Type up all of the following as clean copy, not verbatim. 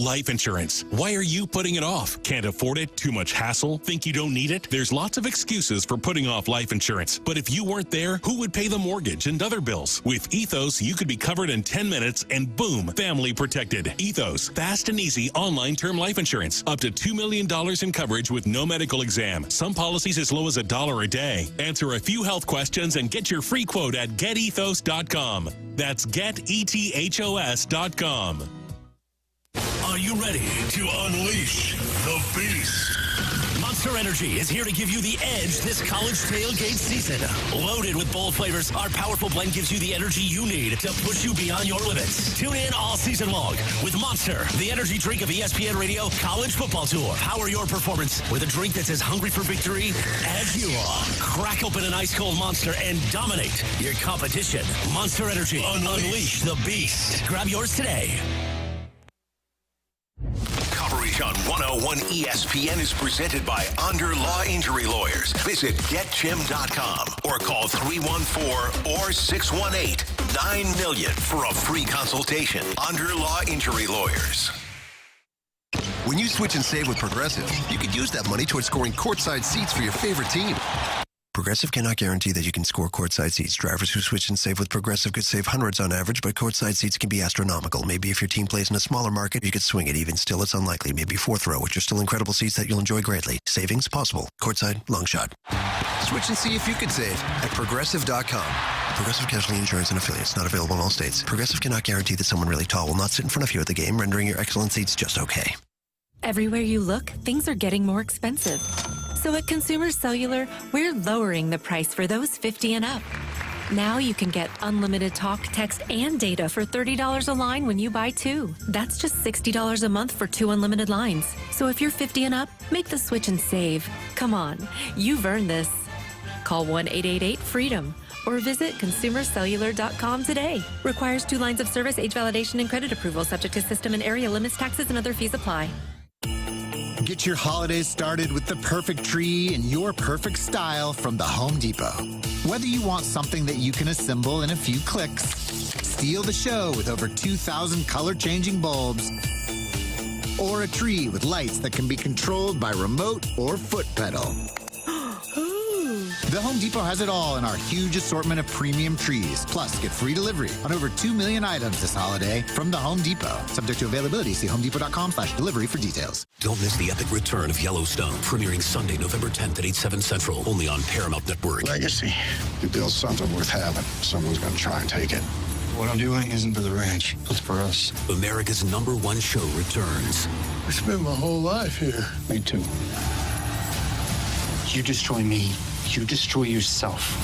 life insurance. Why are you putting it off? Can't afford it? Too much hassle? Think you don't need it? There's lots of excuses for putting off life insurance. But if you weren't there, who would pay the mortgage and other bills? With Ethos, you could be covered in 10 minutes and boom, family protected. Ethos, fast and easy online term life insurance. Up to $2 million in coverage with no medical exam. Some policies as low as $1 a day. Answer a few health questions and get your free quote at getethos.com. That's getethos.com. Are you ready to unleash the beast? Monster Energy is here to give you the edge this college tailgate season. Loaded with bold flavors, our powerful blend gives you the energy you need to push you beyond your limits. Tune in all season long with Monster, the energy drink of ESPN Radio College Football Tour. Power your performance with a drink that's as hungry for victory as you are. Crack open an ice-cold Monster and dominate your competition. Monster Energy. Unleash the beast. Grab yours today. Coverage on 101 ESPN is presented by Under Law Injury Lawyers. Visit getjim.com or call 314 or 618-90000 for a free consultation. Under Law Injury Lawyers. When you switch and save with Progressive, you could use that money towards scoring courtside seats for your favorite team. Progressive cannot guarantee that you can score courtside seats. Drivers who switch and save with Progressive could save hundreds on average, but courtside seats can be astronomical. Maybe if your team plays in a smaller market, you could swing it. Even still, it's unlikely. Maybe fourth row, which are still incredible seats that you'll enjoy greatly. Savings possible. Courtside, long shot. Switch and see if you could save at Progressive.com. Progressive Casualty Insurance and Affiliates. Not available in all states. Progressive cannot guarantee that someone really tall will not sit in front of you at the game, rendering your excellent seats just okay. Everywhere you look, things are getting more expensive. So at Consumer Cellular, we're lowering the price for those 50 and up. Now you can get unlimited talk, text, and data for $30 a line when you buy two. That's just $60 a month for 2 unlimited lines. So if you're 50 and up, make the switch and save. Come on, you've earned this. Call 1-888-FREEDOM or visit consumercellular.com today. Requires 2 lines of service, age validation, and credit approval, subject to system and area limits, taxes, and other fees apply. Get your holidays started with the perfect tree in your perfect style from the Home Depot. Whether you want something that you can assemble in a few clicks, steal the show with over 2,000 color-changing bulbs, or a tree with lights that can be controlled by remote or foot pedal. The Home Depot has it all in our huge assortment of premium trees. Plus, get free delivery on over 2 million items this holiday from the Home Depot. Subject to availability, see homedepot.com/delivery for details. Don't miss the epic return of Yellowstone, premiering Sunday, November 10th at 8/7 Central, only on Paramount Network. Legacy. You build something worth having. Someone's going to try and take it. What I'm doing isn't for the ranch. It's for us. America's #1 show returns. I spent my whole life here. Me too. You destroy me, you destroy yourself.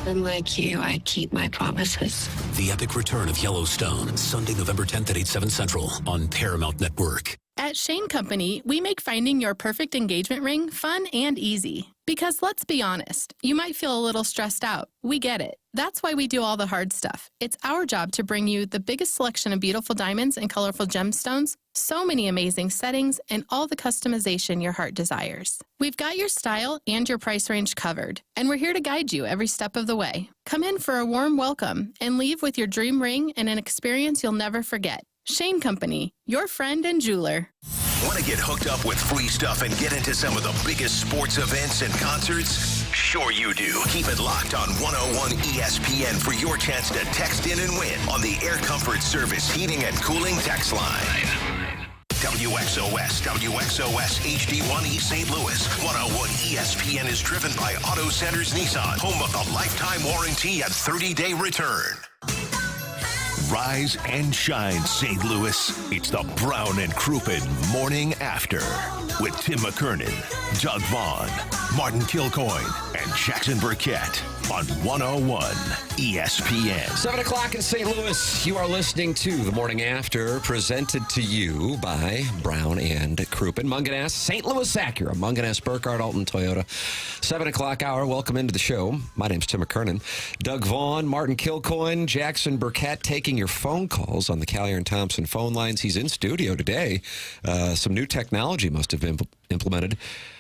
Unlike you, I keep my promises. The epic return of Yellowstone, Sunday, November 10th at 8/7 Central on Paramount Network. At Shane Company, we make finding your perfect engagement ring fun and easy. Because let's be honest, you might feel a little stressed out. We get it. That's why we do all the hard stuff. It's our job to bring you the biggest selection of beautiful diamonds and colorful gemstones, so many amazing settings, and all the customization your heart desires. We've got your style and your price range covered, and we're here to guide you every step of the way. Come in for a warm welcome and leave with your dream ring and an experience you'll never forget. Shane Company, your friend and jeweler. Want to get hooked up with free stuff and get into some of the biggest sports events and concerts? Sure you do. Keep it locked on 101 ESPN for your chance to text in and win on the Air Comfort Service Heating and Cooling text line. WXOS HD1 East St. Louis. 101 ESPN is driven by Auto Centers Nissan, home of the lifetime warranty and 30-day return. Rise and shine, St. Louis. It's the Brown and Crouppen Morning After with Tim McKernan, Doug Vaughn, Martin Kilcoyne, and Jackson Burkett on 101 ESPN. 7 o'clock in St. Louis. You are listening to the Morning After, presented to you by Brown and Crouppen. Munganess, St. Louis Acura, Munganess, Burkhardt, Alton, Toyota. 7 o'clock hour. Welcome into the show. My name's Tim McKernan. Doug Vaughn, Martin Kilcoyne, Jackson Burkett taking your phone calls on the Callier and Thompson phone lines. He's in studio today. Some new technology must have been implemented.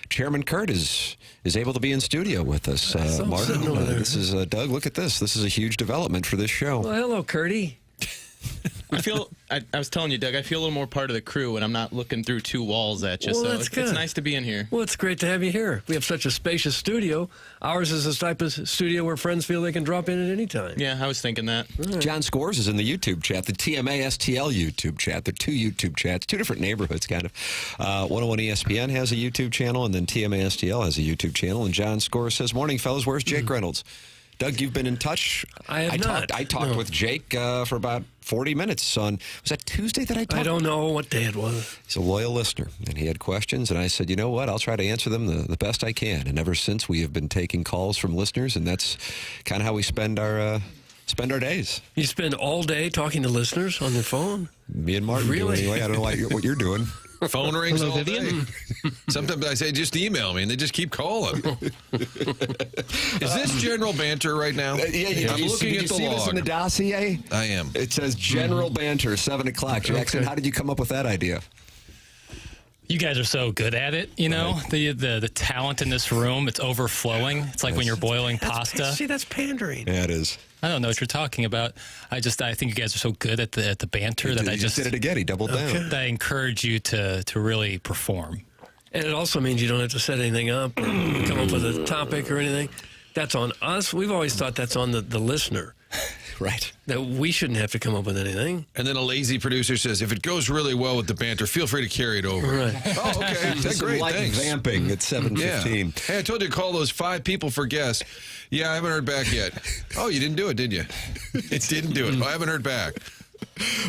Chairman Kurt is able to be in studio with us. Martin, this is Doug. Look at this. This is a huge development for this show. Well, hello, Curtie. I was telling you, Doug, I feel a little more part of the crew when I'm not looking through two walls at you. Well, so that's good. It's nice to be in here. Well, it's great to have you here. We have such a spacious studio. Ours is the type of studio where friends feel they can drop in at any time. Yeah, I was thinking that. Right. John Scores is in the YouTube chat, the TMA STL YouTube chat. They're two YouTube chats, two different neighborhoods, kind of. 101 ESPN has a YouTube channel, and then TMA STL has a YouTube channel. And John Scores says, "Morning, fellas. Where's Jake Reynolds?" Doug, you've been in touch. I have not. I talked with Jake for about 40 minutes on, was that Tuesday that I talked? I don't know what day it was. He's a loyal listener, and he had questions, and I said, you know what, I'll try to answer them the best I can. And ever since, we have been taking calls from listeners, and that's kind of how we spend our days. You spend all day talking to listeners on your phone? Me and Martin do anyway. I don't know what you're doing. Phone rings all day. Sometimes I say, just email me, and they just keep calling. Is this General Banter right now? Yeah, I'm looking at the see log. this in the dossier? I am. It says General Banter, 7 o'clock. Jackson, how did you come up with that idea? You guys are so good at it, you know. Right. The talent in this room, it's overflowing. It's like when you're boiling pasta. See, that's pandering. Yeah, it is. I don't know what you're talking about. I think you guys are so good at the banter that I just did it again. He doubled down. That I encourage you to really perform. And it also means you don't have to set anything up or come up with a topic or anything. That's on us. We've always thought that's on the listener. Right. That we shouldn't have to come up with anything. And then a lazy producer says, if it goes really well with the banter, feel free to carry it over. Right. Oh, okay. That's great. Like Thanks. vamping at 7:15. Yeah. Hey, I told you to call those 5 people for guests. Yeah, I haven't heard back yet. Oh, you didn't do it, did you? It didn't do it. Oh, I haven't heard back.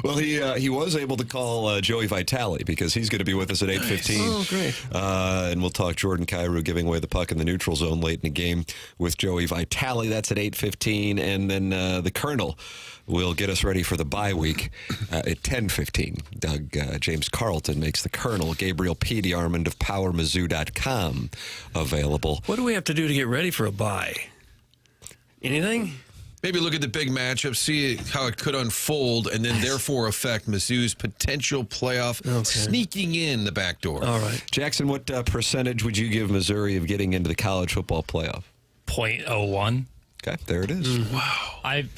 Well, he was able to call Joey Vitale because he's going to be with us at 8:15. Oh, great. And we'll talk Jordan Kyrou giving away the puck in the neutral zone late in the game with Joey Vitale. That's at 8:15. And then the Colonel will get us ready for the bye week at 10:15. Doug James Carlton makes the Colonel, Gabriel P. DeArmond of PowerMizzou.com available. What do we have to do to get ready for a bye? Anything? Maybe look at the big matchup, see how it could unfold, and then therefore affect Mizzou's potential playoff sneaking in the back door. All right. Jackson, what percentage would you give Missouri of getting into the college football playoff? 0.01. Okay, there it is. Wow. I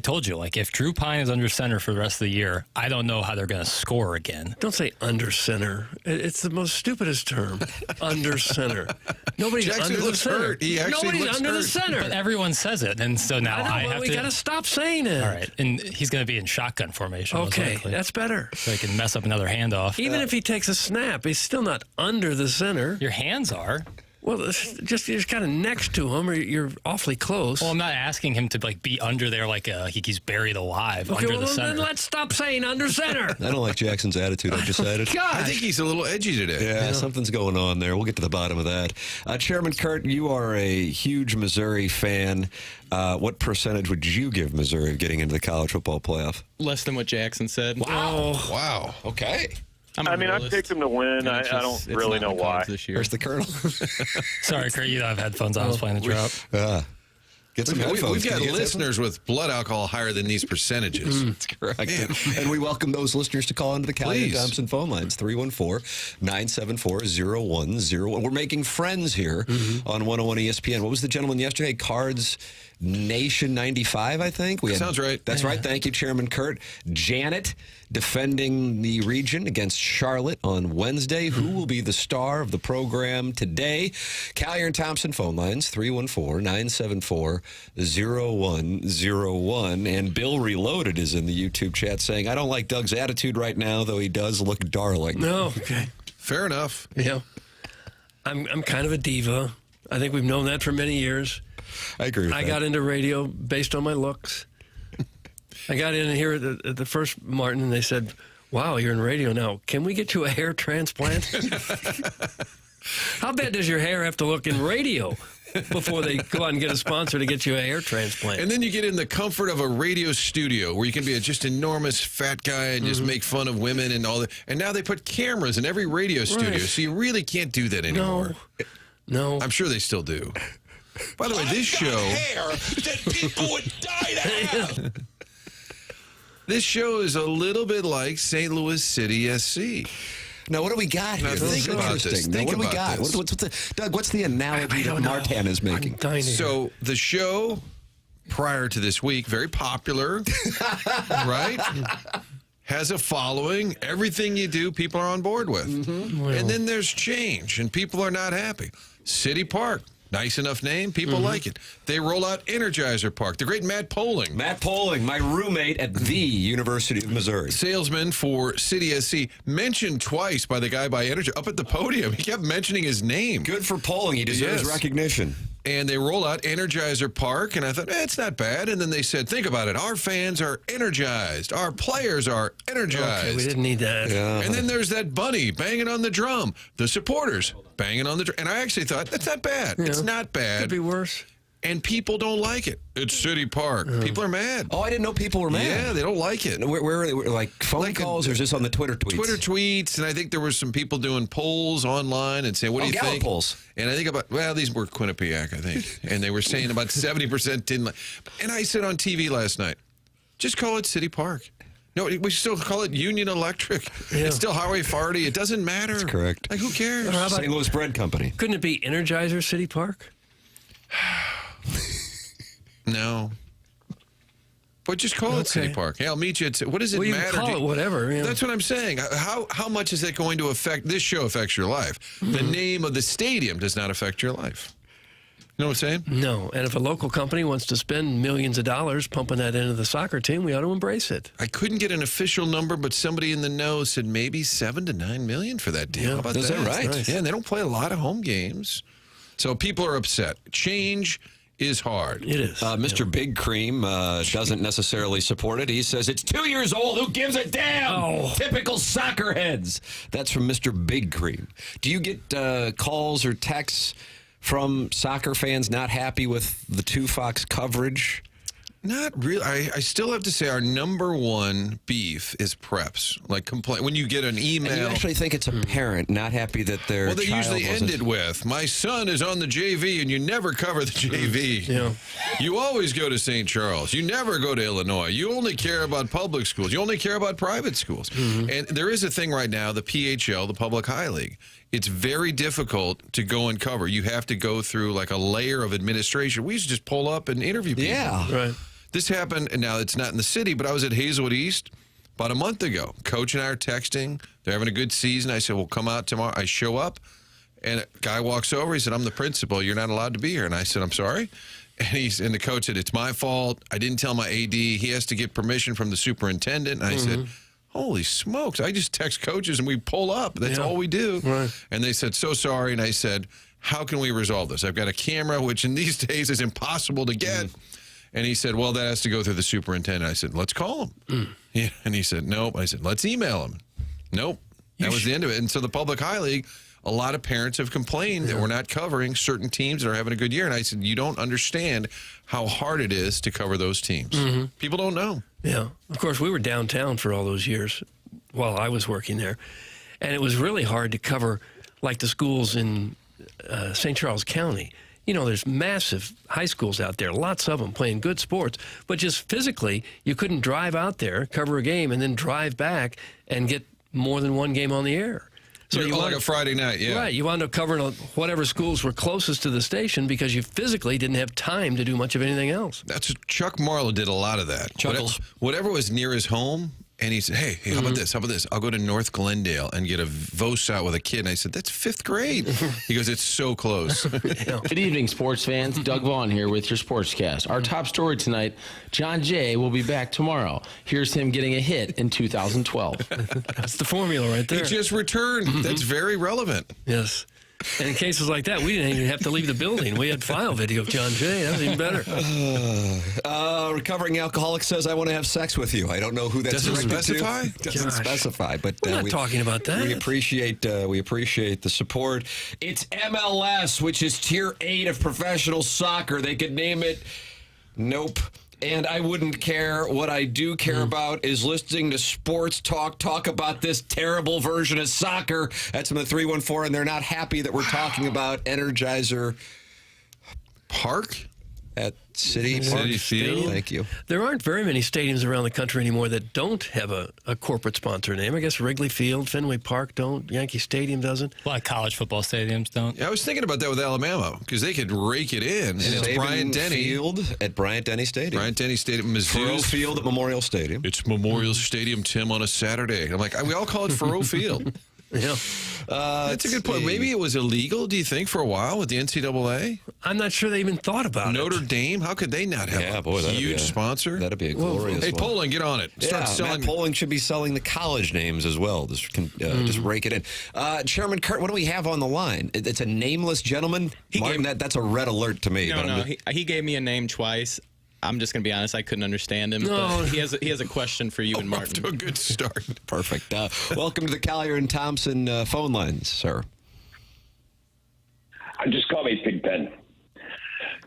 told you, like, if Drew Pine is under center for the rest of the year, I don't know how they're going to score again. Don't say under center. It's the most stupidest term. Under center. Nobody's Jackson under the looks center. hurt. He actually Nobody's looks under hurt. the center. But everyone says it, and so now I have we to. got to stop saying it. All right, and he's going to be in shotgun formation. most Okay, likely. that's better. So he can mess up another handoff. Even if he takes a snap, he's still not under the center. Your hands are. Well, just you're kind of next to him, or you're awfully close. Well, I'm not asking him to be under there like he's buried alive under the center. Then let's stop saying under center. I don't like Jackson's attitude, I've decided. I think he's a little edgy today. Yeah, something's going on there. We'll get to the bottom of that. Chairman Kurt, you are a huge Missouri fan. What percentage would you give Missouri of getting into the college football playoff? Less than what Jackson said. Wow. Wow. Okay. I picked him to win. I don't really know why. This year. Where's the Colonel? Sorry, Kurt, you don't have headphones. I was playing the drop. Get some headphones. We've got listeners with blood alcohol higher than these percentages. That's correct. And we welcome those listeners to call into the Callie Thompson phone lines, 314-974-0101. We're making friends here on 101 ESPN. What was the gentleman yesterday? Cards Nation 95, I think. Sounds right. That's right. Thank you, Chairman Kurt. Janet defending the region against Charlotte on Wednesday. Who will be the star of the program today? Callier and Thompson phone lines, 314-974-0101. And Bill Reloaded is in the YouTube chat saying, I don't like Doug's attitude right now, though he does look darling. No, okay. Fair enough. Yeah. I'm kind of a diva. I think we've known that for many years. I agree with that. I got into radio based on my looks. I got in here at the first Martin, and they said, wow, you're in radio now. Can we get you a hair transplant? How bad does your hair have to look in radio before they go out and get a sponsor to get you a hair transplant? And then you get in the comfort of a radio studio where you can be a just enormous fat guy and just make fun of women and all that. And now they put cameras in every radio studio, so you really can't do that anymore. No. I'm sure they still do. By the way, this show... hair that people would die to have. This show is a little bit like St. Louis City SC. Now, what do we got here? Now, think about this. Now, what do we got? Doug, what's the analogy that Martin is making? So the show prior to this week. Very popular, right? Has a following. Everything you do, people are on board with. And then there's change, and people are not happy. City Park. Nice enough name. People like it. They roll out Energizer Park. The great Matt Poling. Matt Poling, my roommate at the University of Missouri. Salesman for City SC. Mentioned twice by the guy by Energy. Up at the podium, he kept mentioning his name. Good for Poling. He deserves recognition. And they roll out Energizer Park, and I thought, it's not bad. And then they said, think about it. Our fans are energized. Our players are energized. Okay, we didn't need that. Yeah. And then there's that bunny banging on the drum. The supporters banging on the drum. And I actually thought, that's not bad. It's not bad. Could be worse. And people don't like it. It's City Park. People are mad. Oh, I didn't know people were mad. Yeah, they don't like it. Where are they? Like phone calls or just on the Twitter tweets? Twitter tweets, and I think there were some people doing polls online and saying, what do you think? Polls. And I think these were Quinnipiac, I think. And they were saying about 70% didn't like. And I said on TV last night, just call it City Park. No, we still call it Union Electric. Yeah. It's still Highway 40. It doesn't matter. That's correct. Like, who cares? St. Louis Bread Company. Couldn't it be Energizer City Park? No. But just call it City Park. Hey, I'll meet you at... What does it you matter? Can call it whatever. Yeah. That's what I'm saying. How much is that going to affect... This show affects your life. The name of the stadium does not affect your life. You know what I'm saying? No. And if a local company wants to spend millions of dollars pumping that into the soccer team, we ought to embrace it. I couldn't get an official number, but somebody in the know said maybe $7 to $9 million for that deal. Yeah. How about Is that right? Nice. Yeah, and they don't play a lot of home games. So people are upset. Change is hard. It is. Mr. Big Cream doesn't necessarily support it. He says, it's 2 years old. Who gives a damn? Oh. Typical soccer heads. That's from Mr. Big Cream. Do you get calls or texts from soccer fans not happy with the 2 Fox coverage? Not really. I still have to say our number one beef is preps. Like complaint when you get an email. And you actually think it's a parent not happy that their Well, they child usually wasn't... end it with, my son is on the JV, and you never cover the JV. Yeah. You always go to St. Charles. You never go to Illinois. You only care about public schools. You only care about private schools. And there is a thing right now, the PHL, the Public High League. It's very difficult to go and cover. You have to go through like a layer of administration. We used to just pull up and interview people. Yeah. Right. This happened, and now it's not in the city, but I was at Hazelwood East about a month ago. Coach and I are texting. They're having a good season. I said, well, come out tomorrow. I show up, and a guy walks over. He said, I'm the principal. You're not allowed to be here. And I said, I'm sorry. And the coach said, it's my fault. I didn't tell my AD. He has to get permission from the superintendent. And I said, holy smokes. I just text coaches, and we pull up. That's all we do. Right. And they said, so sorry. And I said, how can we resolve this? I've got a camera, which in these days is impossible to get. And he said, well, that has to go through the superintendent. I said, let's call him. Yeah. And he said, nope. I said, let's email him. Nope. That was the end of it. And so the Public High League, a lot of parents have complained that we're not covering certain teams that are having a good year. And I said, you don't understand how hard it is to cover those teams. People don't know. Yeah. Of course, we were downtown for all those years while I was working there. And it was really hard to cover, like, the schools in St. Charles County. You know, there's massive high schools out there, lots of them playing good sports, but just physically, you couldn't drive out there, cover a game, and then drive back and get more than one game on the air. So you like a Friday night, yeah. Right. You wound up covering whatever schools were closest to the station because you physically didn't have time to do much of anything else. That's Chuck Marlowe did a lot of that. Chuckles. Whatever was near his home. And he said, hey, how about this? How about this? I'll go to North Glendale and get a VOS out with a kid. And I said, that's 5th grade. He goes, it's so close. Good evening, sports fans. Doug Vaughn here with your Sportscast. Our top story tonight, John Jay will be back tomorrow. Here's him getting a hit in 2012. That's the formula right there. He just returned. That's very relevant. Yes. And in cases like that, we didn't even have to leave the building. We had file video of John Jay. That was even better. Recovering alcoholic says, I want to have sex with you. I don't know who that's Doesn't directed specify? to. Doesn't specify. But we're not talking about that. We appreciate the support. It's MLS, which is Tier 8 of professional soccer. They could name it. Nope. And I wouldn't care. What I do care about is listening to sports talk about this terrible version of soccer. That's from the 314, and they're not happy that we're talking about Energizer Park? at City Field. Thank you. There aren't very many stadiums around the country anymore that don't have a corporate sponsor name. I guess Wrigley Field, Fenway Park don't. Yankee Stadium doesn't. A lot of college football stadiums don't. Yeah, I was thinking about that with Alabama because they could rake it in. And it's Bryant-Denny Field at Bryant-Denny Stadium. Bryant-Denny Stadium. Faroe Field at Memorial Stadium. It's Memorial Stadium, Tim, on a Saturday. I'm like, we all call it Faroe Field. Yeah. That's a good point. Maybe it was illegal, do you think, for a while with the NCAA? I'm not sure they even thought about Notre Dame? How could they not have a huge sponsor? That'd be a glorious Hey, one. Poling, get on it. Start selling. Matt Poling should be selling the college names as well. Just rake it in. Chairman Kurt, what do we have on the line? It's a nameless gentleman? Martin, that's a red alert to me. No, he gave me a name twice. I'm just going to be honest. I couldn't understand him. No. But he has a question for you and Martin. Off to a good start. Perfect. Welcome to the Collier and Thompson phone lines, sir. Just call me Pig Pen.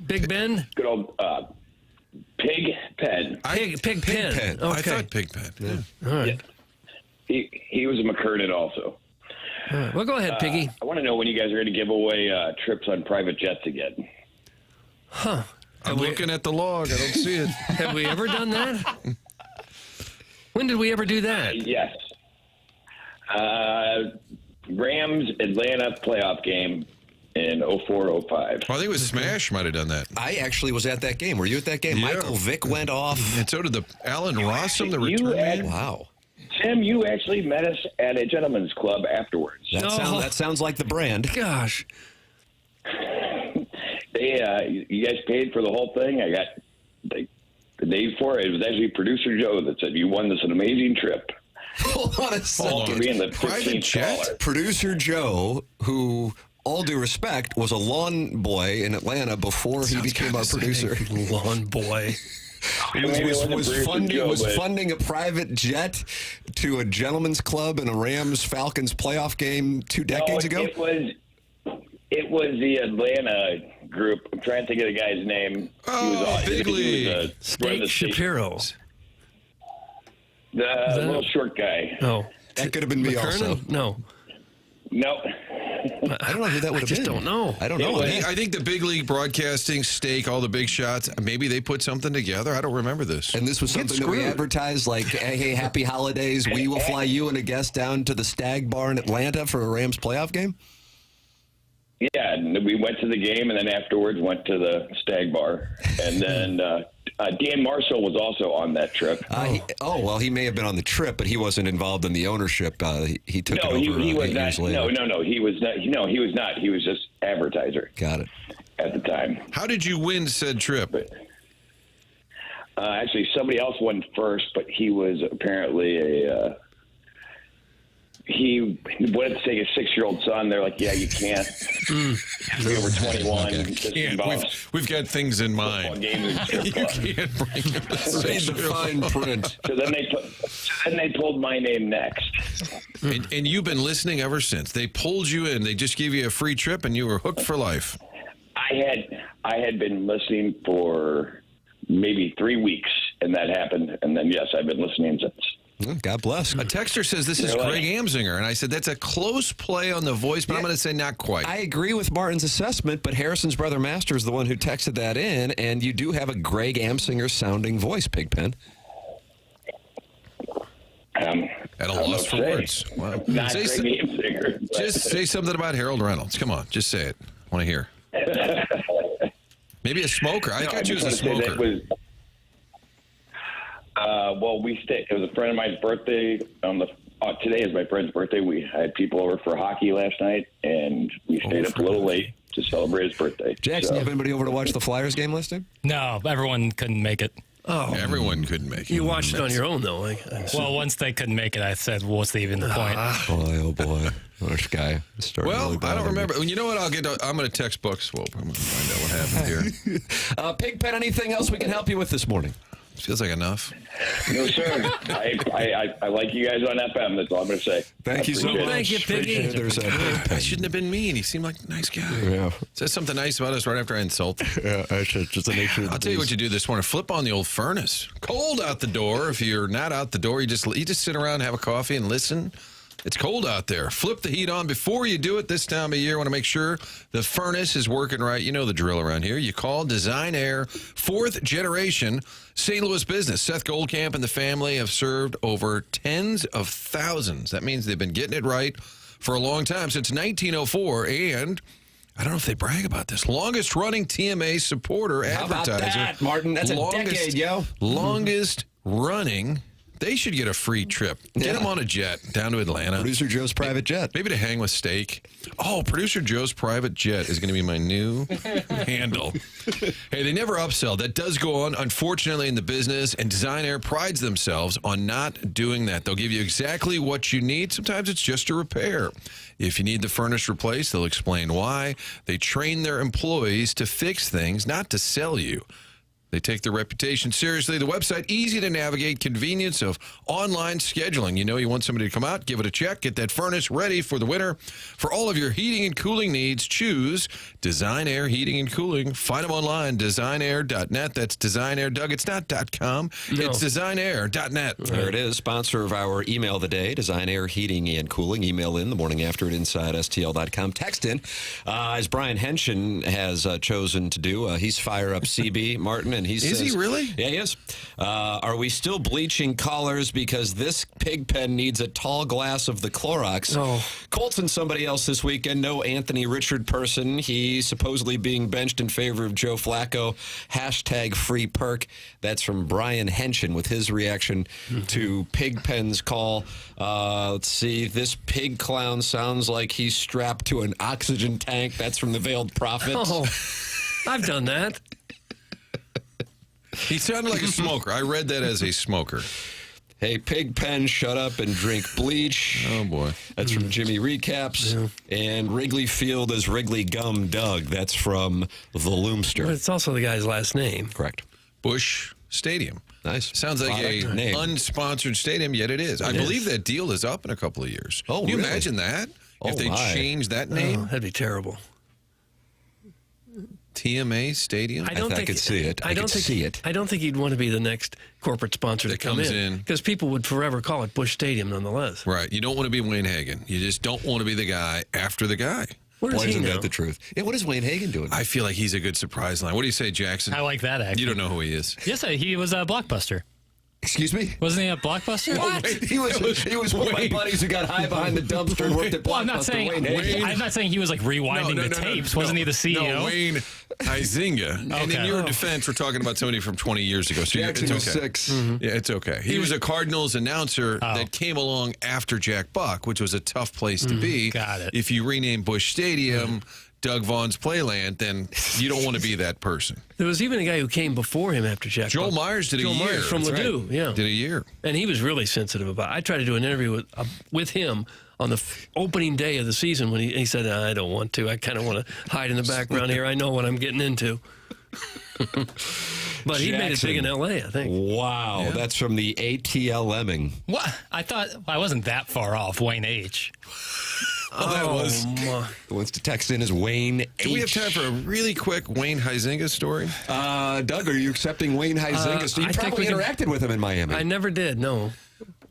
Big Ben? Good old Pig Pen. Pig Pen. Okay. I thought Pig Pen. Yeah. All right. Yeah. He was a McKernan also. All right. Well, go ahead, Piggy. I want to know when you guys are going to give away trips on private jets again. Huh. I'm looking at the log. I don't see it. Have we ever done that? When did we ever do that? Yes. Rams Atlanta playoff game in 04-05. Well, I think it was Smash might have done that. I actually was at that game. Were you at that game? Yeah. Michael Vick went off. And so did the Alan Rossum, the return man. Wow. Tim, you actually met us at a gentleman's club afterwards. That sounds like the brand. Gosh. You guys paid for the whole thing. I got the day before. It was actually producer Joe that said you won this an amazing trip. Hold on a second. Being the 15th caller. Producer Joe, who, all due respect, was a lawn boy in Atlanta before he became our producer. Lawn boy. Was funding a private jet to a gentleman's club in a Rams-Falcons playoff game 2 decades ago? It was the Atlanta group. I'm trying to think of the guy's name. Big League. Steak Shapiro. The little short guy. No. That could have been me McKernan? also. No. I don't know who that would have been. I just don't know. I don't know. I think the Big League Broadcasting, Steak, all the big shots, maybe they put something together. I don't remember this. And this was something that we advertised like, hey, happy holidays. We will fly you and a guest down to the Stag Bar in Atlanta for a Rams playoff game? Yeah, and we went to the game, and then afterwards went to the Stag Bar. And then Dan Marshall was also on that trip. He may have been on the trip, but he wasn't involved in the ownership. He took it over he was not. years later. No, he was not. No, he was not. He was just advertiser. Got it. At the time. How did you win said trip? Actually, somebody else won first, but he was apparently he wanted to take his 6-year-old son. They're like, yeah, you can't. Be over 21. We've got things in mind. You can't bring him. Read the fine print. So then they pulled my name next. And you've been listening ever since. They pulled you in. They just gave you a free trip, and you were hooked for life. I had been listening for maybe 3 weeks, and that happened. And then, yes, I've been listening since. God bless. A texter says this is Greg Amsinger, and I said that's a close play on the voice, but I'm going to say not quite. I agree with Martin's assessment, but Harrison's brother Master is the one who texted that in, and you do have a Greg Amsinger sounding voice, Pigpen. At a loss for words. Wow. Not Greg Amsinger. Just say something about Harold Reynolds. Come on, just say it. I want to hear. Maybe a smoker. I got you as a smoker. Well, it was a friend of mine's birthday. Today is my friend's birthday. We had people over for hockey last night, and we stayed up a little late to celebrate his birthday. Jackson, you have anybody over to watch the Flyers game last night? No, everyone couldn't make it. Oh, everyone couldn't make it. You watched it on your own, though. Well, once they couldn't make it, I said, "What's even the point?" Boy, oh boy, this guy. Well, I don't remember. You know what? I'm going to text Buck Swope. I'm going to find out what happened here. Pigpen, anything else we can help you with this morning? Feels like enough. No, sir. I like you guys on FM. That's all I'm going to say. Thank you so much. Thank you, Piggy. I shouldn't have been mean. He seemed like a nice guy. Yeah. Says something nice about us right after I insult. Yeah, just the nature of the I'll tell you what you do this morning. Flip on the old furnace. Cold out the door. If you're not out the door, you just sit around, have a coffee, and listen. It's cold out there. Flip the heat on before you do it this time of year. Want to make sure the furnace is working right. You know the drill around here. You call Design Air, 4th generation St. Louis business. Seth Goldcamp and the family have served over tens of thousands. That means they've been getting it right for a long time, since 1904. And I don't know if they brag about this. Longest running TMA supporter advertiser. How about that, Martin? That's a decade, yo. Longest running. They should get a free trip. Get them on a jet down to Atlanta. Producer Joe's private jet. Maybe to hang with steak. Oh, Producer Joe's private jet is going to be my new handle. Hey, they never upsell. That does go on, unfortunately, in the business, and Design Air prides themselves on not doing that. They'll give you exactly what you need. Sometimes it's just a repair. If you need the furnace replaced, they'll explain why. They train their employees to fix things, not to sell you. They take their reputation seriously. The website, easy to navigate, convenience of online scheduling. You know you want somebody to come out, give it a check, get that furnace ready for the winter. For all of your heating and cooling needs, choose Design Air Heating and Cooling. Find them online, designair.net. That's designair, Doug. It's not .com. No. It's designair.net. There it is. Sponsor of our email of the day, Design Air Heating and Cooling. Email in the morning after at InsideSTL.com. Text in, as Brian Henshin has chosen to do. He's Fire Up CB, Martin. And he says, is he really? Yeah, he is. Are we still bleaching collars because this pig pen needs a tall glass of the Clorox? Oh. Colts and somebody else this weekend. No Anthony Richard person. He's supposedly being benched in favor of Joe Flacco. Hashtag free perk. That's from Brian Henshin with his reaction to Pigpen's call. Let's see. This pig clown sounds like he's strapped to an oxygen tank. That's from the Veiled Prophet. Oh, I've done that. He sounded like a smoker. I read that as a smoker. Hey, Pigpen, shut up and drink bleach. Oh, boy. That's from Jimmy Recaps. Yeah. And Wrigley Field is Wrigley Gum Doug. That's from the Loomster. But it's also the guy's last name. Correct. Busch Stadium. Nice. Sounds like a name. Unsponsored stadium, yet it is. I believe that deal is up in a couple of years. Oh, Can you really? imagine that? Oh, if they change that name? Oh, that'd be terrible. TMA Stadium? I could see it. I don't think he'd want to be the next corporate sponsor that to come comes in. Because people would forever call it Busch Stadium nonetheless. Right. You don't want to be Wayne Hagen. You just don't want to be the guy after the guy. What does he isn't know? that the truth? Yeah, what is Wayne Hagen doing? I feel like he's a good surprise line. What do you say, Jackson? I like that, actually. You don't know who he is. Yes, he was a Blockbuster. Excuse me? Wasn't he a Blockbuster? What? He was one of my buddies who got high behind the dumpster and worked at Blockbuster. Well, I'm not saying he was like rewinding the tapes. Wasn't he the CEO? No, Wayne Huizinga. Okay. And in your defense, we're talking about somebody from 20 years ago. So Jackson it's okay. 6. Yeah, it's okay. He was a Cardinals announcer that came along after Jack Buck, which was a tough place to be. Got it. If you rename Busch Stadium Doug Vaughn's Playland, then you don't want to be that person. There was even a guy who came before him after Jack Joel Buck. Myers did a year. Myers from That's Ladue, right. yeah. Did a year. And he was really sensitive about it. I tried to do an interview with him on the opening day of the season when he said, I don't want to. I kind of want to hide in the background here. I know what I'm getting into. But he made it big in L.A., I think. Wow, yeah. That's from the ATL Lemming. What? I thought I wasn't that far off. Wayne H. That was. Who wants to text in as Wayne H. Do we have time for a really quick Wayne Huizinga story? Doug, are you accepting Wayne Huizinga? You probably interacted with him in Miami. I never did, no.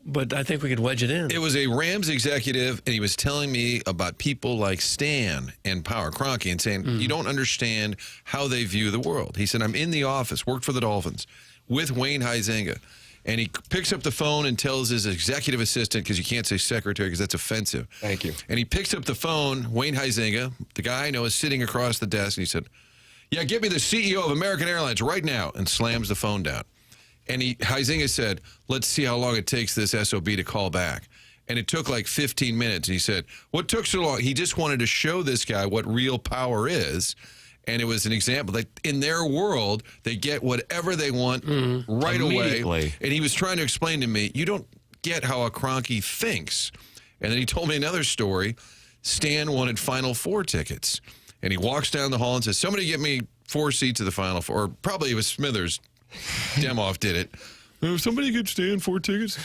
But I think we could wedge it in. It was a Rams executive, and he was telling me about people like Stan and Power Kroenke and saying, you don't understand how they view the world. He said, I'm in the office, worked for the Dolphins, with Wayne Huizinga. And he picks up the phone and tells his executive assistant, because you can't say secretary because that's offensive. Thank you. And he picks up the phone, Wayne Huizinga, the guy I know is sitting across the desk, and he said, yeah, get me the CEO of American Airlines right now, and slams the phone down. And Huizinga said, let's see how long it takes this SOB to call back. And it took like 15 minutes. And he said, what took so long? He just wanted to show this guy what real power is. And it was an example that in their world, they get whatever they want right away. And he was trying to explain to me, you don't get how a Kroenke thinks. And then he told me another story. Stan wanted Final Four tickets. And he walks down the hall and says, somebody get me 4 seats of the Final Four. Or probably it was Smithers. Demoff did it. Somebody could Stan 4 tickets.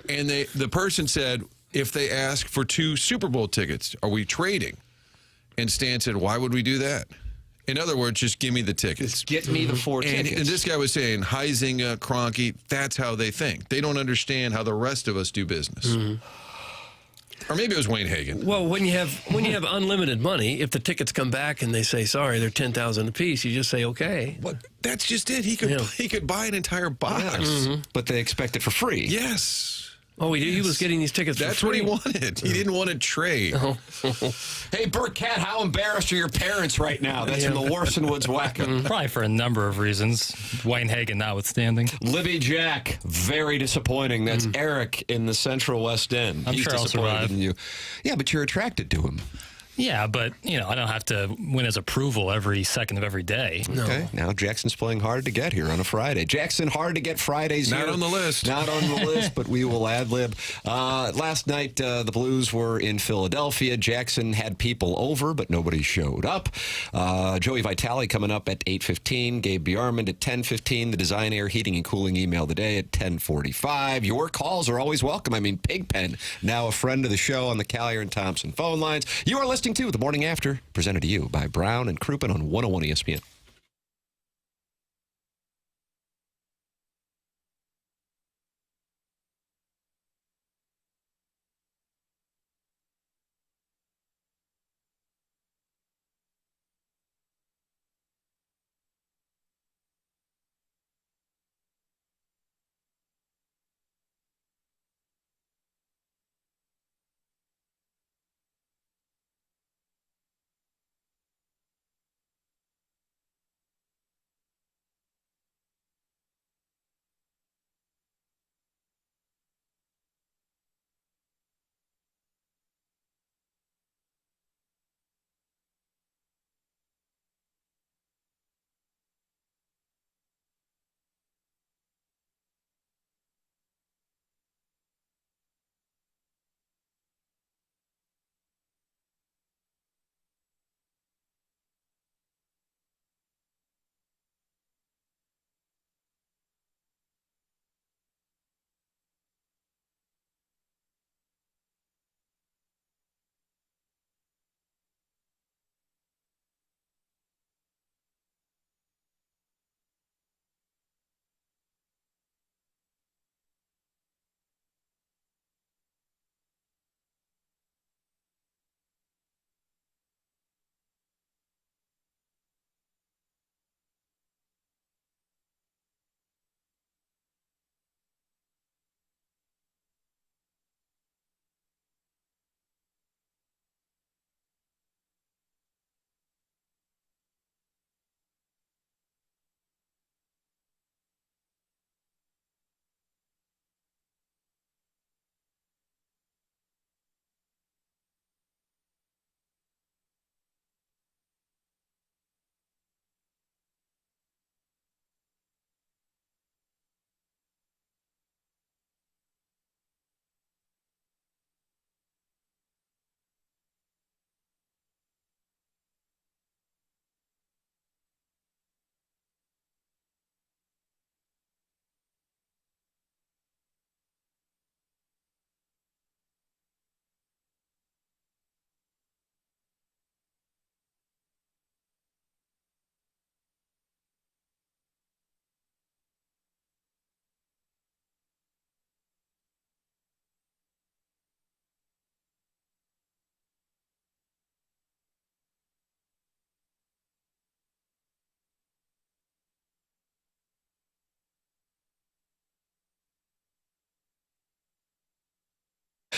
And the person said, if they ask for 2 Super Bowl tickets, are we trading? And Stan said, why would we do that? In other words, just give me the tickets. Just get me the 4 tickets. And this guy was saying, Huizinga, Kroenke, that's how they think. They don't understand how the rest of us do business. Or maybe it was Wayne Hagen. Well, when you have unlimited money, if the tickets come back and they say, sorry, they're $10,000 a piece, you just say, okay. Well, that's just it. He could buy an entire box. But they expect it for free. Yes. Oh, he was getting these tickets for free. That's what he wanted. He didn't want to trade. Hey, Burkett, how embarrassed are your parents right now? That's from the Larson Woods Wacko. Probably for a number of reasons, Wayne Hagen notwithstanding. Libby Jack, very disappointing. That's Eric in the Central West End. I'm He's sure I'll disappointed survive. in you. Yeah, but you're attracted to him. Yeah, but, I don't have to win his approval every second of every day. No. Okay, now Jackson's playing hard to get here on a Friday. Jackson, hard to get Fridays Not here. on the list. Not on the list, but we will ad-lib. Last night, the Blues were in Philadelphia. Jackson had people over, but nobody showed up. Joey Vitale coming up at 8:15. Gabe Bjarmand at 10:15. The Design Air Heating and Cooling email today at 10:45. Your calls are always welcome. I mean, Pigpen, now a friend of the show on the Callier and Thompson phone lines. You are listening to The Morning After, presented to you by Brown and Crouppen on 101 ESPN.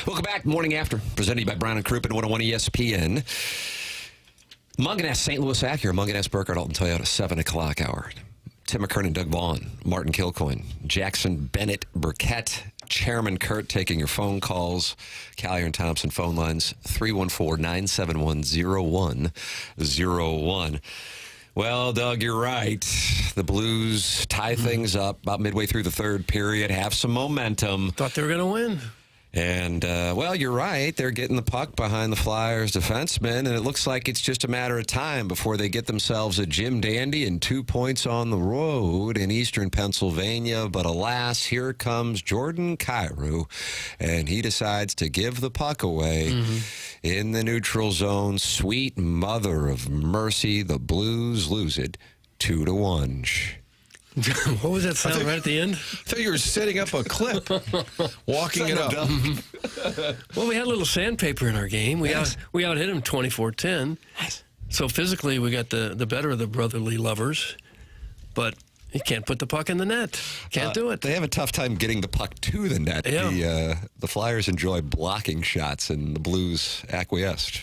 Welcome back. Morning After, presented by Brown and Crouppen, 101 ESPN. Munganess, St. Louis Acura, Munganess, Burkhardt, Alton Toyota, 7 o'clock hour. Tim McKernan, Doug Vaughn, Martin Kilcoyne, Jackson Bennett, Burkett, Chairman Kurt taking your phone calls. Callier and Thompson phone lines, 314-971-0101. Well, Doug, you're right. The Blues tie things up about midway through the third period, have some momentum. Thought they were going to win. And, well, you're right. They're getting the puck behind the Flyers defensemen, and it looks like it's just a matter of time before they get themselves a Jim Dandy and 2 points on the road in eastern Pennsylvania. But alas, here comes Jordan Kyrou, and he decides to give the puck away in the neutral zone. Sweet mother of mercy, the Blues lose it 2-1. What was that sound right at the end? I thought you were setting up a clip, walking it up. Well, we had a little sandpaper in our game. We out hit them 24-10. So physically, we got the better of the brotherly lovers, but you can't put the puck in the net. Can't do it. They have a tough time getting the puck to the net. Yeah. The Flyers enjoy blocking shots, and the Blues acquiesced.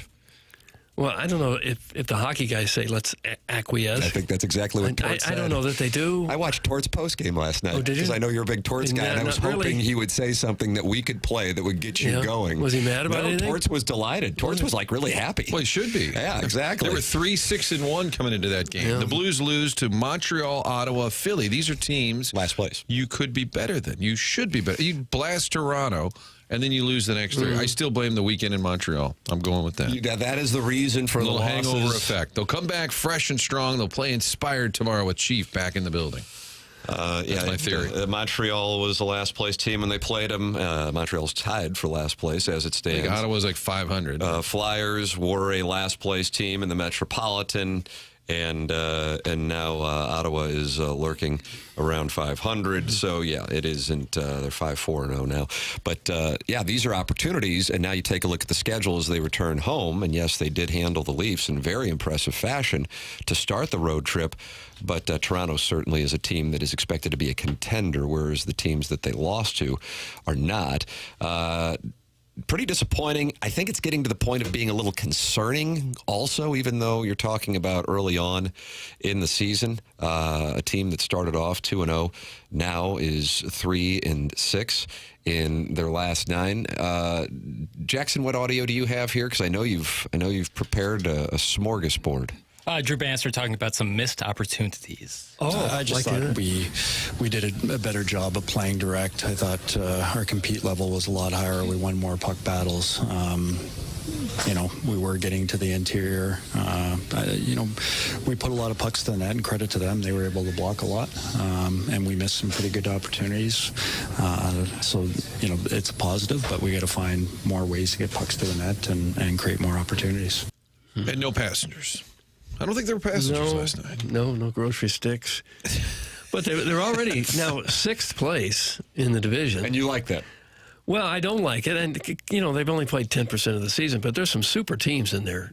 Well, I don't know if the hockey guys say let's acquiesce. I think that's exactly what Torts said. I don't know that they do. I watched Torts' postgame last night because I know you're a big Torts guy, and I was hoping he would say something that we could play that would get you going. Was he mad about anything? Torts was delighted. Torts was like really happy. Well, he should be. Yeah, exactly. They were 3-6-1 coming into that game. Yeah. The Blues lose to Montreal, Ottawa, Philly. These are teams last place. You could be better than. You should be better. You blast Toronto, and then you lose the next three. I still blame the weekend in Montreal. I'm going with that. That is the reason for a the little losses. hangover effect. They'll come back fresh and strong. They'll play inspired tomorrow with Chief back in the building. That's my theory. Montreal was the last place team when they played them. Montreal's tied for last place as it stands. Ottawa's like 500. Flyers were a last place team in the Metropolitan. And now Ottawa is lurking around 500. So, yeah, it isn't. They're 5-4-0 now. But, these are opportunities. And now you take a look at the schedule as they return home. And, yes, they did handle the Leafs in very impressive fashion to start the road trip. But Toronto certainly is a team that is expected to be a contender, whereas the teams that they lost to are not. Pretty disappointing. I think it's getting to the point of being a little concerning also, even though you're talking about early on in the season. A team that started off 2-0 now is 3-6 in their last 9. Jackson, what audio do you have here? Because I know you've prepared a smorgasbord. Drew Banter talking about some missed opportunities. I just thought we did a better job of playing direct. I thought our compete level was a lot higher. We won more puck battles. We were getting to the interior. We put a lot of pucks to the net, and credit to them. They were able to block a lot, and we missed some pretty good opportunities. It's a positive, but we got to find more ways to get pucks to the net and create more opportunities. And no passengers. I don't think there were passengers last night. No grocery sticks. But they're already now 6th place in the division. And you like that? Well, I don't like it. And, they've only played 10% of the season, but there's some super teams in their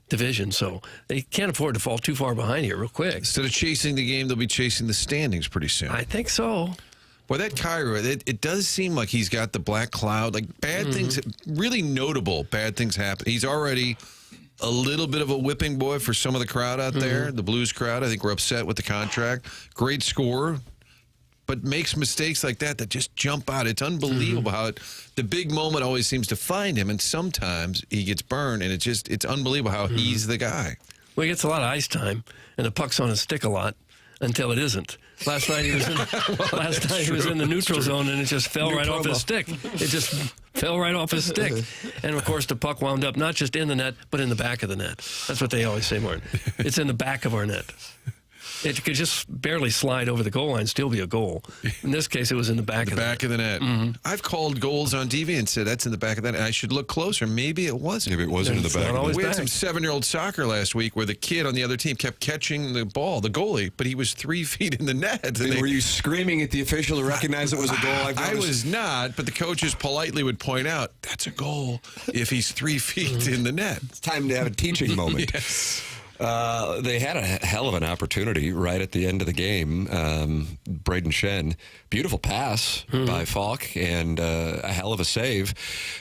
division, so they can't afford to fall too far behind here real quick. Instead of chasing the game, they'll be chasing the standings pretty soon. I think so. Well, that Cairo, it does seem like he's got the black cloud. Like bad things, really notable bad things happen. He's already a little bit of a whipping boy for some of the crowd out there, the Blues crowd. I think we're upset with the contract. Great scorer, but makes mistakes like that just jump out. It's unbelievable how the big moment always seems to find him, and sometimes he gets burned, and it's unbelievable how he's the guy. Well, he gets a lot of ice time, and the puck's on his stick a lot until it isn't. Last night he was in the neutral zone, and it just fell right off his stick. It just fell right off his stick. And, of course, the puck wound up not just in the net, but in the back of the net. That's what they always say, Martin. It's in the back of our net. It could just barely slide over the goal line, still be a goal. In this case, it was in the back of the net. Back of the net. I've called goals on TV and said that's in the back of the net. And I should look closer. Maybe it wasn't. Maybe it wasn't in the back of the net. We had some 7-year-old soccer last week where the kid on the other team kept catching the ball, the goalie, but he was 3 feet in the net. And were you screaming at the official to recognize it was a goal? I was not, but the coaches politely would point out, that's a goal if he's 3 feet in the net. It's time to have a teaching moment. Yes. They had a hell of an opportunity right at the end of the game. Braden Shen, beautiful pass by Falk, and a hell of a save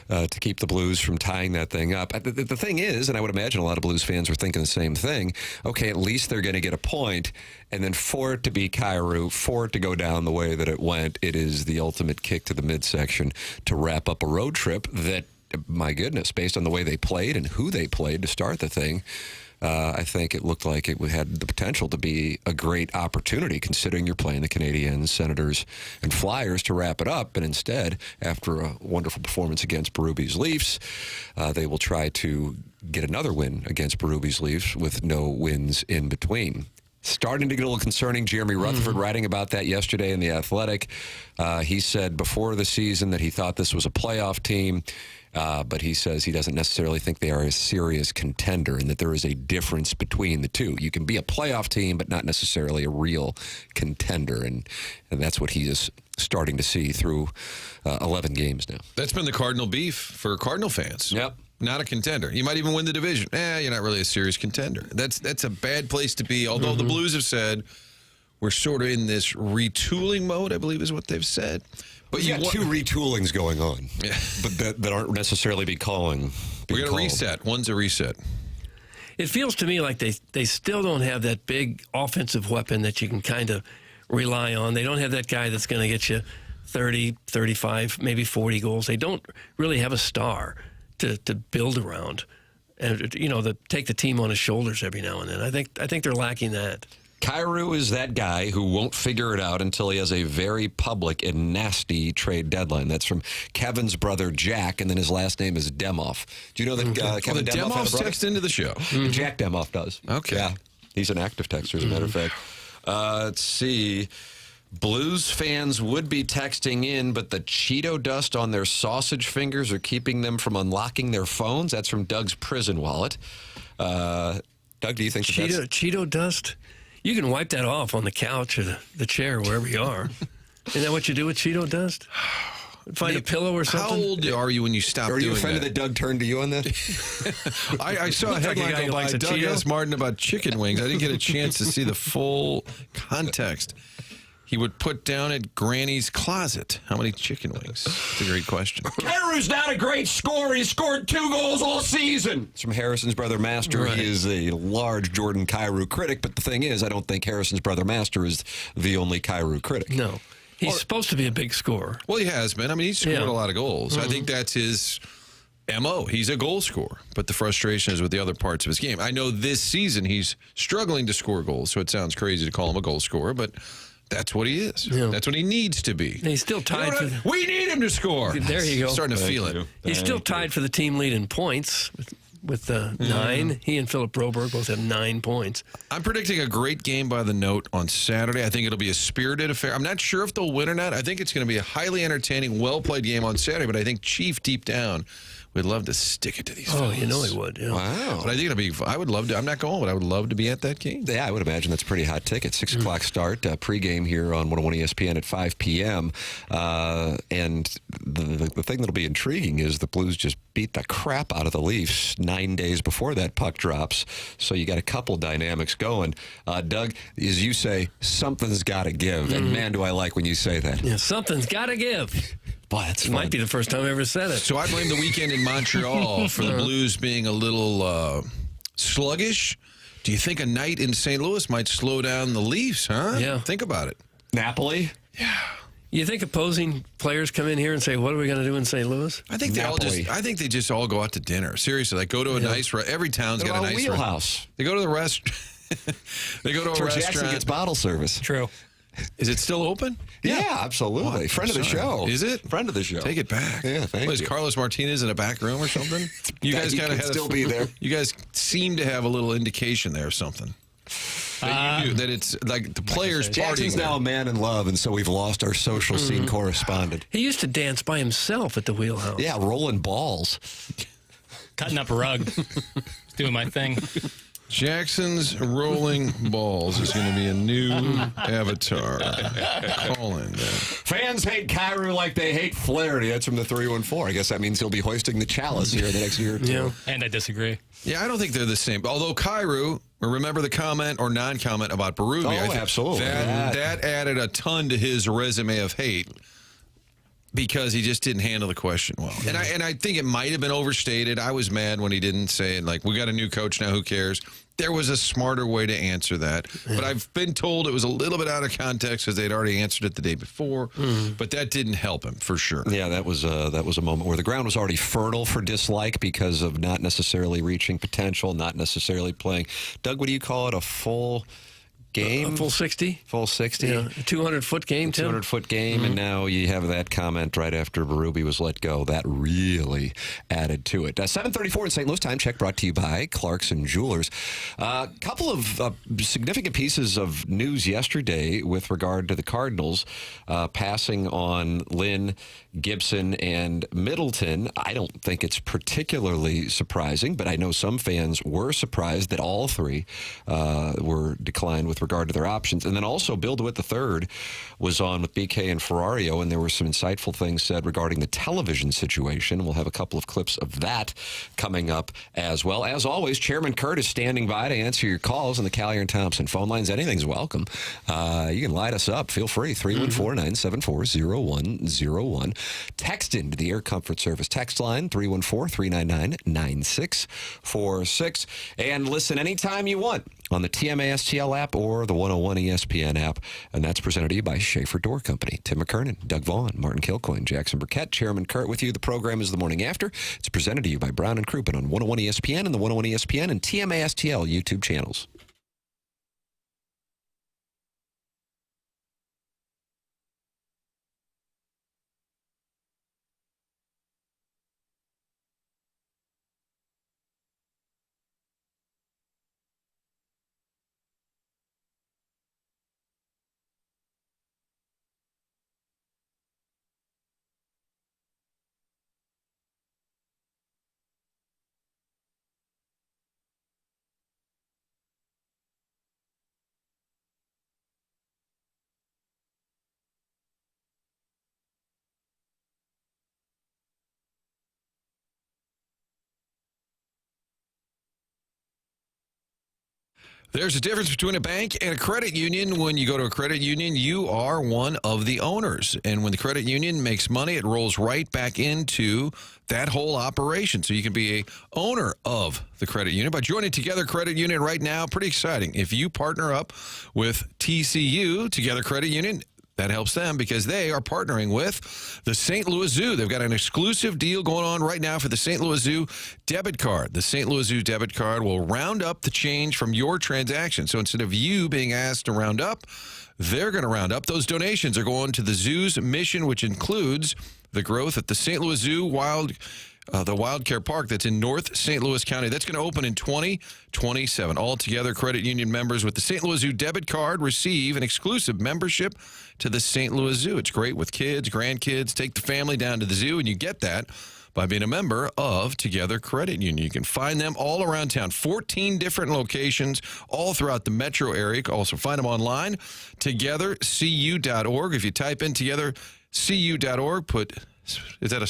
to keep the Blues from tying that thing up. The thing is, and I would imagine a lot of Blues fans were thinking the same thing, okay, at least they're going to get a point, and then for it to be Kyrou, for it to go down the way that it went, it is the ultimate kick to the midsection to wrap up a road trip that, my goodness, based on the way they played and who they played to start the thing, I think it looked like it had the potential to be a great opportunity, considering you're playing the Canadiens, Senators, and Flyers to wrap it up. And instead, after a wonderful performance against Berube's Leafs, they will try to get another win against Berube's Leafs with no wins in between. Starting to get a little concerning. Jeremy Rutherford writing about that yesterday in The Athletic. He said before the season that he thought this was a playoff team, but he says he doesn't necessarily think they are a serious contender and that there is a difference between the two. You can be a playoff team, but not necessarily a real contender, and that's what he is starting to see through 11 games now. That's been the Cardinal beef for Cardinal fans. Yep. Not a contender. You might even win the division. You're not really a serious contender. That's a bad place to be, although the Blues have said we're sort of in this retooling mode, I believe is what they've said. But you got two retoolings going on, but that aren't necessarily We're going to reset. One's a reset. It feels to me like they still don't have that big offensive weapon that you can kind of rely on. They don't have that guy that's going to get you 30, 35, maybe 40 goals. They don't really have a star to build around, and to take the team on his shoulders every now and then. I think they're lacking that. Kyrou is that guy who won't figure it out until he has a very public and nasty trade deadline. That's from Kevin's brother Jack, and then his last name is Demoff. Do you know that Kevin Demoff Demoff's text into the show? Jack Demoff does. Okay. Yeah, he's an active texter, as a matter of fact. Let's see. Blues fans would be texting in, but the Cheeto dust on their sausage fingers are keeping them from unlocking their phones. That's from Doug's prison wallet. Doug, do you think Cheeto dust? You can wipe that off on the couch or the chair, wherever you are. Isn't that what you do with Cheeto dust? Find a pillow or something? How old are you when you stop doing that? Are you offended that Doug turned to you on that? I saw a headline go by Doug asked Martin about chicken wings. I didn't get a chance to see the full context. He would put down at Granny's closet. How many chicken wings? That's a great question. Kairou's not a great scorer. He scored 2 goals all season. It's from Harrison's brother Master. Right. He is a large Jordan Kyrou critic, but the thing is, I don't think Harrison's brother Master is the only Kyrou critic. No. He's supposed to be a big scorer. Well, he has been. I mean, he's scored a lot of goals. I think that's his MO. He's a goal scorer, but the frustration is with the other parts of his game. I know this season he's struggling to score goals, so it sounds crazy to call him a goal scorer, but that's what he is. Yeah. That's what he needs to be. And he's still tied we need him to score. There you go. Starting to feel it. He's still tied for the team lead in points with 9. He and Philip Broberg both have 9 points. I'm predicting a great game by the note on Saturday. I think it'll be a spirited affair. I'm not sure if they'll win or not. I think it's going to be a highly entertaining, well-played game on Saturday, but I think Chief deep down would love to stick it to these fellas. You know he would. Yeah. Wow. But I think it'll be, I would love to, I'm not going, but I would love to be at that game. Yeah, I would imagine that's a pretty hot ticket. 6 o'clock start, pregame here on 101 ESPN at 5 p.m. And the thing that'll be intriguing is the Blues just beat the crap out of the Leafs 9 days before that puck drops. So you got a couple dynamics going. Doug, as you say, something's got to give. And man, do I like when you say that. Yeah, something's got to give. Boy, that's fun. Might be the first time I ever said it. So I blame the weekend in Montreal for the Blues being a little sluggish. Do you think a night in St. Louis might slow down the Leafs, huh? Yeah. Think about it. Napoli? Yeah. You think opposing players come in here and say, what are we going to do in St. Louis? I think they just all go out to dinner. Seriously, like go to a nice every town's got a nice wheelhouse. They go to the restaurant. They go to a restaurant. Jackson gets bottle service. True. Is it still open? Yeah, absolutely. Friend of the show. Is it? Friend of the show. Take it back. Yeah, thank you. Is Carlos Martinez in a back room or something? You guys kind of still be there. You guys seem to have a little indication there of something. That you do, that it's like the players partying. Jackson's now a man in love, and so we've lost our social scene correspondent. He used to dance by himself at the wheelhouse. Yeah, rolling balls. Cutting up a rug. Doing my thing. Jackson's Rolling Balls is going to be a new avatar. Call in there. Fans hate Kyrou like they hate Flaherty. That's from the 314. I guess that means he'll be hoisting the chalice here the next year or two. Yeah. And I disagree. Yeah, I don't think they're the same. Although Kyrou, remember the comment or non-comment about Berube? Oh, absolutely. That added a ton to his resume of hate. Because he just didn't handle the question well. And I think it might have been overstated. I was mad when he didn't say it, like, we got a new coach now, who cares? There was a smarter way to answer that. Yeah. But I've been told it was a little bit out of context because they'd already answered it the day before. But that didn't help him, for sure. Yeah, that was a moment where the ground was already fertile for dislike because of not necessarily reaching potential, not necessarily playing. Doug, what do you call it? A full game. A full 60? Full 60. Yeah, a 200-foot game, Tim? 200-foot game, and now you have that comment right after Berube was let go. That really added to it. 7:34 in St. Louis time check brought to you by Clarkson Jewelers. A couple of significant pieces of news yesterday with regard to the Cardinals passing on Lynn, Gibson, and Middleton. I don't think it's particularly surprising, but I know some fans were surprised that all three were declined with regard to their options. And then also Bill DeWitt III was on with BK and Ferrario, and there were some insightful things said regarding the television situation. We'll have a couple of clips of that coming up as well. As always, Chairman Kurt is standing by to answer your calls on the Callier and Thompson phone lines. Anything's welcome. You can light us up. Feel free. 314-974-0101. Text into the Air Comfort Service text line, 314-399-9646. And listen anytime you want on the TMA STL app or the 101 ESPN app. And that's presented to you by Schaefer Door Company. Tim McKernan, Doug Vaughn, Martin Kilcoyne, Jackson Burkett, Chairman Kurt with you. The program is The Morning After. It's presented to you by Brown and Crouppen on 101 ESPN and the 101 ESPN and TMA STL YouTube channels. There's a difference between a bank and a credit union. When you go to a credit union, you are one of the owners. And when the credit union makes money, it rolls right back into that whole operation. So you can be a owner of the credit union by joining Together Credit Union right now. Pretty exciting. If you partner up with TCU, Together Credit Union, that helps them because they are partnering with the St. Louis Zoo. They've got an exclusive deal going on right now for the St. Louis Zoo debit card. The St. Louis Zoo debit card will round up the change from your transaction. So instead of you being asked to round up, they're going to round up. Those donations are going to the zoo's mission, which includes the growth at the St. Louis Zoo the Wild Care Park that's in North St. Louis County. That's going to open in 2027. Altogether, credit union members with the St. Louis Zoo debit card receive an exclusive membership to the St. Louis Zoo. It's great with kids, grandkids. Take the family down to the zoo, and you get that by being a member of Together Credit Union. You can find them all around town, 14 different locations all throughout the metro area. You can also find them online, togethercu.org. If you type in togethercu.org, is that a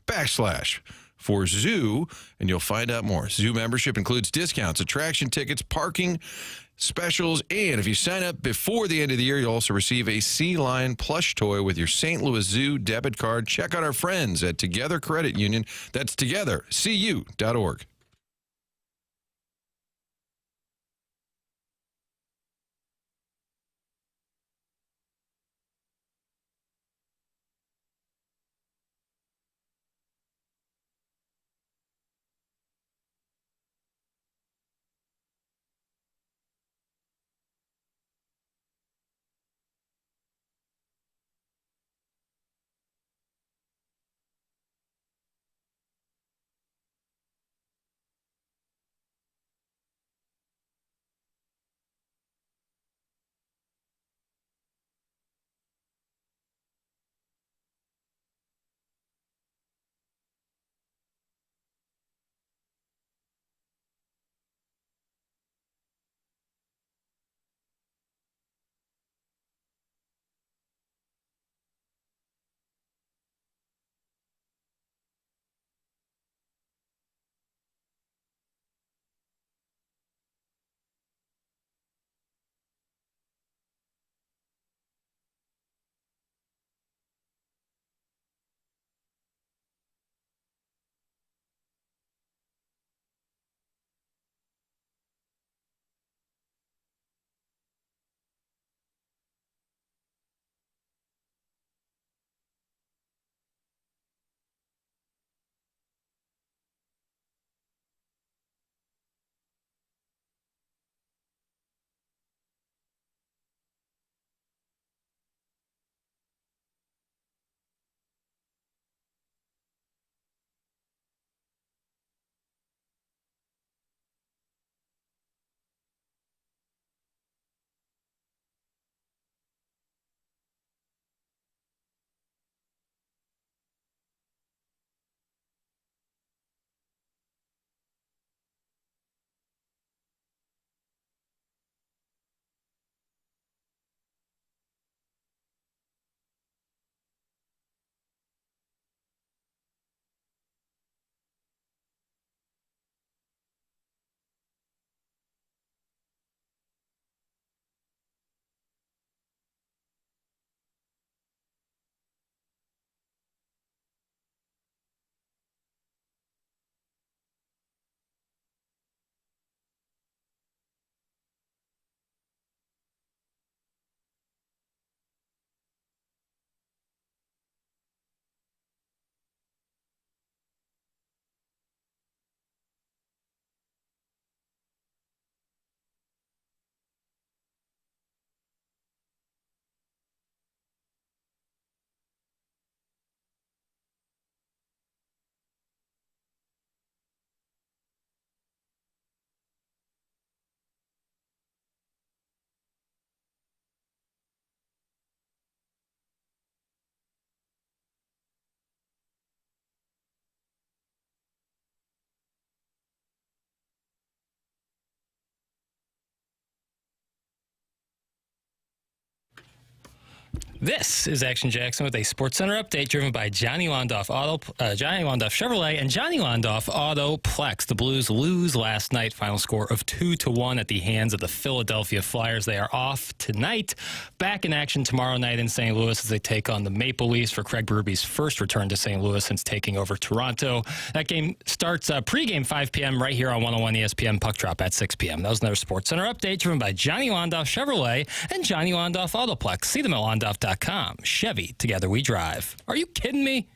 backslash for zoo, and you'll find out more. Zoo membership includes discounts, attraction tickets, parking specials, and if you sign up before the end of the year, you'll also receive a sea lion plush toy with your St. Louis Zoo debit card. Check out our friends at Together Credit Union. That's togethercu.org. This is Action Jackson with a Sports Center update driven by Johnny Londoff Chevrolet and Johnny Londoff Autoplex. The Blues lose last night, final score of 2-1 at the hands of the Philadelphia Flyers. They are off tonight. Back in action tomorrow night in St. Louis as they take on the Maple Leafs for Craig Berube's first return to St. Louis since taking over Toronto. That game starts pregame 5 p.m. right here on 101 ESPN, puck drop at 6 p.m. That was another Sports Center update driven by Johnny Londoff Chevrolet and Johnny Londoff Autoplex. See them at Londoff.com. Chevy, together we drive. Are you kidding me?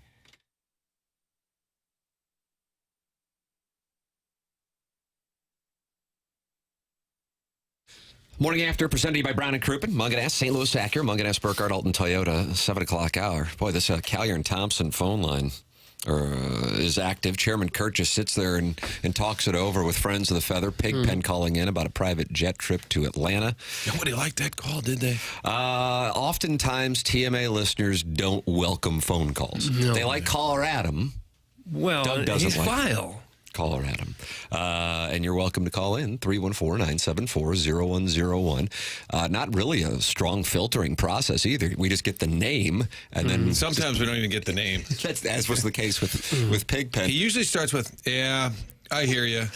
Morning After, presented to you by Brown & Crouppen, Munganess, St. Louis Acura, Munganess, Burkhardt, Alton Toyota, 7 o'clock hour. Boy, this Callier and Thompson phone line is active. Chairman Kurt just sits there and talks it over with friends of the Feather. Pigpen calling in about a private jet trip to Atlanta. Nobody liked that call, did they? Oftentimes, TMA listeners don't welcome phone calls. No. They like caller Adam. Well, Doug doesn't he's like vile. Caller Adam. And you're welcome to call in, 314-974-0101. Not really a strong filtering process either. We just get the name, and then... Sometimes we don't even get the name. That's, as was the case with Pigpen. He usually starts with, yeah, I hear you.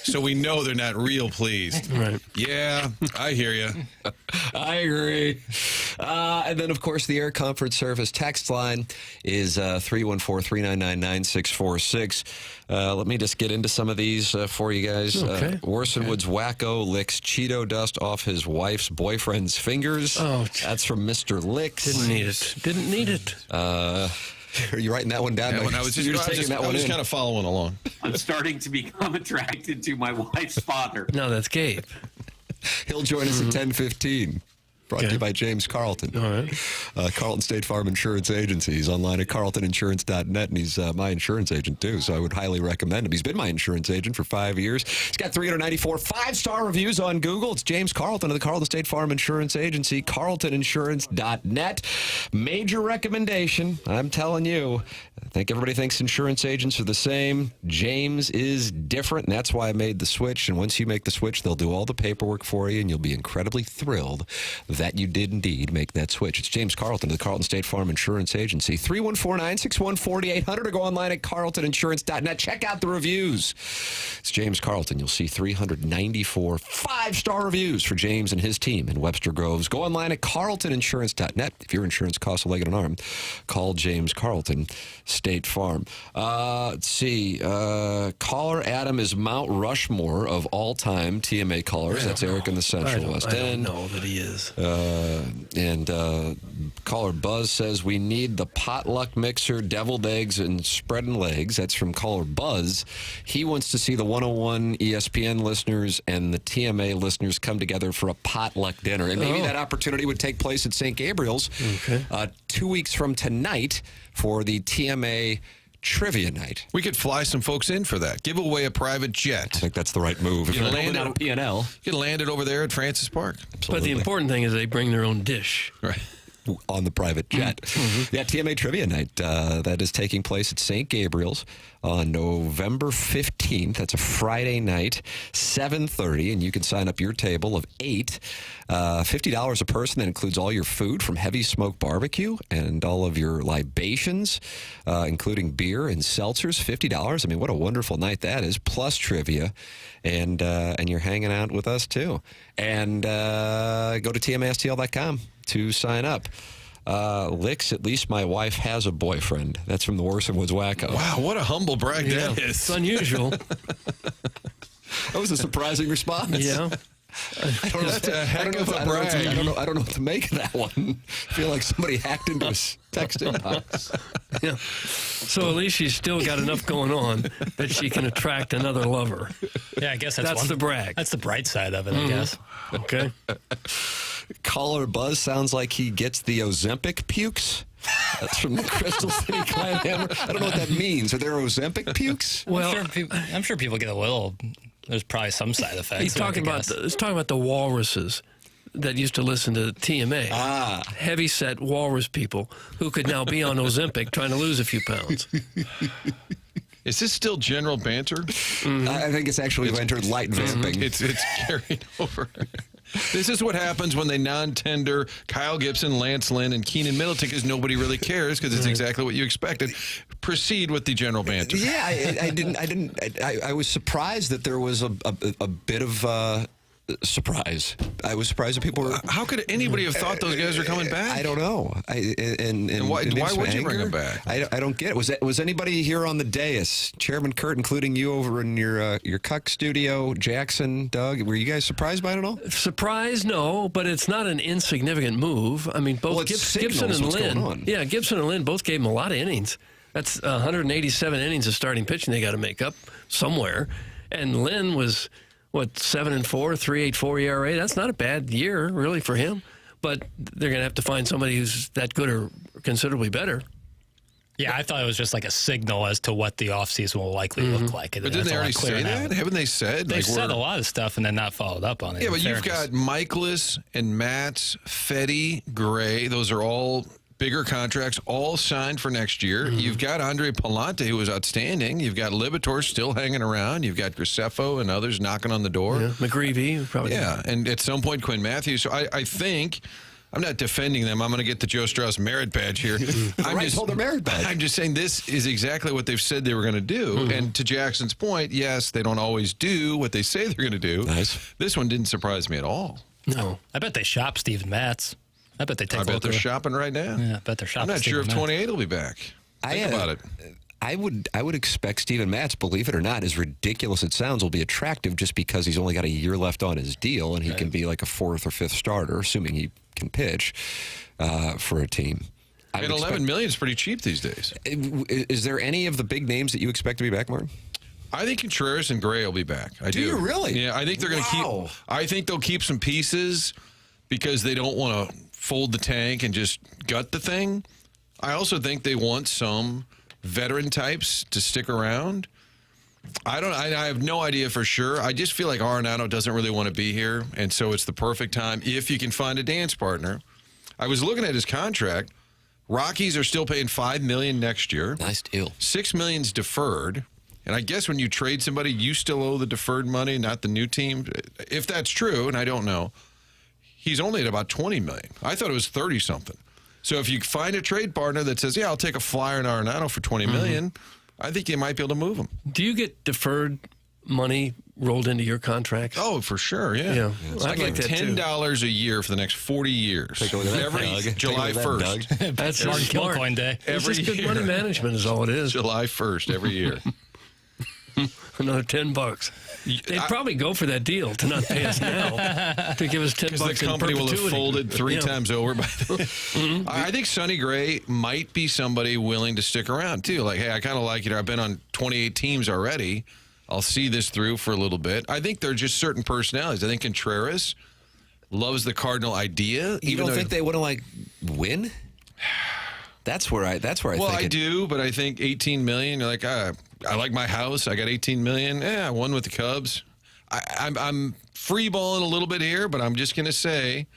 So we know they're not real pleased. Right. Yeah, I hear you. I agree. And then, of course, the Air Comfort Service text line is 314-399-9646. Let me just get into some of these for you guys. Okay. Orson Wood's wacko licks Cheeto dust off his wife's boyfriend's fingers. Oh, that's from Mr. Licks. Didn't need it. Are you writing that one down? I was just kind of following along. I'm starting to become attracted to my wife's father. No, that's Gabe. He'll join us at 10:15. Brought to you by James Carlton. All right. Carlton State Farm Insurance Agency. He's online at carltoninsurance.net, and he's my insurance agent, too, so I would highly recommend him. He's been my insurance agent for 5 years. He's got 394 five-star reviews on Google. It's James Carlton of the Carlton State Farm Insurance Agency, carltoninsurance.net. Major recommendation, I'm telling you. I think everybody thinks insurance agents are the same. James is different, and that's why I made the switch. And once you make the switch, they'll do all the paperwork for you, and you'll be incredibly thrilled that you did indeed make that switch. It's James Carlton of the Carlton State Farm Insurance Agency. 314-961-4800 or go online at carltoninsurance.net. Check out the reviews. It's James Carlton. You'll see 394 five-star reviews for James and his team in Webster Groves. Go online at carltoninsurance.net. If your insurance costs a leg and an arm, call James Carlton, State Farm. Let's see. Caller Adam is Mount Rushmore of all-time TMA callers. That's Eric in the Central West End. I don't know that he is. And caller Buzz says we need the potluck mixer, deviled eggs, and spreading legs. That's from caller Buzz. He wants to see the 101 ESPN listeners and the TMA listeners come together for a potluck dinner. And maybe that opportunity would take place at St. Gabriel's 2 weeks from tonight for the TMA Trivia Night. We could fly some folks in for that. Give away a private jet. I think that's the right move. You can land on a P&L. You can land it over there at Francis Park. Absolutely. But the important thing is they bring their own dish. Right. On the private jet. Yeah, TMA Trivia Night. That is taking place at St. Gabriel's on November 15th. That's a Friday night, 7:30, and you can sign up your table of 8. $50 a person. That includes all your food from Heavy Smoke Barbecue and all of your libations, including beer and seltzers. $50. I mean, what a wonderful night that is, plus trivia. And you're hanging out with us, too. And go to tmastl.com to sign up. Licks, at least my wife has a boyfriend. That's from the Orson Woods Wacko. Wow, what a humble brag that is. It's unusual. That was a surprising response. Yeah. I don't know. That's a heck of a brag. I don't know what to make of that one. I feel like somebody hacked into his text inbox. Yeah. So at least she's still got enough going on that she can attract another lover. Yeah, I guess that's the brag. That's the bright side of it, I guess. Okay. Caller Buzz sounds like he gets the Ozempic pukes. That's from the Crystal City Clan Hammer. I don't know what that means. Are there Ozempic pukes? Well, I'm sure people get a little. There's probably some side effects. He's talking about the walruses that used to listen to TMA. Heavy-set walrus people who could now be on Ozempic trying to lose a few pounds. Is this still general banter? I think it's actually entered light vamping. It's carried over. This is what happens when they non-tender Kyle Gibson, Lance Lynn, and Keenan Middleton because nobody really cares because it's exactly what you expected. Proceed with the general banter. Yeah, I was surprised that there was a bit of surprise. I was surprised that people were. How could anybody have thought those guys were coming back? I don't know. And why would you bring them back? I don't get it. Was anybody here on the dais, Chairman Kurt, including you over in your Cuck studio, Jackson, Doug? Were you guys surprised by it at all? Surprised, no, but it's not an insignificant move. I mean, both Gibson and Lynn. Yeah, Gibson and Lynn both gave him a lot of innings. That's 187 innings of starting pitching they got to make up somewhere. And Lynn was, 7-4, 3.84 ERA. That's not a bad year, really, for him. But they're going to have to find somebody who's that good or considerably better. Yeah, I thought it was just like a signal as to what the offseason will likely look like. But didn't they already say that? Haven't they said? They've said a lot of stuff and then not followed up on it. Yeah, but you've got Michaelis and Matz, Fetty, Gray. Those are all bigger contracts, all signed for next year. You've got Andre Palante, who was outstanding. You've got Libator still hanging around. You've got Graceffo and others knocking on the door. Yeah, McGreevy, probably. Yeah, and at some point, Quinn Matthews. So I think, I'm not defending them. I'm going to get the Joe Strauss merit badge here. Hold their merit badge. I'm just saying this is exactly what they've said they were going to do. And to Jackson's point, yes, they don't always do what they say they're going to do. Nice. This one didn't surprise me at all. No. I bet they shop Steven Matz. I bet they take. I bet they're shopping right now. Yeah, I bet they're shopping. I'm not sure if 28 will be back. Think about it. I would expect Steven Matz, believe it or not, as ridiculous it sounds, will be attractive just because he's only got a year left on his deal and he can be like a 4th or 5th starter, assuming he can pitch for a team. And $11 million is pretty cheap these days. Is there any of the big names that you expect to be back, Martin? I think Contreras and Gray will be back. I do. Do you really? Yeah, I think they're going to keep. I think they'll keep some pieces because they don't want to fold the tank and just gut the thing. I also think they want some veteran types to stick around. I have no idea for sure. I just feel like Arenado doesn't really want to be here, and so it's the perfect time if you can find a dance partner. I was looking at his contract. Rockies are still paying $5 million next year. Nice deal. $6 million's deferred. And I guess when you trade somebody, you still owe the deferred money, not the new team. If that's true, and I don't know, he's only at about $20 million. I thought it was 30-something. So if you find a trade partner that says, yeah, I'll take a flyer in Arenado for $20 million, I think you might be able to move him. Do you get deferred money rolled into your contract? Oh, for sure, yeah. I get $10 a year for the next 40 years. Take a look at that, every Doug. July 1st. That's Martin smart. Kilcoyne Day. It's just good money management is all it is. July 1st every year. Another $10. They'd probably go for that deal to not pay us now, to give us $10 because the company will have folded 3 times over by then. I think Sonny Gray might be somebody willing to stick around too. Like, hey, I kind of like it. I've been on 28 teams already. I'll see this through for a little bit. I think there are just certain personalities. I think Contreras loves the Cardinal idea. You don't think they want to win? That's where I Well, I do, but I think $18 million. You're like, I like my house. I got $18 million. Yeah, I won with the Cubs. I'm free balling a little bit here, but I'm just gonna say,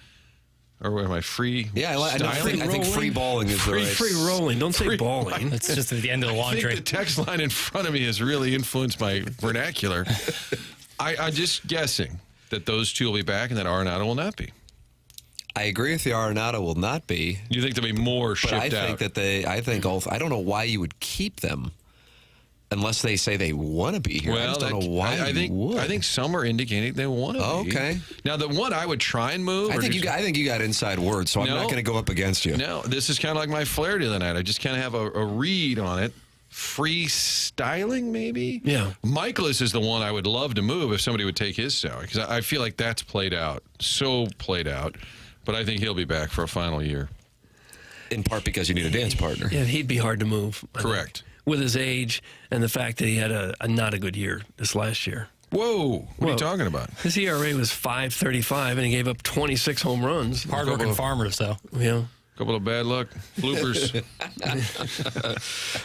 or am I free? Yeah, I think free balling is free rolling. Don't say balling. It's just at the end of the laundry. I think the text line in front of me has really influenced my vernacular. I'm just guessing that those two will be back and that Arenado will not be. I agree with the Arenado will not be. You think there'll be more shipped out? I don't know why you would keep them unless they say they want to be here. Well, I just don't know why you would. I think some are indicating they want to be. Okay. Now, the one I would try and move. I think you got inside words, so I'm not going to go up against you. No, this is kind of like my flair the other night. I just kind of have a read on it. Freestyling, maybe? Yeah. Michaelis is the one I would love to move if somebody would take his salary, because I feel like that's played out. So played out. But I think he'll be back for a final year. In part because you need a dance partner. Yeah, he'd be hard to move. Correct. With his age and the fact that he had a not a good year this last year. Whoa. What are you talking about? His ERA was .535, and he gave up 26 home runs. Hard-working farmers, though. Yeah. Couple of bad luck bloopers.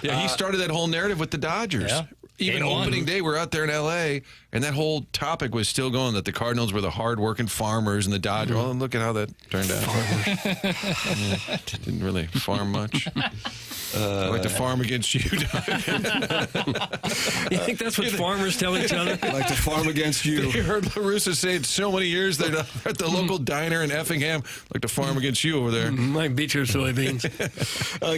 Yeah, he started that whole narrative with the Dodgers. Yeah. Even opening day, we're out there in L.A., And that whole topic was still going, that the Cardinals were the hard-working farmers and the Dodgers. Oh, look at how that turned out. Yeah, didn't really farm much. I like to farm against you. You think that's what farmers tell each other? I like to farm against you. You heard LaRussa say it so many years. They're at the local diner in Effingham. Like to farm against you over there. Might beat your soybeans.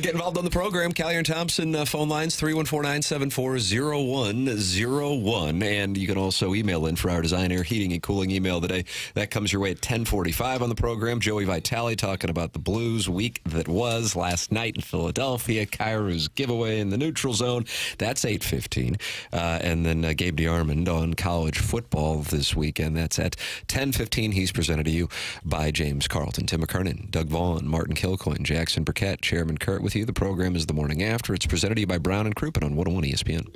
Get involved on the program. Callier and Thompson phone lines 314-974-0101. And you can also email in for our design, air, heating, and cooling email today. That comes your way at 10:45 on the program. Joey Vitale talking about the Blues week that was last night in Philadelphia. Kairou's giveaway in the neutral zone. That's 8:15. And then Gabe DeArmond on college football this weekend. That's at 10:15. He's presented to you by James Carlton, Tim McKernan, Doug Vaughn, Martin Kilcoyne, Jackson Burkett, Chairman Kurt with you. The program is The Morning After. It's presented to you by Brown and Crouppen on 101 ESPN.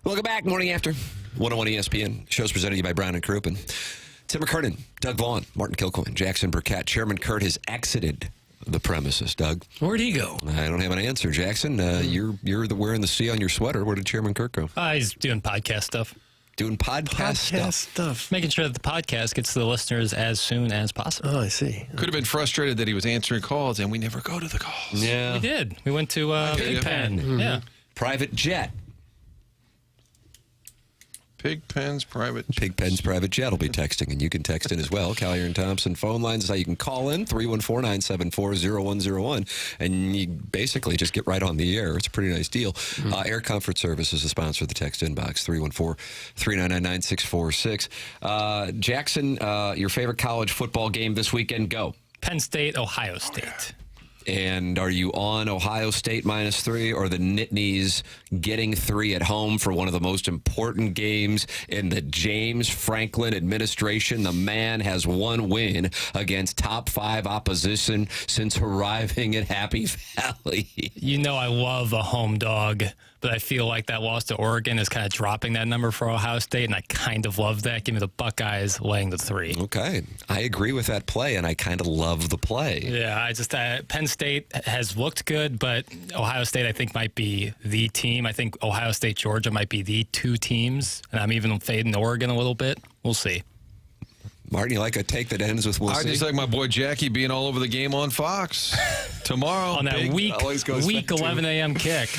Welcome back. Morning After 101 ESPN. Show's presented to you by Brown and Crouppen. Tim McKernan, Doug Vaughn, Martin Kilcoyne, Jackson Burkett. Chairman Kurt has exited the premises. Doug, where'd he go? I don't have an answer. Jackson, you're wearing the C on your sweater. Where did Chairman Kurt go? He's doing podcast stuff. Doing podcast stuff. Making sure that the podcast gets to the listeners as soon as possible. Oh, I see. Could have been frustrated that he was answering calls, and we never go to the calls. Yeah. We did. We went to Pigpen. Mm-hmm. Yeah. Private jet. Pigpen's private jet. Pigpen's private jet will be texting, and you can text in as well. Collier and Thompson phone lines is how you can call in, 314-974-0101, and you basically just get right on the air. It's a pretty nice deal. Air Comfort Service is the sponsor of the text inbox, 314-399-9646. Jackson, your favorite college football game this weekend, go. Penn State, Ohio State. And are you on Ohio State -3 or the Nittanies getting 3 at home for one of the most important games in the James Franklin administration? The man has one win against top 5 opposition since arriving at Happy Valley. You know I love a home dog, but I feel like that loss to Oregon is kind of dropping that number for Ohio State, and I kind of love that. Give me the Buckeyes laying the 3. Okay. I agree with that play, and I kind of love the play. Yeah, I just Penn State has looked good, but Ohio State, I think, might be the team. I think Ohio State, Georgia might be the 2 teams, and I'm even fading Oregon a little bit. We'll see. Martin, you like a take that ends with we'll I see? just like my boy Jackie being all over the game on Fox tomorrow. On that week 11 a.m. kick.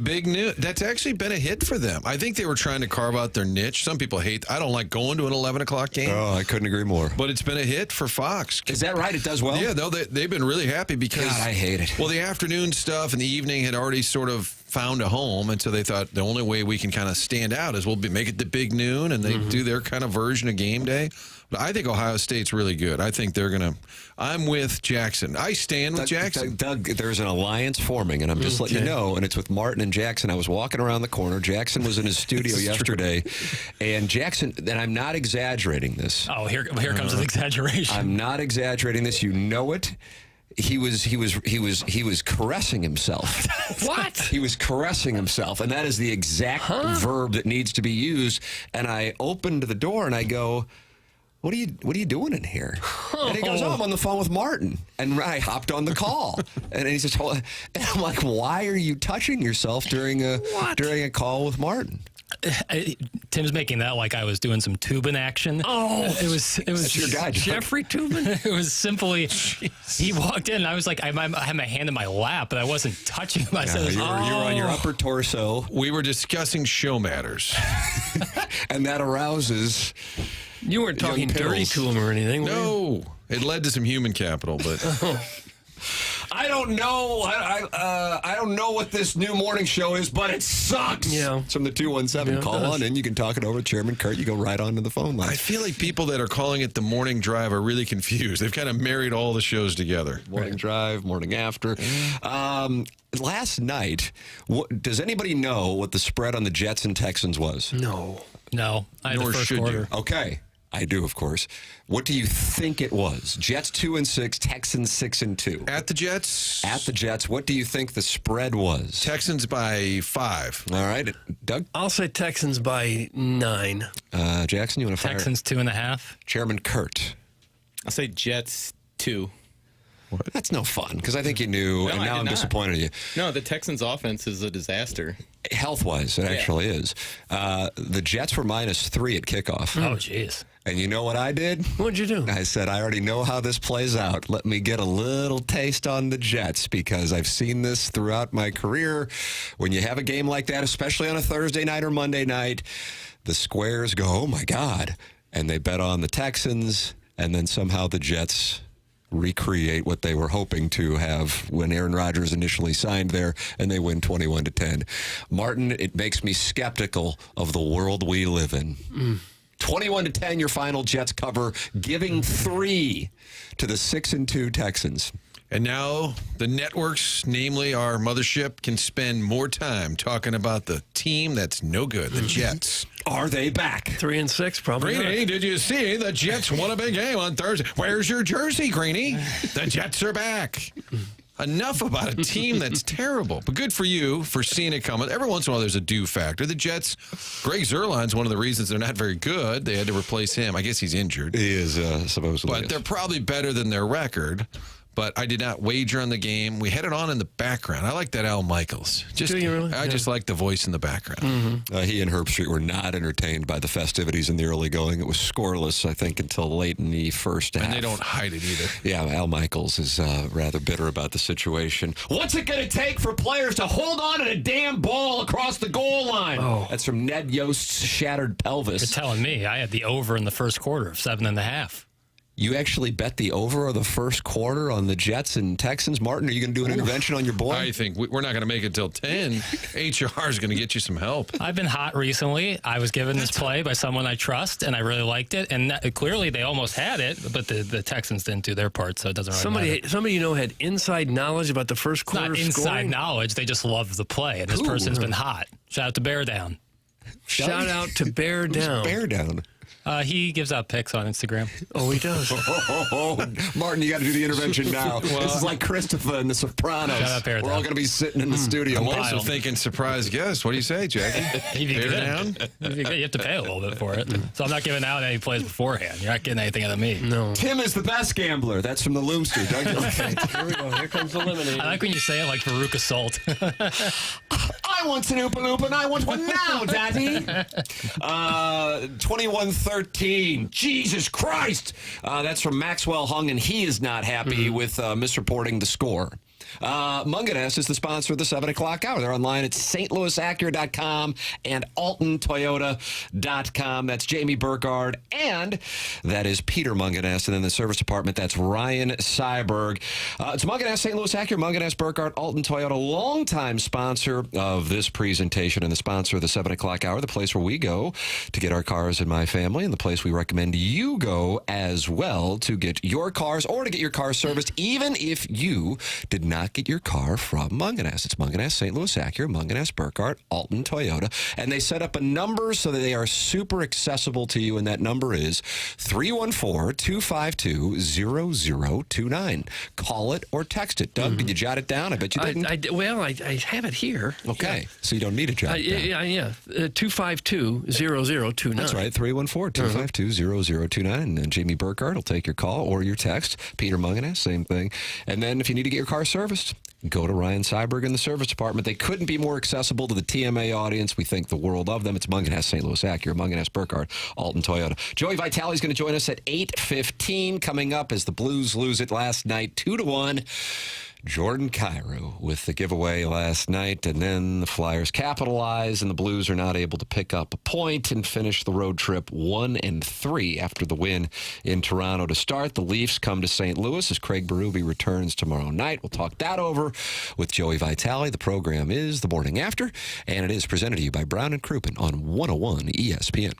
Big news. That's actually been a hit for them. I think they were trying to carve out their niche. Some people I don't like going to an 11 o'clock game. Oh, I couldn't agree more. But it's been a hit for Fox. Is that right? It does well? Yeah, no, they've been really happy because... God, I hate it. Well, the afternoon stuff and the evening had already sort of found a home, and so they thought the only way we can kind of stand out is make it the big noon, and they do their kind of version of game day. But I think Ohio State's really good. I think they're going to... I'm with Jackson. I stand with Jackson. Doug, there's an alliance forming, and I'm just letting you know, and it's with Martin and Jackson. I was walking around the corner. Jackson was in his studio yesterday, and Jackson, and I'm not exaggerating this. Oh, here comes an exaggeration. I'm not exaggerating this. You know it. He was caressing himself. What? He was caressing himself, and that is the exact verb that needs to be used. And I opened the door and I go, What are you doing in here? And he goes, I'm on the phone with Martin. And I hopped on the call. And he says, and I'm like, why are you touching yourself during a call with Martin? Tim's making that like I was doing some Tubin action. Oh, it was That's your guy, Jeffrey Tubin. It was simply he walked in. And I was like, I had my hand in my lap, but I wasn't touching myself. You were on your upper torso. We were discussing show matters, and that arouses. You weren't talking dirty to him or anything. No, it led to some human capital, but. I don't know. I don't know what this new morning show is, but it sucks. Yeah. It's from the 217. Yeah, Call on in. You can talk it over with Chairman Kurt. You go right on to the phone line. I feel like people that are calling it the morning drive are really confused. They've kind of married all the shows together. Morning drive, morning after. Last night, does anybody know what the spread on the Jets and Texans was? No. I had the first quarter. Okay. I do, of course. What do you think it was? Jets 2-6, Texans 6-2. At the Jets? At the Jets. What do you think the spread was? Texans by 5. All right. Doug? I'll say Texans by 9. Jackson, you want to fire? Texans 2.5. Chairman Kurt. I'll say Jets 2. What? That's no fun, because I think you knew, and now I'm disappointed in you. No, the Texans' offense is a disaster. Health-wise, it actually is. The Jets were -3 at kickoff. Oh, jeez. And you know what I did? What'd you do? I said, I already know how this plays out. Let me get a little taste on the Jets, because I've seen this throughout my career. When you have a game like that, especially on a Thursday night or Monday night, the squares go, oh, my God. And they bet on the Texans, and then somehow the Jets recreate what they were hoping to have when Aaron Rodgers initially signed there, and they win 21-10. Martin, it makes me skeptical of the world we live in. 21-10, your final Jets cover, giving 3 to the 6-2 Texans. And now the networks, namely our mothership, can spend more time talking about the team that's no good, the Jets. Are they back? 3-6, probably. Greeny, did you see the Jets won a big game on Thursday? Where's your jersey, Greeny? The Jets are back. Enough about a team that's terrible. But good for you for seeing it coming. Every once in a while, there's a do factor. The Jets, Greg Zuerlein's one of the reasons they're not very good. They had to replace him. I guess he's injured. He is, supposedly. But they're probably better than their record. but I did not wager on the game. We had it on in the background. I like that Al Michaels. Do you really? I just like the voice in the background. He and Herb Street were not entertained by the festivities in the early going. It was scoreless, I think, until late in the first half. And they don't hide it either. Yeah, Al Michaels is rather bitter about the situation. What's it going to take for players to hold on to a damn ball across the goal line? Oh. That's from Ned Yost's shattered pelvis. You're telling me I had the over in the first quarter of 7.5. You actually bet the over of the first quarter on the Jets and Texans. Martin, are you going to do an intervention on your boy? I think we're not going to make it till 10. HR is going to get you some help. I've been hot recently. I was given this play by someone I trust, and I really liked it. And clearly they almost had it, but the Texans didn't do their part, so it doesn't really matter. Somebody you know had inside knowledge about the first quarter Not inside scoring? knowledge. They just love the play, and this person's been hot. Shout out to Bear Down. Shout out to Bear Down. Bear Down. He gives out pics on Instagram. Oh, he does. Martin, you got to do the intervention now. This is like Christopher and The Sopranos. Shout out Bear We're all going to be sitting in the studio. I'm also thinking surprise guest. What do you say, Jackie? Bear Down? You have to pay a little bit for it. So I'm not giving out any plays beforehand. You're not getting anything out of me. No. Tim is the best gambler. That's from the Loomster. Here we go. Here comes the lemonade. I like when you say it like Veruca Salt. I want an Oompa Loompa, and I want one now, Daddy. 21-13. Jesus Christ. That's from Maxwell Hung, and he is not happy with misreporting the score. Munganess is the sponsor of the 7 o'clock hour. They're online at stlouisacura.com and altontoyota.com. That's Jamie Burkhardt, and that is Peter Munganess. And in the service department, that's Ryan Seiberg. It's Munganess, St. Louis Acura, Munganess, Burkhardt, Alton Toyota, longtime sponsor of this presentation and the sponsor of the 7 o'clock hour, the place where we go to get our cars in my family, and the place we recommend you go as well to get your cars or to get your car serviced, even if you did not get your car from Munganess. It's Munganess, St. Louis Acura, Munganess, Burkhardt, Alton Toyota, and they set up a number so that they are super accessible to you, and that number is 314-252-0029. Call it or text it. Doug, did you jot it down? I bet you didn't. I have it here. Okay, so you don't need to jot it down. Yeah. 252-0029. That's right, 314-252-0029. And Jamie Burkhardt will take your call or your text. Peter Munganess, same thing. And then if you need to get your car serviced, go to Ryan Seiberg in the service department. They couldn't be more accessible to the TMA audience. We think the world of them. It's Munganess, St. Louis Acura, Munganess, Burkhardt, Alton Toyota. Joey Vitale is going to join us at 8:15 coming up as the Blues lose it last night 2-1. Jordan Kyrou with the giveaway last night, and then the Flyers capitalize, and the Blues are not able to pick up a point and finish the road trip 1-3 after the win in Toronto to start. The Leafs come to St. Louis as Craig Berube returns tomorrow night. We'll talk that over with Joey Vitale. The program is The Morning After, and it is presented to you by Brown and Crouppen on 101 ESPN.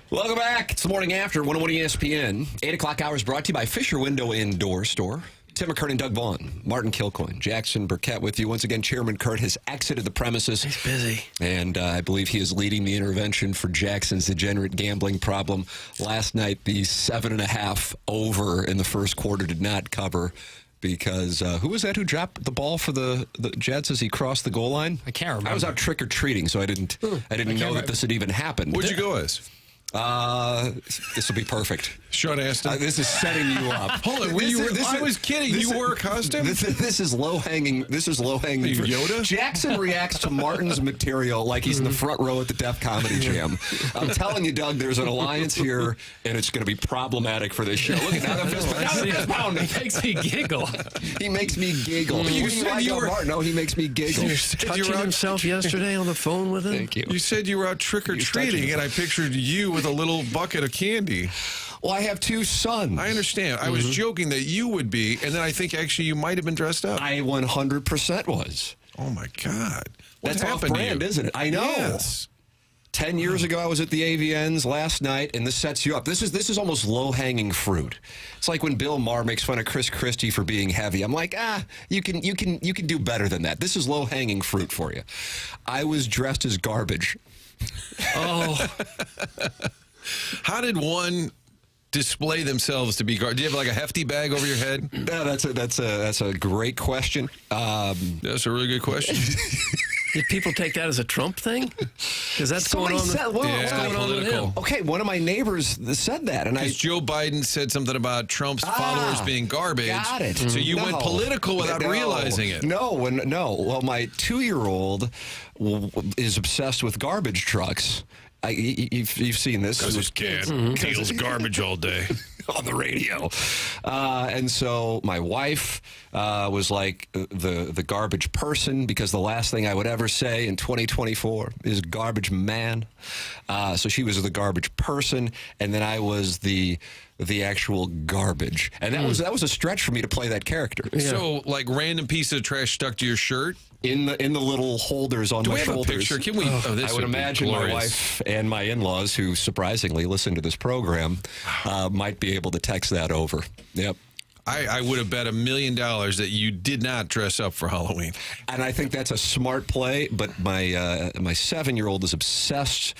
Welcome back. It's the Morning After, 101 ESPN. 8 o'clock hour is brought to you by Fisher Window Indoor Store. Tim McKernan, Doug Vaughn, Martin Kilcoyne, Jackson Burkett with you. Once again, Chairman Kurt has exited the premises. He's busy. And I believe he is leading the intervention for Jackson's degenerate gambling problem. Last night, the 7.5 over in the first quarter did not cover because who was that who dropped the ball for the Jets as he crossed the goal line? I can't remember. I was out trick-or-treating, so I didn't know that this had even happened. Where'd you go as? This will be perfect. Sean Astin. This is setting you up. Hold on, I was kidding. You wore a costume? This is low hanging. This is low hanging. Yoda? Jackson reacts to Martin's material like he's in the front row at the Def Comedy Jam. I'm telling you, Doug, there's an alliance here, and it's going to be problematic for this show. Look at that fist pounding. He makes me giggle. He makes me giggle. You said you were Martin. No, he makes me giggle. He was touching himself yesterday on the phone with him. Thank you. You said you were out trick or treating, and I pictured you with a little bucket of candy. Well, I have two sons. I understand. I was joking that you would be, and then I think actually you might have been dressed up. I 100% was. Oh, my God. What That's happened off-brand, to you? isn't it? I know. Yes. 10 years ago, I was at the AVNs last night, and this sets you up. This is almost low-hanging fruit. It's like when Bill Maher makes fun of Chris Christie for being heavy. I'm like, you can do better than that. This is low-hanging fruit for you. I was dressed as garbage. Oh. How did one display themselves to be garbage? Do you have like a hefty bag over your head? No, that's a great question. That's a really good question. Did people take that as a Trump thing? Because that's Somebody going on. said, well, Yeah, what's going on with political. him? Okay, one of my neighbors said that, and Because Joe Biden said something about Trump's followers being garbage. Got it. So you went political without realizing it. No. Well, my 2-year-old is obsessed with garbage trucks. You've seen this. Because his kid deals garbage all day. On the radio. And so my wife was like the garbage person, because the last thing I would ever say in 2024 is garbage man. So she was the garbage person, and then I was the actual garbage. And that was a stretch for me to play that character. Yeah. So like random piece of trash stuck to your shirt? In the little holders on Do my we have shoulders. a picture? Can we? I would imagine my wife and my in-laws, who surprisingly listen to this program, might be able to text that over. Yep. I would have bet $1 million that you did not dress up for Halloween. And I think that's a smart play, but my 7-year-old is obsessed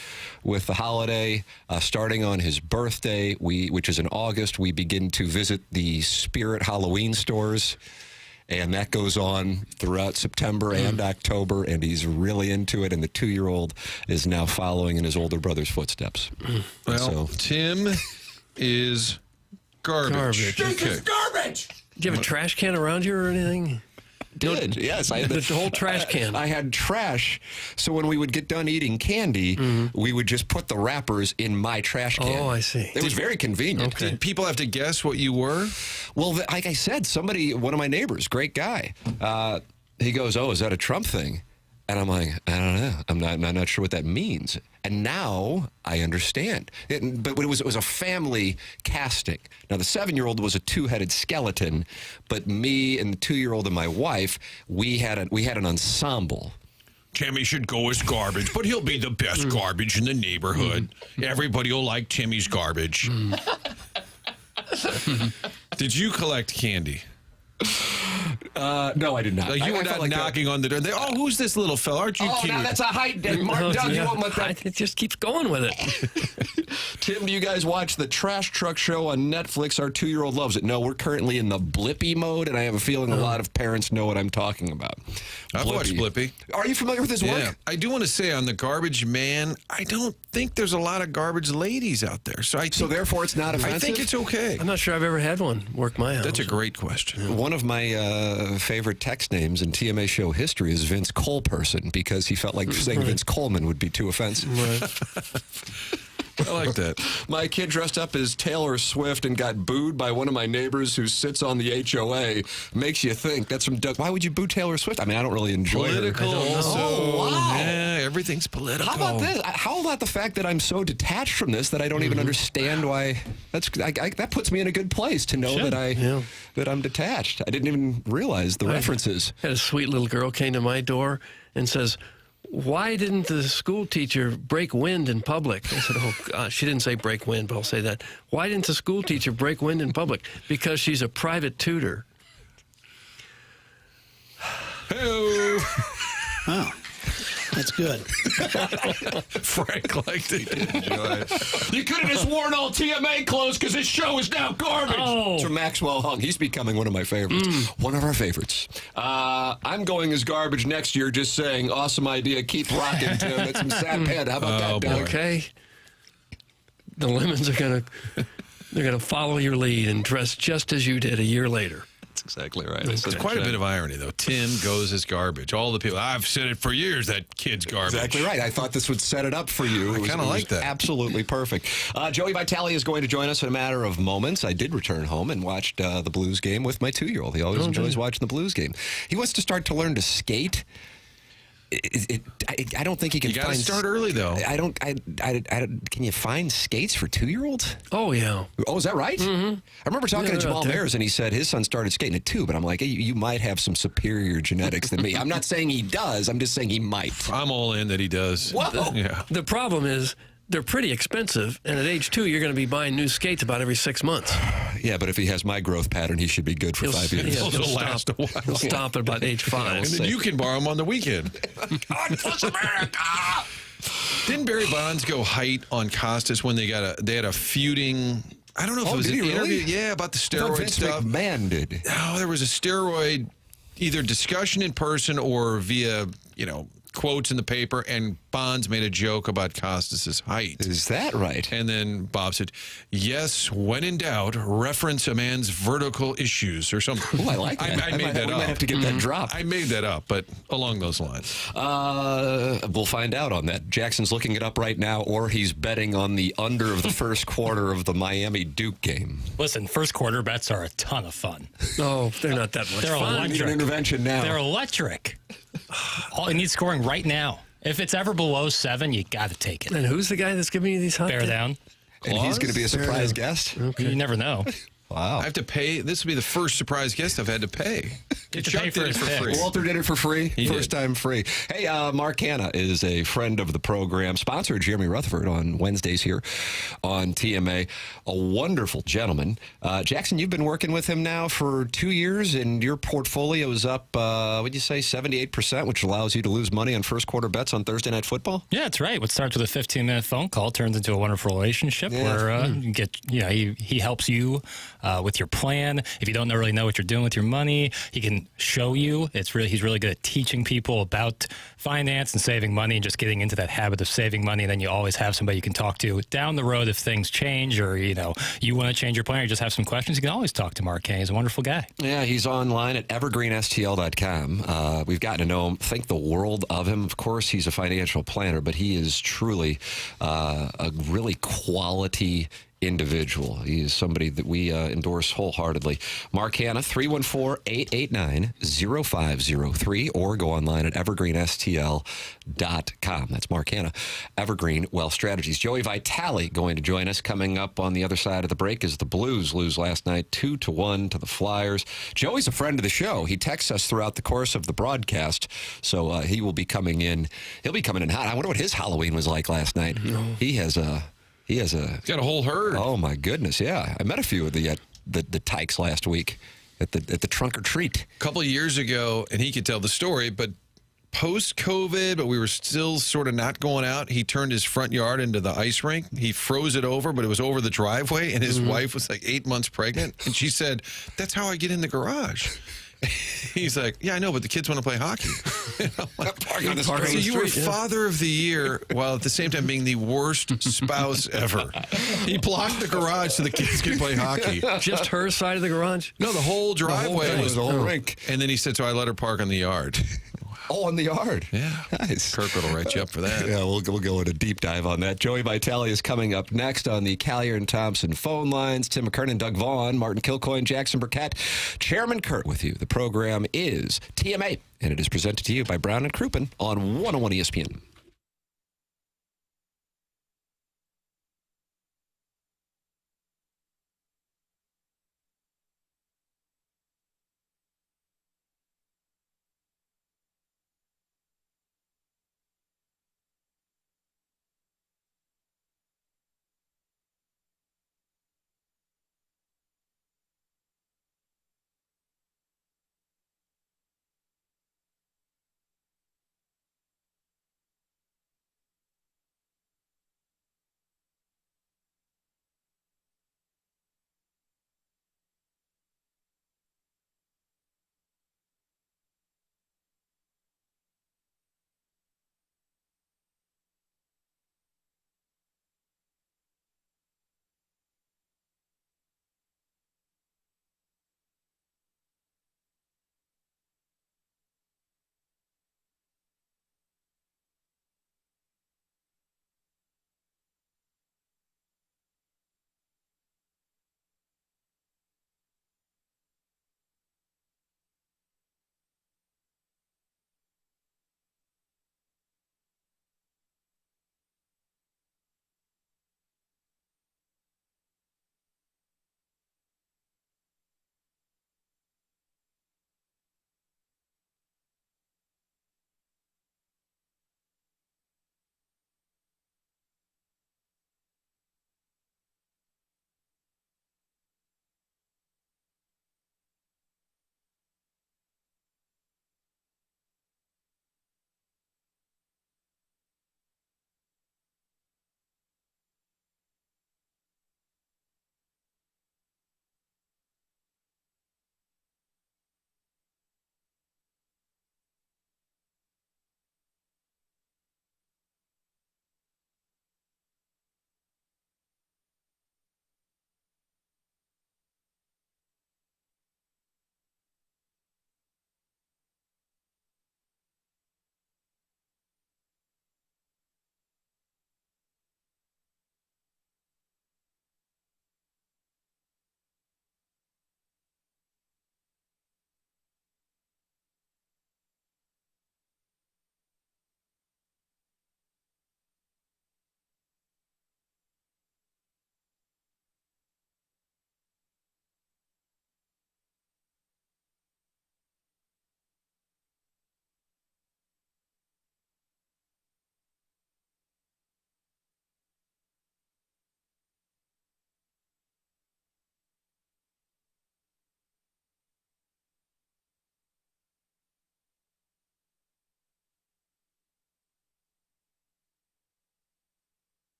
with the holiday. Starting on his birthday, which is in August, we begin to visit the Spirit Halloween stores. And that goes on throughout September and October, and he's really into it. And the 2-year-old is now following in his older brother's footsteps. Well, Tim is garbage. Okay. Garbage! Do you have a trash can around you or anything? Did. Yes, I had the whole trash can. I had trash, so when we would get done eating candy, we would just put the wrappers in my trash can. Oh, I see. It was very convenient. Okay. Did people have to guess what you were? Well, like I said, one of my neighbors, great guy, he goes, "Oh, is that a Trump thing?" And I'm like, I don't know. I'm not sure what that means. And now I understand. But it was a family casting. Now, the 7-year-old was a 2-headed skeleton, but me and the 2-year-old and my wife, we had an ensemble. Timmy should go as garbage, but he'll be the best garbage in the neighborhood. Everybody will like Timmy's garbage. Did you collect candy? No, I did not. Like you were not knocking on the door. Who's this little fella? Aren't you cute? Now that's a height. Doug, you won't let that. It just keeps going with it. Tim, do you guys watch the Trash Truck Show on Netflix? Our 2-year-old loves it. No, we're currently in the Blippy mode, and I have a feeling a lot of parents know what I'm talking about. I've watched Blippy. Are you familiar with his work? Yeah. I do want to say on the garbage man, I don't think there's a lot of garbage ladies out there. So therefore it's not offensive? I think it's okay. I'm not sure I've ever had one work my house. That's a great question. One of my favorite text names in TMA show history is Vince Coleperson, because he felt like saying Vince Coleman would be too offensive. Right. I like that. My kid dressed up as Taylor Swift and got booed by one of my neighbors who sits on the HOA. Makes you think. That's from Doug. Why would you boo Taylor Swift? I mean, I don't really enjoy political her. also. Oh, wow. Yeah, everything's political. How about this? How about the fact that I'm so detached from this that I don't even understand why? That puts me in a good place to know that I'm detached. I didn't even realize the references. Had a sweet little girl came to my door and says, why didn't the school teacher break wind in public? I said, oh, gosh, she didn't say break wind, but I'll say that. Why didn't the school teacher break wind in public? Because she's a private tutor. Hey-o. Oh, that's good. Frank liked it. Enjoy it. You could have just worn all TMA clothes because this show is now garbage. Oh. It's from Maxwell Hung. He's becoming one of my favorites. One of our favorites. I'm going as garbage next year, just saying. Awesome idea. Keep rocking, Tim. It's some sad head. How about that, Doug? Okay. The Lemons are they're gonna follow your lead and dress just as you did a year later. That's exactly right. There's quite a bit of irony, though. Tim goes as garbage. All the people, I've said it for years, that kid's garbage. Exactly right. I thought this would set it up for you. I kind of like that. Absolutely perfect. Joey Vitale is going to join us in a matter of moments. I did return home and watched the Blues game with my 2-year-old. He always enjoys watching the Blues game. He wants to start to learn to skate. I don't think he can. You got to start early, though. I don't. Can you find skates for 2-year-olds? Oh yeah. Oh, is that right? Mm-hmm. I remember talking to Jamal Mayers, and he said his son started skating at 2. But I'm like, hey, you might have some superior genetics than me. I'm not saying he does. I'm just saying he might. I'm all in that he does. Whoa. Yeah. The problem is they're pretty expensive, and at age 2, you're going to be buying new skates about every 6 months. Yeah, but if he has my growth pattern, he should be good for 5 years. He'll last a while. He'll stop at about age 5. And then you can borrow them on the weekend. God bless America! Didn't Barry Bonds go height on Costas when they had a feuding? I don't know if it was an interview. Really? Yeah, about the steroid stuff. McMahon did. Oh, there was a steroid either discussion in person or via quotes in the paper, and Bonds made a joke about Costas's height. Is that right? And then Bob said, yes, when in doubt, reference a man's vertical issues or something. Oh, I like that. I made that up. We might have to get that dropped. I made that up, but along those lines. We'll find out on that. Jackson's looking it up right now, or he's betting on the under of the first quarter of the Miami-Duke game. Listen, first quarter bets are a ton of fun. No, they're not that much They're fun. I need an electric. intervention now. They're electric. All it needs scoring right now. If it's ever below 7, you got to take it. And who's the guy that's giving you these hot Bear takes? down. And he's going to be a surprise guest? Okay. You never know. Wow. I have to pay. This will be the first surprise guest I've had to pay. You have to Chuck pay for did it his for picks. free. Walter did it for free. He First did. time free. Hey, Mark Hanna is a friend of the program. Sponsored Jeremy Rutherford on Wednesdays here on TMA. A wonderful gentleman. Jackson, you've been working with him now for 2 years, and your portfolio is up, what'd you say, 78%, which allows you to lose money on first quarter bets on Thursday Night Football? Yeah, that's right. What starts with a 15-minute phone call turns into a wonderful relationship where you get, he helps you with your plan. If you don't really know what you're doing with your money, he can show you. He's really good at teaching people about finance and saving money and just getting into that habit of saving money. And then you always have somebody you can talk to down the road if things change or, you want to change your plan or you just have some questions. You can always talk to Mark Hanna. He's a wonderful guy. Yeah, he's online at evergreenstl.com. We've gotten to know him, think the world of him. Of course, he's a financial planner, but he is truly a really quality individual. He is somebody that we endorse wholeheartedly. Mark Hanna, 314-889-0503, or go online at evergreenstl.com. That's Mark Hanna, Evergreen Wealth Strategies. Joey Vitale going to join us. Coming up on the other side of the break is the Blues lose last night 2-1 to the Flyers. Joey's a friend of the show. He texts us throughout the course of the broadcast, so he will be coming in. He'll be coming in hot. I wonder what his Halloween was like last night. He has He's got a whole herd. Oh my goodness, yeah. I met a few of the tykes last week at the trunk or treat. A couple of years ago, and he could tell the story, but post-COVID, but we were still sort of not going out, he turned his front yard into the ice rink. He froze it over, but it was over the driveway, and his wife was like 8 months pregnant, and she said, that's how I get in the garage. He's like, yeah, I know, but the kids want to play hockey. So you were father of the year while at the same time being the worst spouse ever. He blocked the garage so the kids could play hockey. Just her side of the garage? No, the whole driveway was the whole rink. And then he said, so I let her park on the yard. Oh, in the yard. Yeah. Nice. Kirk will write you up for that. Yeah, we'll go in a deep dive on that. Joey Vitale is coming up next on the Callier and Thompson phone lines. Tim McKernan, Doug Vaughn, Martin Kilcoyne, Jackson Burkett, Chairman Kurt with you. The program is TMA, and it is presented to you by Brown and Crouppen on 101 ESPN.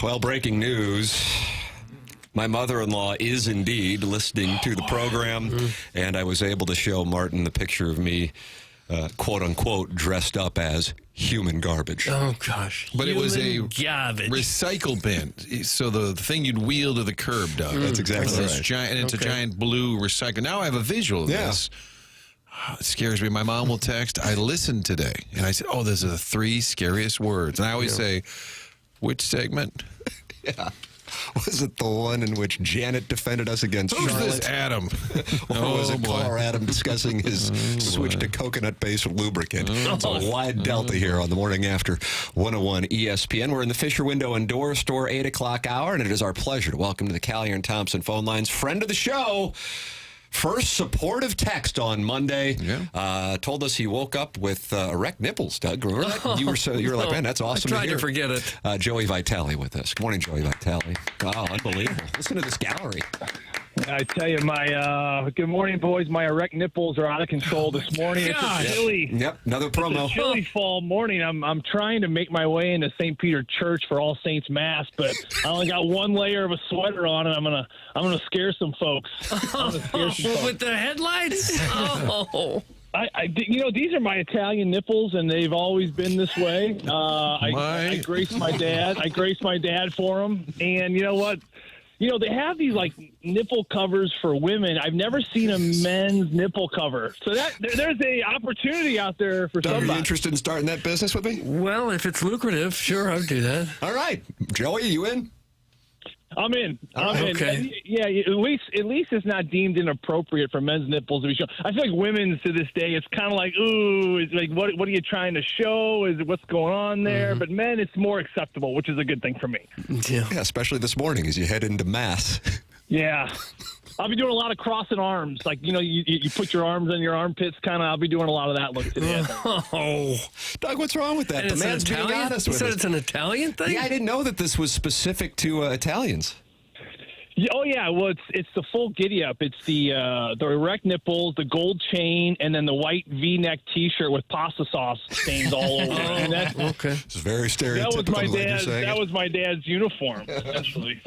Well, breaking news. My mother-in-law is indeed listening to the program, and I was able to show Martin the picture of me, quote-unquote, dressed up as human garbage. Oh, gosh. But it was a garbage recycle bin. So the thing you'd wheel to the curb, Doug. That's exactly right. Giant, and it's a giant blue recycle. Now I have a visual of this. It scares me. My mom will text, I listened today. And I said, oh, those are the 3 scariest words. And I always say, which segment? Yeah. Was it the one in which Janet defended us against Who's Charlotte? this Adam? Or was it caller Adam discussing his switch to coconut-based lubricant? It's a wide delta here on the Morning After 101 ESPN. We're in the Fisher Window and Door Store 8 o'clock hour, and it is our pleasure to welcome to the Callier and Thompson phone lines, friend of the show, first supportive text on Monday. Told us he woke up with erect nipples, Doug. Remember that? You were like, man, that's awesome. I tried to forget it. Joey Vitale with us. Good morning, Joey Vitale. Oh, unbelievable. Listen to this gallery. I tell you, my good morning, boys. My erect nipples are out of control this morning. It's a chilly. Yep, another promo. It's a chilly fall morning. I'm trying to make my way into St. Peter Church for All Saints Mass, but I only got one layer of a sweater on, and I'm gonna scare some folks. With the headlights? Oh. These are my Italian nipples, and they've always been this way. I graced my dad. I graced my dad for them, and you know what? They have these like nipple covers for women. I've never seen a men's nipple cover. So there's a opportunity out there for Doug, somebody. are you interested in starting that business with me? Well, if it's lucrative, sure, I'll do that. All right. Joey, you in? I'm in. Okay. In. Yeah, at least it's not deemed inappropriate for men's nipples to be shown. I feel like women's to this day, it's kind of like, ooh, it's like, what are you trying to show? Is it what's going on there? But men, it's more acceptable, which is a good thing for me. Yeah, especially this morning as you head into Mass. Yeah. I'll be doing a lot of crossing arms. Like, you put your arms in your armpits, kind of. I'll be doing a lot of that look today. Oh, Doug, what's wrong with that? And The man's being honest with us. You said it's an Italian thing? Yeah, I didn't know that this was specific to Italians. Oh yeah, well it's the full giddy up. It's the erect nipples, the gold chain, and then the white V-neck T-shirt with pasta sauce stains all over. Okay, it's very stereotypical. That was my dad's uniform, essentially.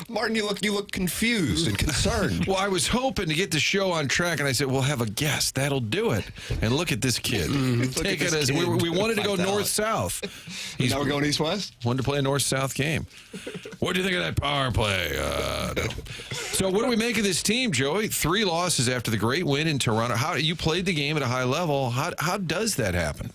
Martin, you look confused and concerned. Well, I was hoping to get the show on track, and I said, we'll have a guest. That'll do it. And look at this kid. Take it as we wanted to go north-south. Now we're going east-west? Wanted to play a north-south game. What do you think of that power play? No. So what do we make of this team, Joey? 3 losses after the great win in Toronto. How you played the game at a high level. How does that happen?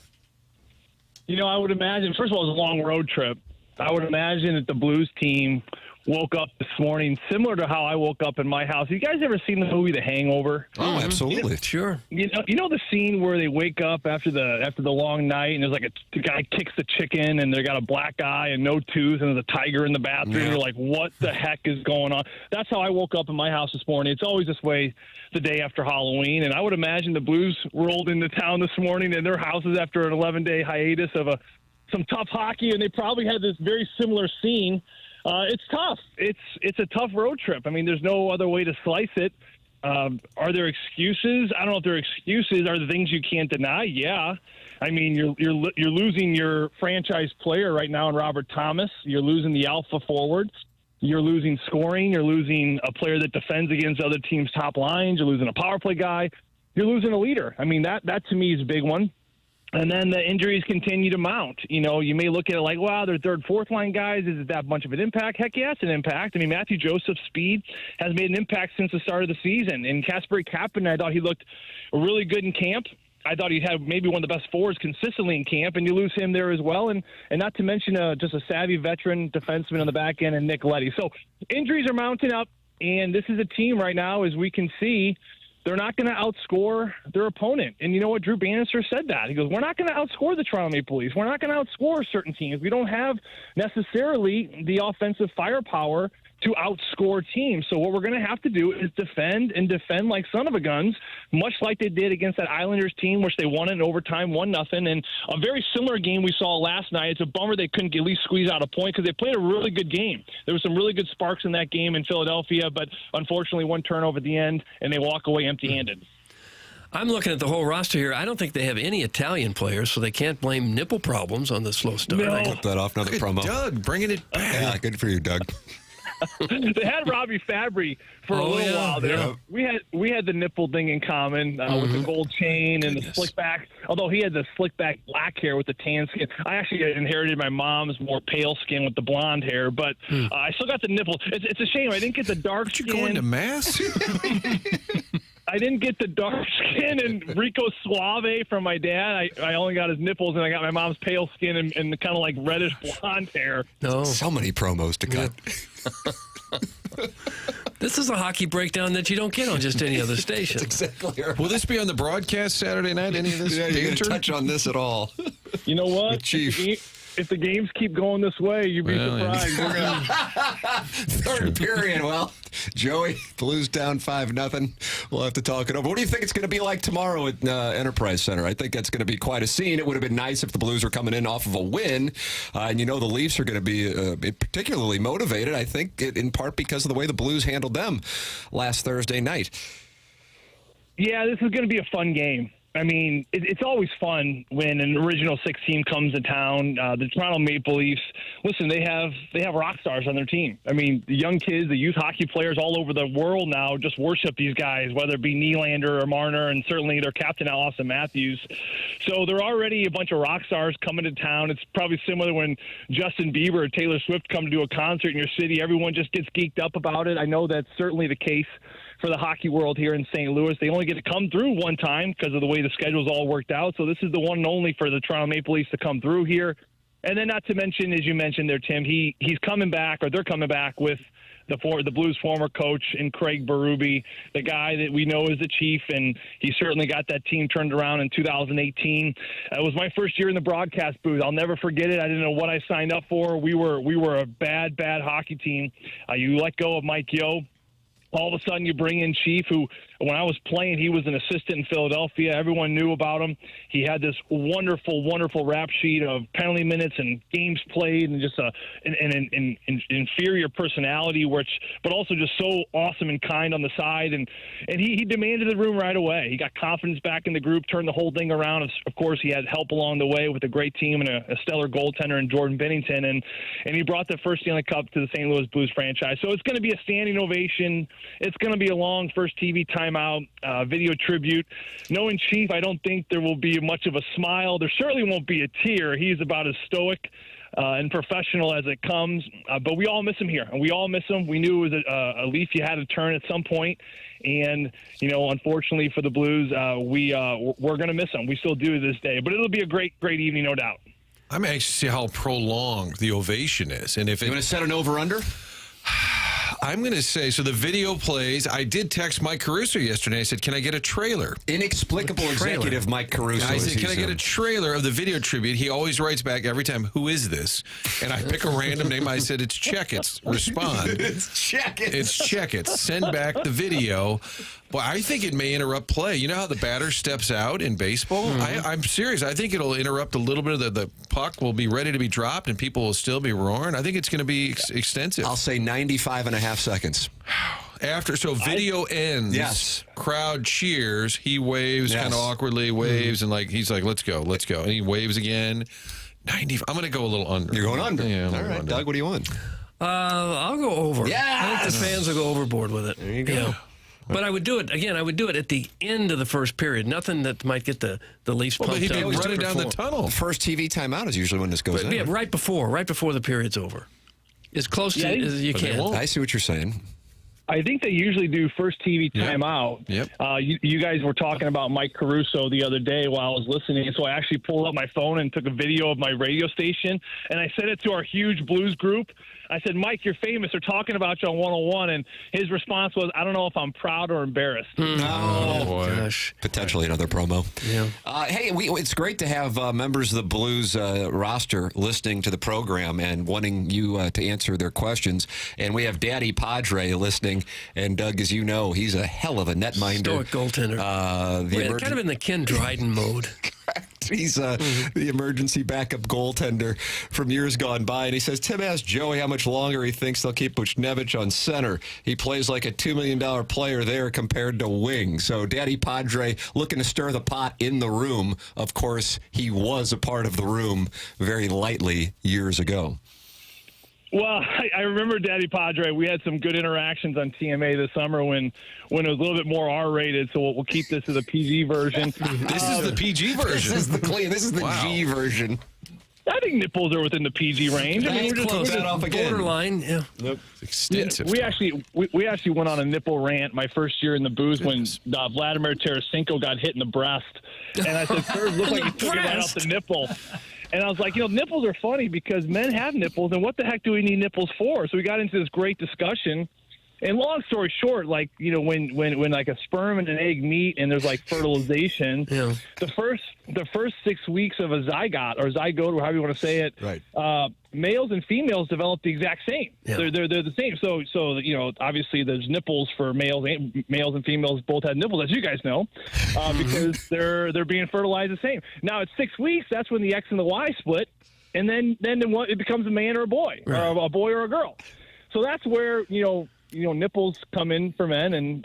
I would imagine, first of all, it was a long road trip. I would imagine that the Blues team woke up this morning similar to how I woke up in my house. You guys ever seen the movie The Hangover? Oh, absolutely. Sure. You know the scene where they wake up after the long night and there's like the guy kicks the chicken and they got a black eye and no tooth and there's a tiger in the bathroom. Yeah. You're like, what the heck is going on? That's how I woke up in my house this morning. It's always this way the day after Halloween, and I would imagine the Blues rolled into town this morning in their houses after an 11-day hiatus of some tough hockey, and they probably had this very similar scene. It's tough. It's a tough road trip. I mean, there's no other way to slice it. Are there excuses? I don't know if there are excuses. Are there things you can't deny? Yeah. I mean, you're losing your franchise player right now in Robert Thomas. You're losing the alpha forward. You're losing scoring. You're losing a player that defends against other teams' top lines. You're losing a power play guy. You're losing a leader. I mean, that to me is a big one. And then the injuries continue to mount. You may look at it like, wow, they're third, fourth line guys. Is it that much of an impact? Heck yeah, it's an impact. I mean, Matthew Joseph's speed has made an impact since the start of the season. And Kasperi Kapanen, I thought he looked really good in camp. I thought he'd have maybe one of the best forwards consistently in camp, and you lose him there as well. And not to mention just a savvy veteran defenseman on the back end and Nick Leddy. So injuries are mounting up, and this is a team right now, as we can see, they're not going to outscore their opponent. And you know what? Drew Bannister said that. He goes, we're not going to outscore the Toronto Maple Leafs. We're not going to outscore certain teams. We don't have necessarily the offensive firepower to outscore teams. So what we're going to have to do is defend like son of a guns, much like they did against that Islanders team, which they won in overtime, 1-0. And a very similar game we saw last night. It's a bummer they couldn't at least squeeze out a point because they played a really good game. There was some really good sparks in that game in Philadelphia, but unfortunately one turnover at the end, and they walk away empty-handed. I'm looking at the whole roster here. I don't think they have any Italian players, so they can't blame nipple problems on the slow start. No. Clip that off, another promo. Doug, bringing it back. Yeah, good for you, Doug. They had Robbie Fabry for a little while there. Yeah. We had the nipple thing in common with the gold chain and the slick back. Although he had the slick back black hair with the tan skin. I actually inherited my mom's more pale skin with the blonde hair, but I still got the nipple. It's a shame I didn't get the dark skin. You going to mass? I didn't get the dark skin and Rico Suave from my dad. I only got his nipples, and I got my mom's pale skin and kind of like reddish blonde hair. No, so many promos to cut. This is a hockey breakdown that you don't get on just any other station. That's exactly right. Will this be on the broadcast Saturday night? Any of this? Yeah, you didn't touch on this at all. You know what, Chief? If the games keep going this way, you'd be surprised. Third period. Well, Joey, Blues down 5-0. We'll have to talk it over. What do you think it's going to be like tomorrow at Enterprise Center? I think that's going to be quite a scene. It would have been nice if the Blues were coming in off of a win. And the Leafs are going to be particularly motivated, I think, in part because of the way the Blues handled them last Thursday night. Yeah, this is going to be a fun game. I mean, it's always fun when an original six team comes to town. The Toronto Maple Leafs, listen, they have rock stars on their team. I mean, the young kids, the youth hockey players all over the world now just worship these guys, whether it be Nylander or Marner, and certainly their captain, Austin Matthews. So there are already a bunch of rock stars coming to town. It's probably similar when Justin Bieber or Taylor Swift come to do a concert in your city. Everyone just gets geeked up about it. I know that's certainly the case for the hockey world here in St. Louis. They only get to come through one time because of the way the schedule's all worked out. So this is the one and only for the Toronto Maple Leafs to come through here. And then not to mention, as you mentioned there, Tim, he's coming back, or they're coming back with the Blues' former coach in Craig Berube, the guy that we know is the Chief, and he certainly got that team turned around in 2018. It was my first year in the broadcast booth. I'll never forget it. I didn't know what I signed up for. We were a bad hockey team. You let go of Mike Yeo. All of a sudden, you bring in Chief, who, when I was playing, he was an assistant in Philadelphia. Everyone knew about him. He had this wonderful, wonderful rap sheet of penalty minutes and games played, and just an inferior personality, but also just so awesome and kind on the side. And he demanded the room right away. He got confidence back in the group, turned the whole thing around. Of course, he had help along the way with a great team and a stellar goaltender in Jordan Binnington, and he brought the first Stanley Cup to the St. Louis Blues franchise. So it's going to be a standing ovation. It's going to be a long first TV timeout, video tribute. Knowing Chief, I don't think there will be much of a smile. There certainly won't be a tear. He's about as stoic and professional as it comes. But we all miss him here, and we all miss him. We knew it was a Leaf you had to turn at some point. And, unfortunately for the Blues, we're going to miss him. We still do to this day. But it'll be a great evening, no doubt. I'm anxious to see how prolonged the ovation is. And if you want to set an over-under? I'm going to say, so the video plays. I did text Mike Caruso yesterday. I said, can I get a trailer? Inexplicable executive Mike Caruso. I said, can I get a trailer of the video tribute? He always writes back every time, who is this? And I pick a random name. I said, it's Checkits. Respond. It's Checkits. It's Checkits. Send back the video. Well, I think it may interrupt play. You know how the batter steps out in baseball? Mm-hmm. I'm serious. I think it'll interrupt a little bit of the puck will be ready to be dropped, and people will still be roaring. I think it's going to be extensive. I'll say 95 and a half seconds. Video ends. Yes. Crowd cheers. He waves kind of awkwardly, waves, and he's like, let's go. And he waves again. 90. I'm going to go a little under. You're going under. Yeah, all right, Doug, what do you want? I'll go over. Yes! I think the fans will go overboard with it. There you go. Yeah. But I would do it, again, at the end of the first period. Nothing that might get the Leafs pumped up. But he'd be running down the tunnel. The first TV timeout is usually when this goes in. Yeah, right before the period's over. As close to as you can. I see what you're saying. I think they usually do first TV timeout. Yep. You guys were talking about Mike Caruso the other day while I was listening, so I actually pulled up my phone and took a video of my radio station, and I sent it to our huge Blues group. I said, Mike, you're famous. They're talking about you on 101. And his response was, I don't know if I'm proud or embarrassed. Oh, gosh. Potentially another promo. Yeah. Hey, it's great to have members of the Blues roster listening to the program and wanting you to answer their questions. And we have Daddy Padre listening. And, Doug, as you know, he's a hell of a netminder. Stoic goaltender. Kind of in the Ken Dryden mode. He's the emergency backup goaltender from years gone by. And he says, Tim asked Joey how much longer he thinks they'll keep Buchnevich on center. He plays like a $2 million player there compared to wing. So Daddy Padre looking to stir the pot in the room. Of course, he was a part of the room very lightly years ago. Well, I remember Daddy Padre. We had some good interactions on TMA this summer when it was a little bit more R-rated. So we'll keep this as a PG version. This is the PG version. This is the clean. This is the G version. I think nipples are within the PG range. I mean, we're just off again. Borderline, yeah. Nope. Extensive. We actually went on a nipple rant my first year in the booth when Vladimir Tarasenko got hit in the breast, and I said, "Sir, it looked like he took it right off the nipple." And I was like, nipples are funny because men have nipples, and what the heck do we need nipples for? So we got into this great discussion. And long story short, like, when like a sperm and an egg meet and there's like fertilization, the first 6 weeks of a zygote or however you want to say it, right. Males and females develop the exact same. Yeah. They're the same. So obviously there's nipples for males and females both have nipples, as you guys know, because they're being fertilized the same. Now at 6 weeks, that's when the X and the Y split, and then it becomes a man or a boy, right, or a boy or a girl. So that's where nipples come in for men. And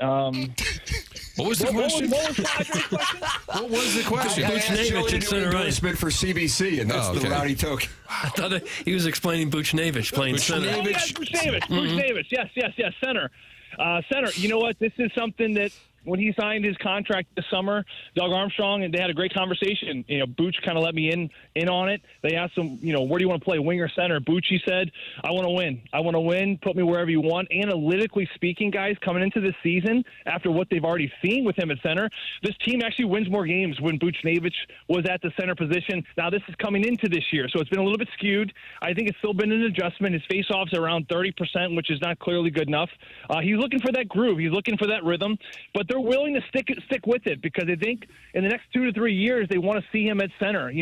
what was the question? What was the question? Buchnevich at center endorsement for CBC, and that's the route he took. I thought he was explaining Buchnevich playing center. Oh, yes, Buchnevich. Yes, center. Center. You know what? This is something that when he signed his contract this summer, Doug Armstrong, and they had a great conversation. Booch kind of let me in on it. They asked him, where do you want to play, wing or center? Booch, he said, I want to win. I want to win. Put me wherever you want. Analytically speaking, guys, coming into this season, after what they've already seen with him at center, this team actually wins more games when Buchnevich was at the center position. Now, this is coming into this year, so it's been a little bit skewed. I think it's still been an adjustment. His faceoffs are around 30%, which is not clearly good enough. He's looking for that groove. He's looking for that rhythm, but they're willing to stick with it because I think in the next 2 to 3 years they want to see him at center.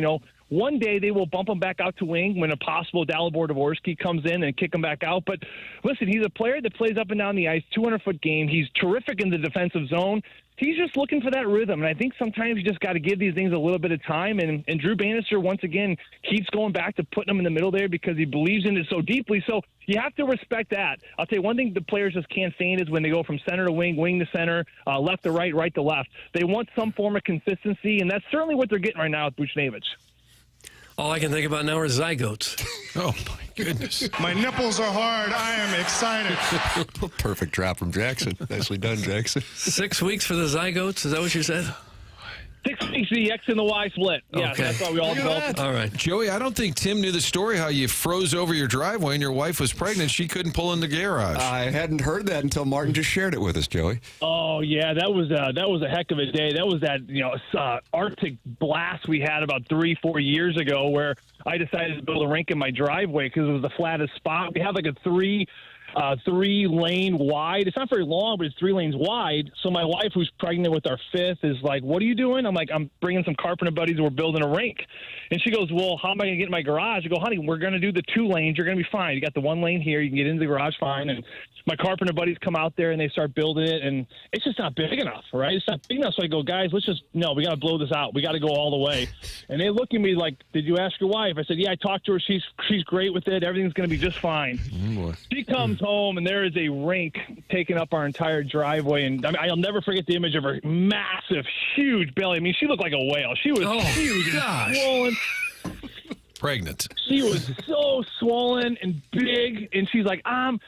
One day they will bump him back out to wing when a possible Dalibor Dvorsky comes in and kick him back out. But listen, he's a player that plays up and down the ice, 200-foot game. He's terrific in the defensive zone. He's just looking for that rhythm, and I think sometimes you just got to give these things a little bit of time. And Drew Bannister, once again, keeps going back to putting him in the middle there because he believes in it so deeply. So you have to respect that. I'll tell you one thing the players just can't stand is when they go from center to wing, wing to center, left to right, right to left. They want some form of consistency, and that's certainly what they're getting right now with Buchnevich. All I can think about now are zygotes. Oh, my goodness. My nipples are hard. I am excited. Perfect drop from Jackson. Nicely done, Jackson. 6 weeks for the zygotes? Is that what you said? 6 weeks for the X and the Y split. Yeah, okay. That's why we all developed. All right. Joey, I don't think Tim knew the story how you froze over your driveway and your wife was pregnant. She couldn't pull in the garage. I hadn't heard that until Martin just shared it with us, Joey. Oh, yeah, that was a heck of a day. That was that Arctic blast we had about 3-4 years ago where I decided to build a rink in my driveway because it was the flattest spot. We have like a three-lane wide. It's not very long, but it's 3 lanes wide. So my wife, who's pregnant with our 5th, is like, what are you doing? I'm like, I'm bringing some carpenter buddies and we're building a rink. And she goes, well, how am I going to get in my garage? I go, honey, we're going to do the 2 lanes. You're going to be fine. You got the 1 lane here. You can get into the garage fine. And my carpenter buddies come out there and they start building it. And it's just not big enough, right? It's not big enough. So I go, guys, we got to blow this out. We got to go all the way. And they look at me like, did you ask your wife? I said, yeah, I talked to her. She's great with it. Everything's going to be just fine. She comes home and there is a rink taking up our entire driveway. And I mean, I'll never forget the image of her massive, huge belly. I mean, she looked like a whale. She was huge and swollen. Pregnant. She was so swollen and big, and she's like, I'm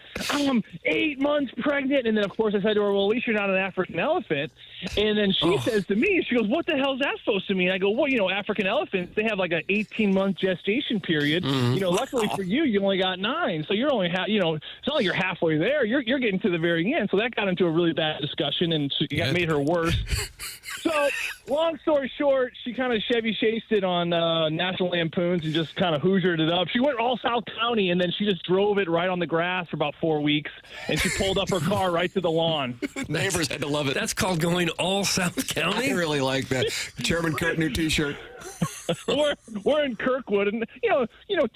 8 months pregnant. And then, of course, I said to her, well, at least you're not an African elephant. And then she says to me, she goes, what the hell is that supposed to mean? I go, well, African elephants, they have like an 18-month gestation period. Mm-hmm. Luckily for you, you only got 9. So you're only, it's not like you're halfway there. You're getting to the very end. So that got into a really bad discussion, and made her worse. So, long story short, she kind of Chevy chased it on National Lampoons and just kind of Hoosiered it up. She went all South County, and then she just drove it right on the grass for about 4 weeks, and she pulled up her car right to the lawn. Neighbors had to love it. That's called going all South County? I really like that. Chairman Kurt, new T-shirt. We're in Kirkwood, and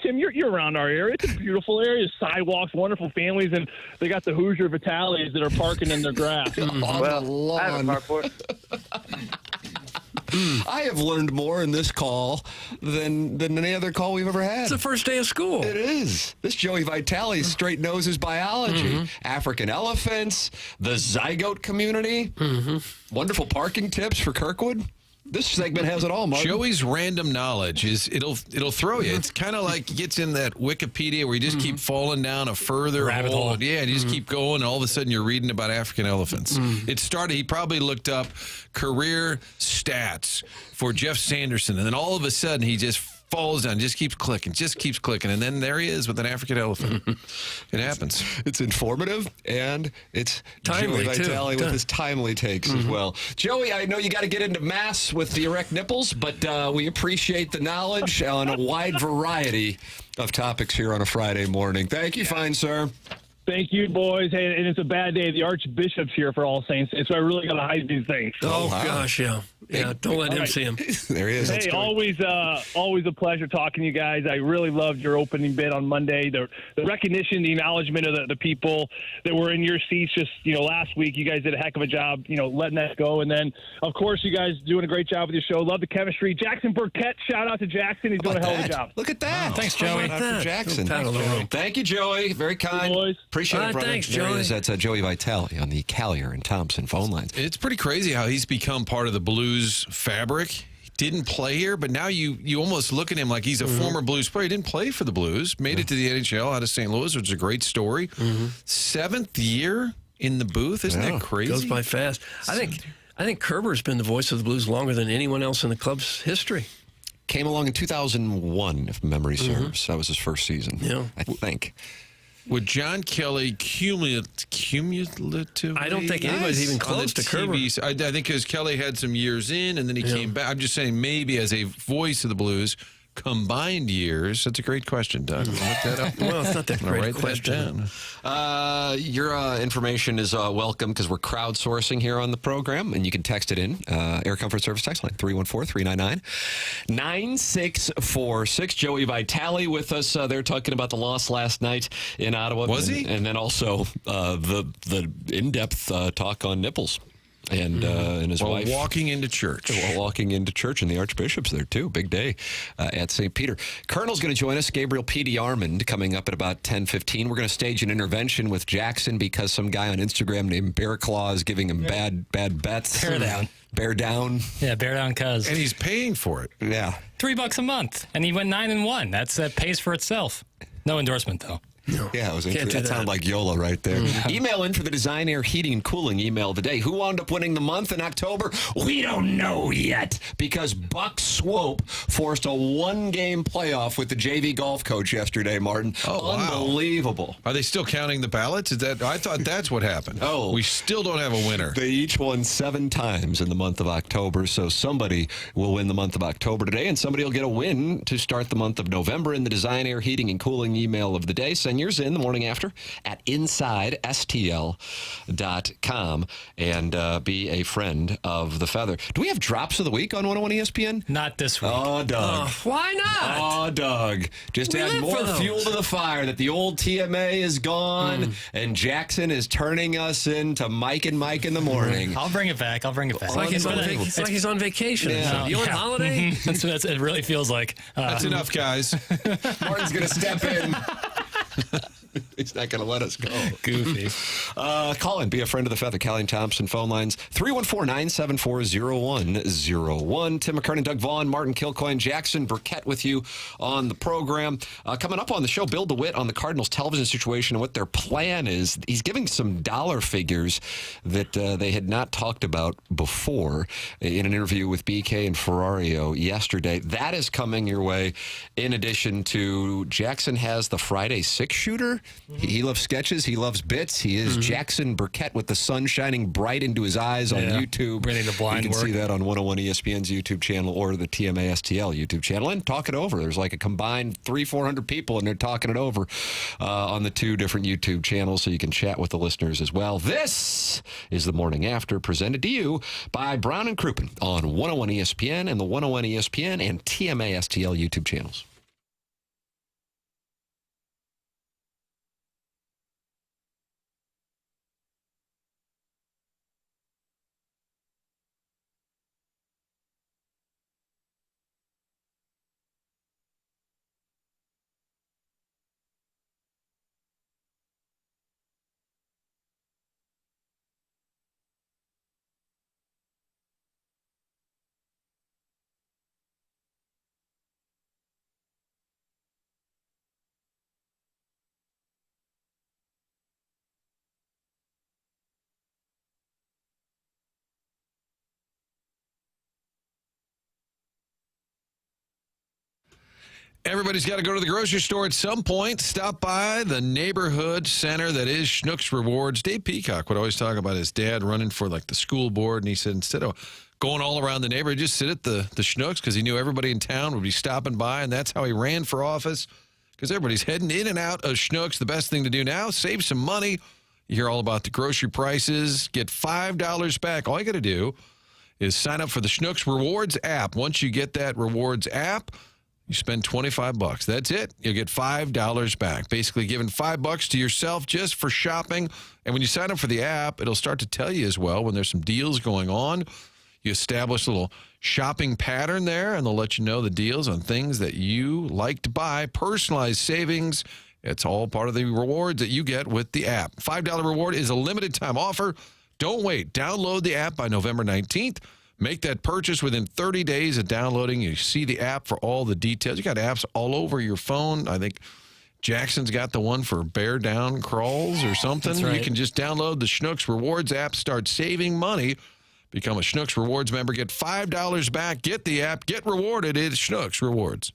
Tim, you're around our area. It's a beautiful area, sidewalks, wonderful families, and they got the Hoosier Vitalis that are parking in their grass on the lawn. I have a carport. I have learned more in this call than any other call we've ever had. It's the first day of school. It is. This Joey Vitale straight knows his biology. African elephants, the zygote community, wonderful parking tips for Kirkwood. This segment has it all, Mark. Joey's random knowledge it'll throw you. It's kind of like he gets in that Wikipedia where you just keep falling down a further rabbit hole. Yeah, you just keep going, and all of a sudden you're reading about African elephants. It started. He probably looked up career stats for Jeff Sanderson, and then all of a sudden he just falls down, just keeps clicking, and then there he is with an African elephant. It happens. It's informative, and it's timely, Joey Vitale with his timely takes as well. Joey, I know you got to get into mass with the erect nipples, but we appreciate the knowledge on a wide variety of topics here on a Friday morning. Thank you, fine sir. Thank you, boys. Hey, and it's a bad day. The Archbishop's here for All Saints, so I really got to hide these things. Oh, gosh, yeah. Yeah, don't let him see him. There he is. Hey, always a pleasure talking to you guys. I really loved your opening bit on Monday. The recognition, the acknowledgement of the people that were in your seats just, last week. You guys did a heck of a job, letting that go. And then, of course, you guys doing a great job with your show. Love the chemistry. Jackson Burkett, shout out to Jackson. He's doing a hell of a job. Look at that. Wow. Thanks, Joey. For Jackson. Thank you, Joey. Very kind. Boys. Appreciate it, brother. Thanks, There he Joey. is. That's Joey Vitale on the Callier and Thompson phone lines. It's pretty crazy how he's become part of the Blues fabric. He didn't play here, but now you almost look at him like he's a former Blues player. He didn't play for the Blues, made it to the NHL out of St. Louis, which is a great story. 7th year in the booth. Isn't that crazy? Goes by fast. I think Kerber's been the voice of the Blues longer than anyone else in the club's history. Came along in 2001, if memory serves. That was his first season, I think. With John Kelly cumulatively? I don't think anybody's even close to Kerber. I think because Kelly had some years in, and then he came back. I'm just saying maybe as a voice of the Blues, combined years. That's a great question, Doug. Look that up. Well, it's not that great a question. Your information is welcome because we're crowdsourcing here on the program, and you can text it in. Air Comfort Service text line 314-399-9646. Joey Vitale with us. They're talking about the loss last night in Ottawa. Was he? And then also the in-depth talk on nipples. And his wife. Walking into church. While walking into church, and the Archbishop's there, too. Big day at St. Peter. Colonel's going to join us, Gabriel P.D. Armand, coming up at about 10:15. We're going to stage an intervention with Jackson because some guy on Instagram named Bear Claw is giving him bad bets. Bear down. Bear down. Yeah, bear down, cuz. And he's paying for it. Yeah. $3 a month, and he went 9-1. That pays for itself. No endorsement, though. No. Yeah, it was interesting. That sounded like Yola right there. Email in for the Design Air Heating and Cooling email today. Who wound up winning the month in October? We don't know yet because Buck Swope forced a one-game playoff with the JV golf coach yesterday, Martin. Oh, unbelievable. Wow. Are they still counting the ballots? I thought that's what happened. Oh. We still don't have a winner. They each won 7 times in the month of October, so somebody will win the month of October today, and somebody will get a win to start the month of November in the Design Air Heating and Cooling email of the day. Send yours in the morning after at InsideSTL.com and be a friend of the Feather. Do we have drops of the week on 101 ESPN? Not this week. Oh, Doug. Why not? Oh, Doug. Just We add live more for those. fuel to the fire that the old TMA is gone and Jackson is turning us into Mike and Mike in the morning. I'll bring it back. It's like he's on vacation. Yeah. You on holiday? That's what it really feels like. That's enough, guys. Martin's going to step in. He's not going to let us go. Goofy. Call in. Be a friend of the Feather. Callie and Thompson phone lines 314-974-0101. Tim McKernan, Doug Vaughn, Martin Kilcoyne, Jackson Burkett with you on the program. Coming up on the show, Bill DeWitt on the Cardinals television situation and what their plan is. He's giving some dollar figures that they had not talked about before in an interview with BK and Ferrario yesterday. That is coming your way. In addition to Jackson has the Friday 6-shooter. He loves sketches. He loves bits. He is Jackson Burkett with the sun shining bright into his eyes on YouTube. Ready to blind You can work. see that on 101 ESPN's YouTube channel or the TMA STL YouTube channel. And talk it over. There's like a combined 300-400 people, and they're talking it over on the 2 different YouTube channels, so you can chat with the listeners as well. This is the Morning After, presented to you by Brown and Crouppen on 101 ESPN and the 101 ESPN and TMA STL YouTube channels. Everybody's got to go to the grocery store at some point. Stop by the neighborhood center that is Schnucks Rewards. Dave Peacock would always talk about his dad running for like the school board, and he said instead of going all around the neighborhood, just sit at the Schnucks because he knew everybody in town would be stopping by, and that's how he ran for office because everybody's heading in and out of Schnucks. The best thing to do now, save some money. You hear all about the grocery prices. Get $5 back. All you got to do is sign up for the Schnucks Rewards app. Once you get that Rewards app, you spend $25. That's it. You'll get $5 back. Basically giving $5 to yourself just for shopping. And when you sign up for the app, it'll start to tell you as well when there's some deals going on. You establish a little shopping pattern there, and they'll let you know the deals on things that you like to buy. Personalized savings. It's all part of the rewards that you get with the app. $5 reward is a limited time offer. Don't wait. Download the app by November 19th. Make that purchase within 30 days of downloading. You see the app for all the details. You got apps all over your phone. I think Jackson's got the one for bear down crawls or something. That's right. You can just download the Schnucks Rewards app, start saving money, become a Schnucks Rewards member, get $5 back, get the app, get rewarded. It's Schnucks Rewards.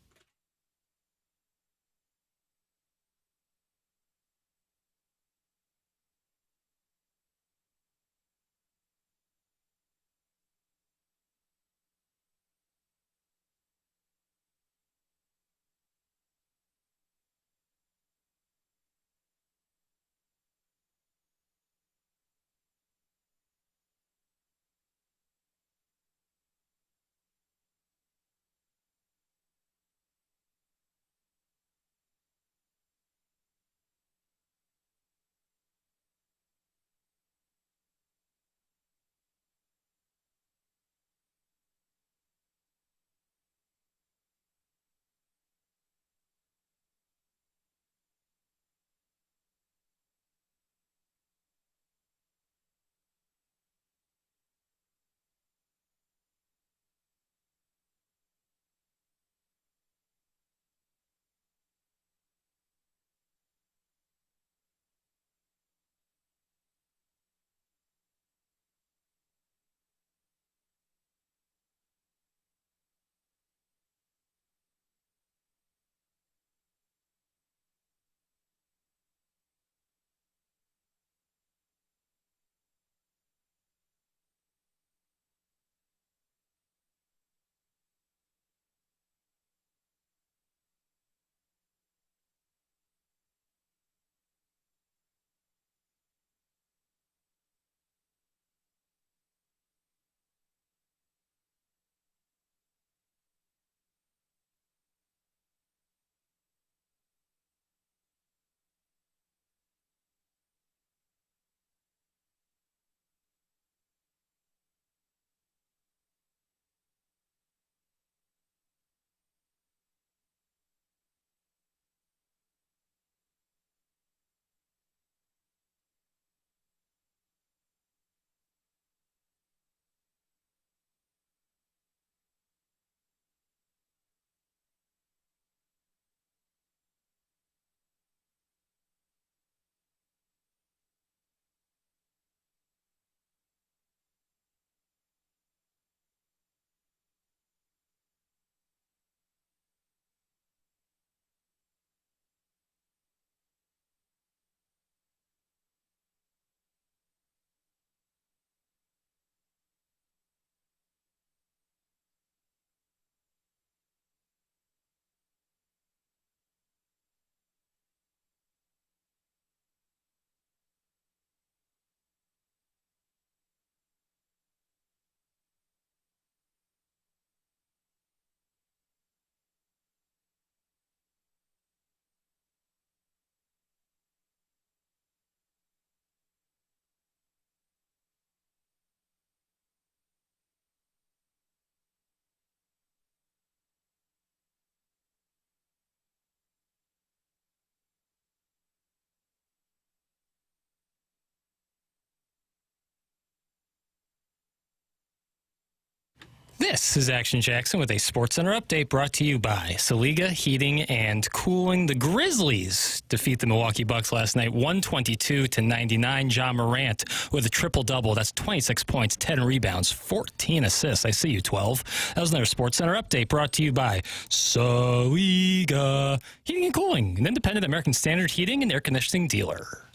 This is Action Jackson with a Sports Center update brought to you by Saliga Heating and Cooling. The Grizzlies defeat the Milwaukee Bucks last night, 122-99. John Morant with a triple-double. That's 26 points, 10 rebounds, 14 assists. I see you, 12. That was another Sports Center update brought to you by Saliga Heating and Cooling, an independent American Standard heating and air conditioning dealer.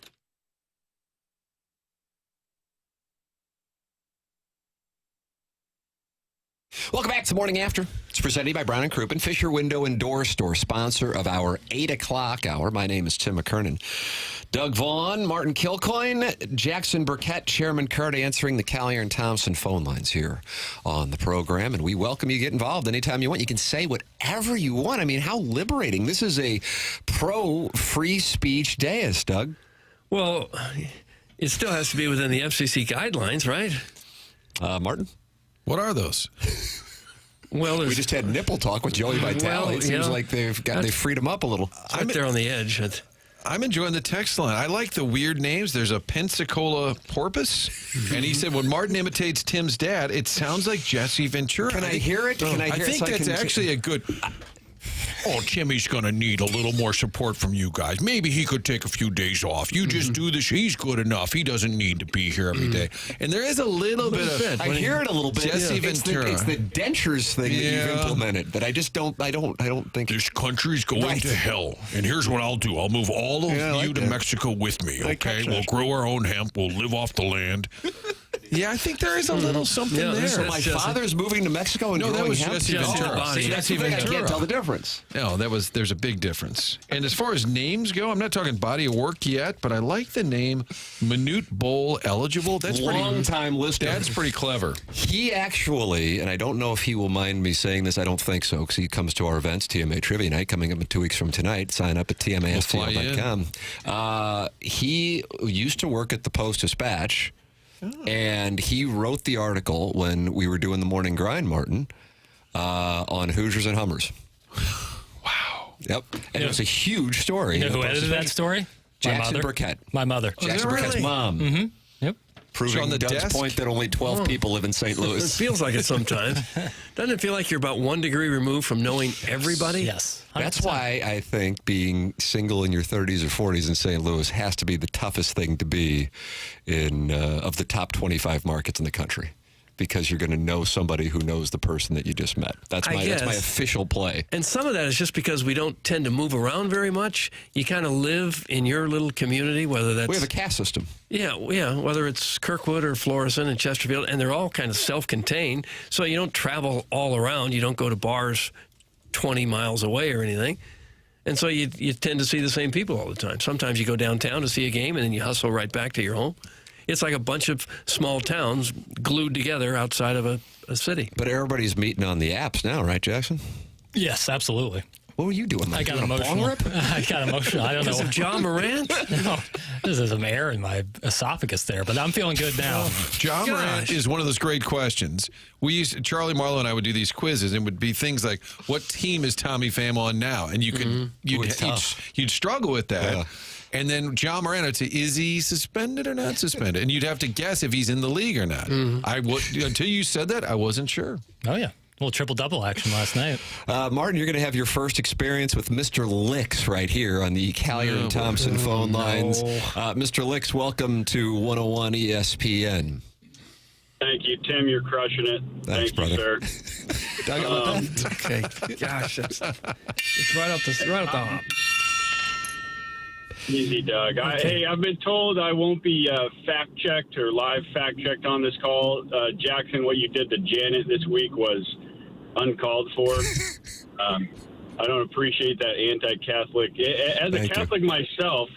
Welcome back to Morning After. It's presented by Brown & Crouppen, Fisher Window and Door Store, sponsor of our 8 o'clock hour. My name is Tim McKernan. Doug Vaughn, Martin Kilcoyne, Jackson Burkett, Chairman Curt answering the Callier and Thompson phone lines here on the program. And we welcome you to get involved anytime you want. You can say whatever you want. I mean, how liberating. This is a pro-free speech dais, Doug. Well, it still has to be within the FCC guidelines, right? Martin? What are those? Well, we just had nipple talk with Joey Vitale. It seems like they freed him up a little. I'm there on the edge. I'm enjoying the text line. I like the weird names. There's a Pensacola porpoise, and he said when Martin imitates Tim's dad, it sounds like Jesse Ventura. Can I hear it? I think that's actually a good. Oh, Timmy's going to need a little more support from you guys. Maybe he could take a few days off. You just do this. He's good enough. He doesn't need to be here every day. And there is a little bit of... I hear it a little bit. Jesse Ventura. It's the dentures thing that you've implemented, but I just don't... I don't think... This country's going to hell. And here's what I'll do. I'll move all of you to Mexico with me, okay? We'll grow our own hemp. We'll live off the land. Yeah, I think there is a little something there. So my father's moving to Mexico and that was Jesse Ventura. Jesse Ventura. I can't tell the difference. No, there's a big difference. And as far as names go, I'm not talking body of work yet, but I like the name Minute Bowl eligible. That's long time listener. That's pretty clever. He actually, and I don't know if he will mind me saying this, I don't think so, because he comes to our events, TMA Trivia Night, coming up in 2 weeks from tonight. Sign up at tmastl.com. He used to work at the Post-Dispatch. And he wrote the article when we were doing the morning grind, Martin, on Hoosiers and Hummers. Wow. Yep. And it was a huge story. You know who edited that story? Jackson Burkett. My mother. Jackson Burkett's mom. Mm-hmm. Yep. Proving on the Doug's point that only 12 people live in St. Louis. It feels like it sometimes. Doesn't it feel like you're about 1 degree removed from knowing everybody? Yes. 100%. That's why I think being single in your 30s or 40s in St. Louis has to be the toughest thing to be in of the top 25 markets in the country. Because you're going to know somebody who knows the person that you just met. That's my official play. And some of that is just because we don't tend to move around very much. You kind of live in your little community, whether that's... We have a caste system. Yeah, whether it's Kirkwood or Florissant and Chesterfield, and they're all kind of self-contained, so you don't travel all around. You don't go to bars 20 miles away or anything. And so you tend to see the same people all the time. Sometimes you go downtown to see a game, and then you hustle right back to your home. It's like a bunch of small towns glued together outside of a city. But everybody's meeting on the apps now, right, Jackson? Yes, absolutely. What were you doing? I got emotional. I got emotional. I don't know. Of John Morant? No, there's some air in my esophagus there, but I'm feeling good now. John Morant is one of those great questions. Charlie Marlowe and I would do these quizzes, and it would be things like, "What team is Tommy Pham on now?" And you could you'd struggle with that. Yeah. And then John Morant would say, is he suspended or not suspended? And you'd have to guess if he's in the league or not. Until you said that, I wasn't sure. Oh, yeah. A little triple-double action last night. Martin, you're going to have your first experience with Mr. Licks right here on the Callier and Thompson phone lines. Mr. Licks, welcome to 101 ESPN. Thank you, Tim. You're crushing it. Thanks, Thank brother. you, sir. Okay. Gosh, it's right up the hop. Easy, Doug. Okay. I've been told I won't be fact-checked or live fact-checked on this call. Jackson, what you did to Janet this week was uncalled for. I don't appreciate that anti-Catholic. As a Catholic myself,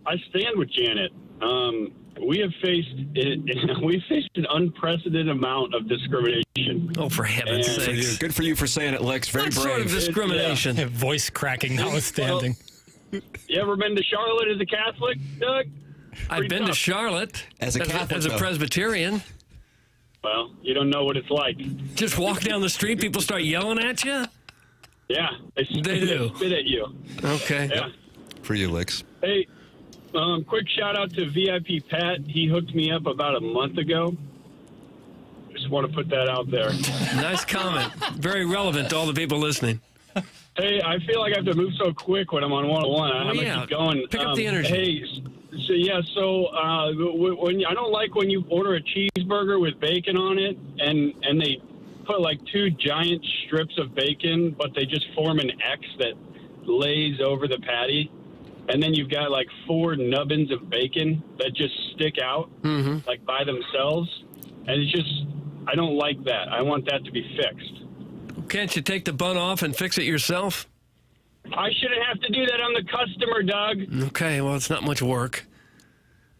I stand with Janet. We faced an unprecedented amount of discrimination. Oh, for heaven's sake! Good for you for saying it, Lex. Very brave. Sort of discrimination. Voice cracking notwithstanding. You ever been to Charlotte as a Catholic, Doug? I've been to Charlotte as a Catholic, as a Presbyterian. Well, you don't know what it's like. Just walk down the street, people start yelling at you? Yeah, they do. Spit at you. Okay. Yeah. For you, Licks. Hey, quick shout out to VIP Pat. He hooked me up about a month ago. Just want to put that out there. Nice comment. Very relevant to all the people listening. Hey, I feel like I have to move so quick when I'm on 101. I'm going to keep going. Pick up the energy. Hey, when I don't like when you order a cheeseburger with bacon on it, and they put like 2 giant strips of bacon, but they just form an X that lays over the patty. And then you've got like 4 nubbins of bacon that just stick out like by themselves. And it's just, I don't like that. I want that to be fixed. Can't you take the bun off and fix it yourself? I shouldn't have to do that. I'm the customer, Doug. Okay, well, it's not much work.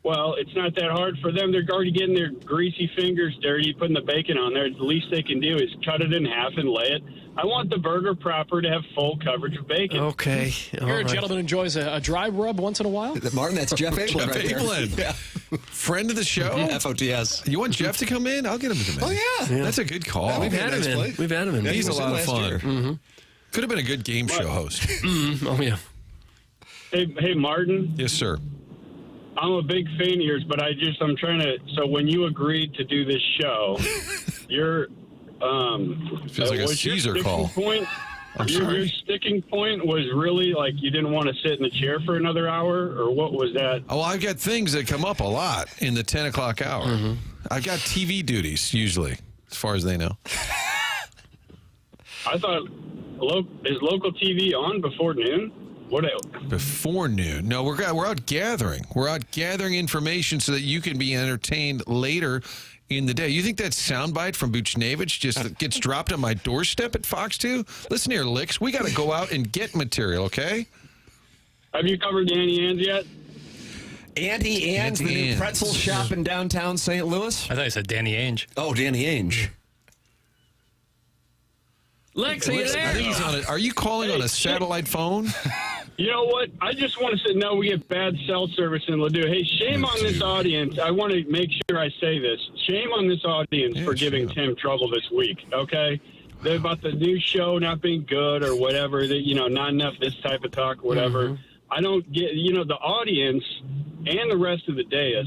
Well, it's not that hard for them. They're already getting their greasy fingers dirty, putting the bacon on there. The least they can do is cut it in half and lay it. I want the burger proper to have full coverage of bacon. Okay. Here, a gentleman enjoys a dry rub once in a while. Martin, that's Jeff Ablin right there. Yeah. Friend of the show. FOTS. You want Jeff to come in? I'll get him to come in. Oh, yeah. That's a good call. Yeah, we've had him in. We've had him in. Yeah, he's a lot of fun. Mm-hmm. Could have been a good game show host. Oh, yeah. Hey, Martin. Yes, sir. I'm a big fan of yours, but I'm trying to. So when you agreed to do this show, your feels like a Caesar call. Your sticking point was really like you didn't want to sit in the chair for another hour, or what was that? Oh, I've got things that come up a lot in the 10 o'clock hour. Mm-hmm. I've got TV duties usually, as far as they know. I thought, is local TV on before noon? Before noon? No, we're out gathering. We're out gathering information so that you can be entertained later in the day. You think that soundbite from Buchnevich just gets dropped on my doorstep at Fox 2? Listen here, Licks. We got to go out and get material, okay? Have you covered Danny Ann's yet? Andy Ann's, the new pretzel shop in downtown St. Louis? I thought you said Danny Ainge. Oh, Danny Ainge. Lex, are you there? Are you calling on a satellite phone? You know what? I just want to say, no, we get bad cell service in Ladue. Hey, shame on this audience. I want to make sure I say this. Shame on this audience for giving Tim trouble this week, okay? They're about the new show not being good or whatever, not enough this type of talk, whatever. Mm-hmm. I don't get, the audience and the rest of the dais,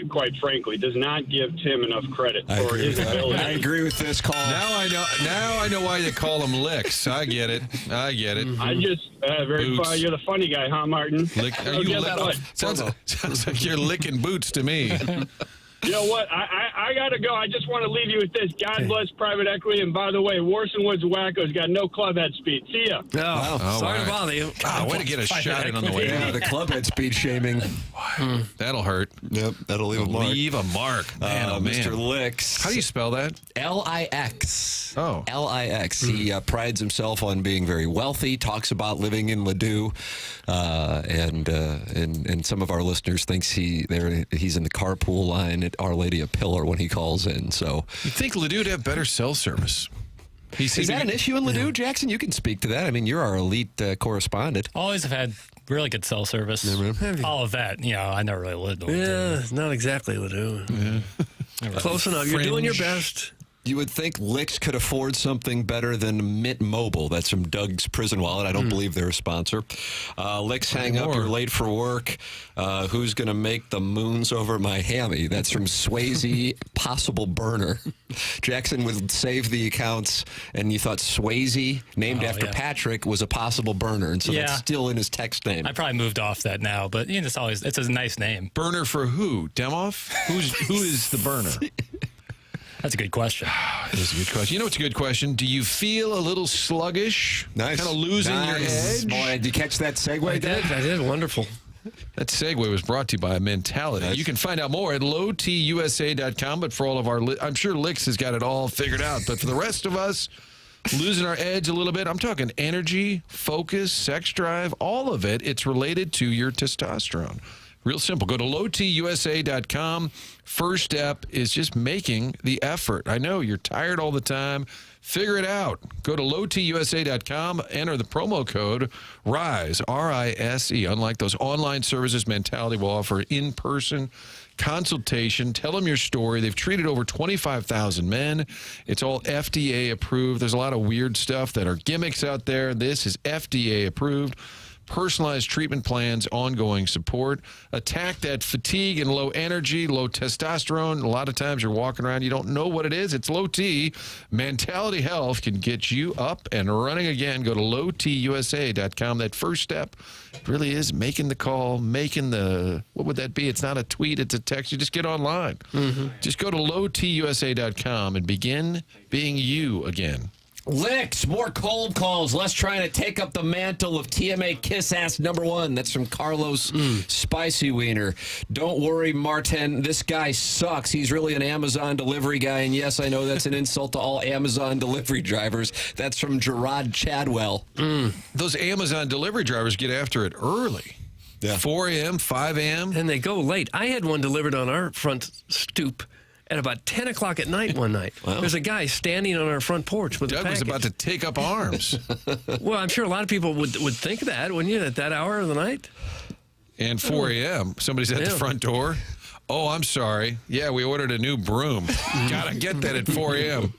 quite frankly, does not give Tim enough credit for his ability. I agree with this call. Now I know why they call him Licks. I get it. Mm-hmm. I just you're the funny guy, huh, Martin? Sounds like you're licking boots to me. You know what? I got to go. I just want to leave you with this. God bless private equity. And by the way, Warson Woods Wackos got no clubhead speed. See ya. Sorry to bother you. God, way to get a shot in on the way. Yeah, the clubhead speed shaming. That'll hurt. Yep, that'll leave a mark. Leave a mark. Man, Mr. Licks. How do you spell that? L-I-X. Oh. L-I-X. He prides himself on being very wealthy, talks about living in Ladue, and some of our listeners thinks he's in the carpool line at Our Lady of Pillar when he calls in. So you'd think Ladue would have better cell service. Is that an issue in Ladue, Jackson? You can speak to that. I mean, you're our elite correspondent. Always have had really good cell service. All of that. I never really lived in Ladue. Yeah, not exactly Ladue. Yeah. Close enough. You're doing your best. You would think Licks could afford something better than Mint Mobile. That's from Doug's Prison Wallet. I don't believe they're a sponsor. Licks, hang up. You're late for work. Who's going to make the moons over my hammy? That's from Swayze Possible Burner. Jackson would save the accounts, and you thought Swayze, named after Patrick, was a possible burner, and so that's still in his text name. I probably moved off that now, but it's a nice name. Burner for who? Demoff? Who is the burner? That's a good question. It is a good question. You know what's a good question? Do you feel a little sluggish? Nice. Kind of losing your edge? Boy, did you catch that segue? I did. Wonderful. That segue was brought to you by Mentality. You can find out more at lowtusa.com, but for all of our... I'm sure Licks has got it all figured out, but for the rest of us, losing our edge a little bit, I'm talking energy, focus, sex drive, all of it, it's related to your testosterone. Real simple. Go to lowtusa.com. First step is just making the effort. I know you're tired all the time. Figure it out. Go to lowtusa.com. Enter the promo code RISE, R-I-S-E. Unlike those online services, Mentality will offer in-person consultation. Tell them your story. They've treated over 25,000 men. It's all FDA approved. There's a lot of weird stuff that are gimmicks out there. This is FDA approved. personalized treatment plans, ongoing support. Attack that fatigue and low energy, low testosterone. A lot of times you're walking around, you don't know what it is. It's low T. Mentality Health can get you up and running again. Go to lowtusa.com. That first step really is making the call, making the, what would that be? It's not a tweet, it's a text. You just get online. Just go to lowtusa.com and begin being you again. Licks, more cold calls, less trying to take up the mantle of TMA Kiss Ass #1. That's from Carlos Spicy Wiener. Don't worry, Martin, this guy sucks. He's really an Amazon delivery guy, and yes, I know that's an insult to all Amazon delivery drivers. That's from Gerard Chadwell. Those Amazon delivery drivers get after it early. 4 a.m., 5 a.m. And they go late. I had one delivered on our front stoop at about 10 o'clock at night one night. Wow. There's a guy standing on our front porch with Doug a package. was about to take up arms. Well, I'm sure a lot of people would think of that, wouldn't you, at that hour of the night? And 4 a.m., somebody's at the front door. Oh, I'm sorry. Yeah, we ordered a new broom. Gotta get that at 4 a.m.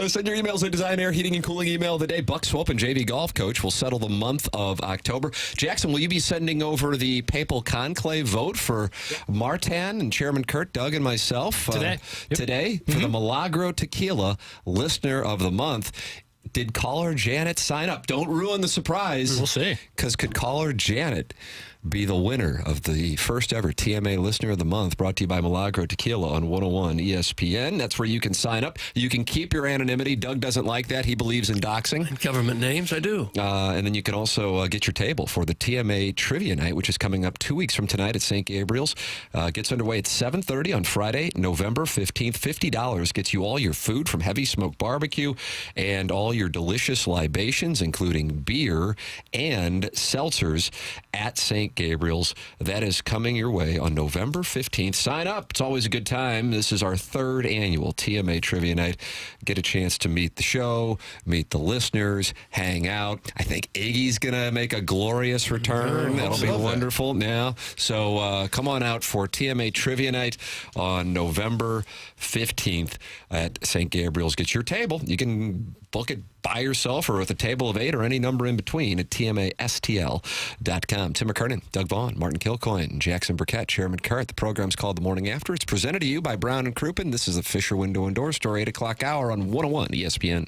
Send your emails to Design Air Heating and Cooling email of the day. Buck Swope and JV Golf Coach will settle the month of October. Jackson, will you be sending over the Papal Conclave vote for Martin and Chairman Kurt, Doug, and myself today for the Milagro Tequila Listener of the Month? Did caller Janet sign up? Don't ruin the surprise. We'll see. Because could caller Janet be the winner of the first ever TMA Listener of the Month, brought to you by Milagro Tequila on 101 ESPN. That's where you can sign up. You can keep your anonymity. Doug doesn't like that. He believes in doxing. And government names, I do. And then you can also get your table for the TMA Trivia Night, which is coming up 2 weeks from tonight at St. Gabriel's. Gets underway at 7:30 on Friday, November 15th. $50 gets you all your food from Heavy Smoke Barbecue and all your delicious libations, including beer and seltzers at St. Gabriel's. That is coming your way on November 15th. Sign up. It's always a good time. This is our third annual TMA Trivia Night. Get a chance to meet the show, meet the listeners, hang out. I think Iggy's going to make a glorious return. That'll be wonderful. Now, so come on out for TMA Trivia Night on November 15th at St. Gabriel's. Get your table. You can book it by yourself or with a table of 8 or any number in between at TMASTL.com. Tim McKernan, Doug Vaughn, Martin Kilcoyne, Jackson Burkett, Chairman Kurt. The program's called The Morning After. It's presented to you by Brown & Crouppen. This is the Fisher Window and Door Store, 8 o'clock hour on 101 ESPN.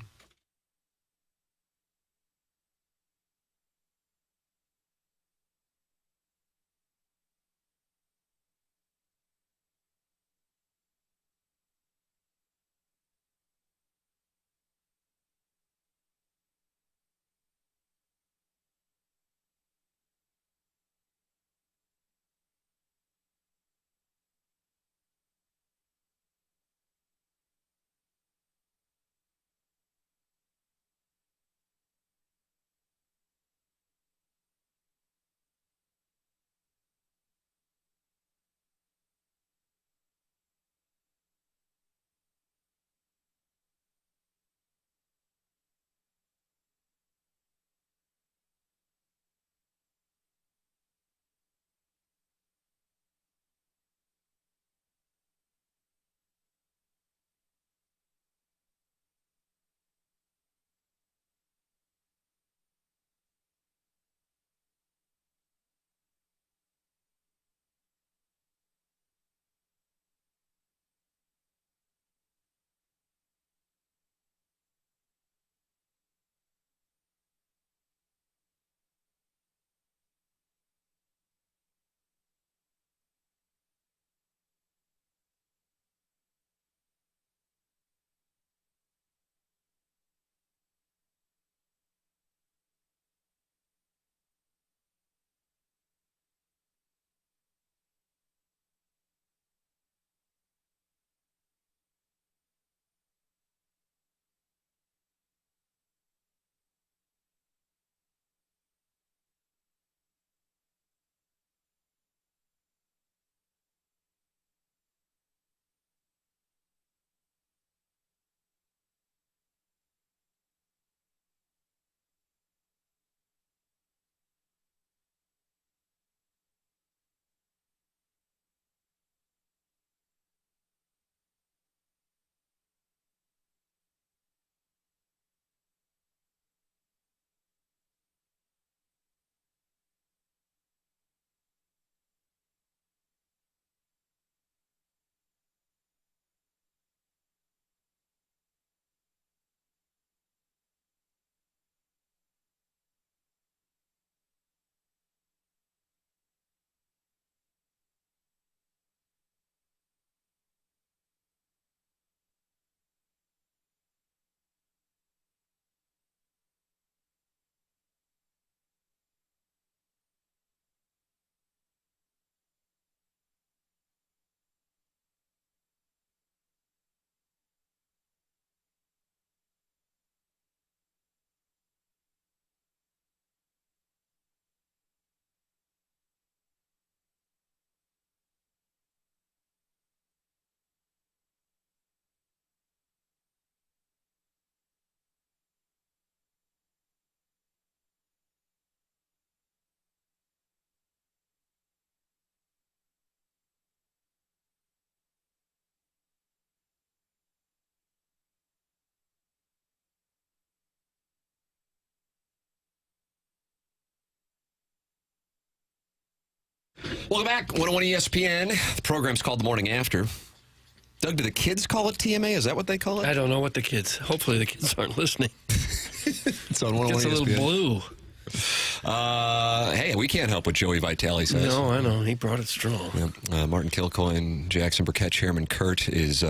Welcome back. 101 ESPN. The program's called The Morning After. Doug, do the kids call it TMA? Is that what they call it? I don't know what the kids. Hopefully the kids aren't listening. It's on 101 It's a little ESPN. blue. Hey, we can't help what Joey Vitale says. No, I know. He brought it strong. Yep. Martin Kilcoyne, Jackson Burkett, Chairman Kurt is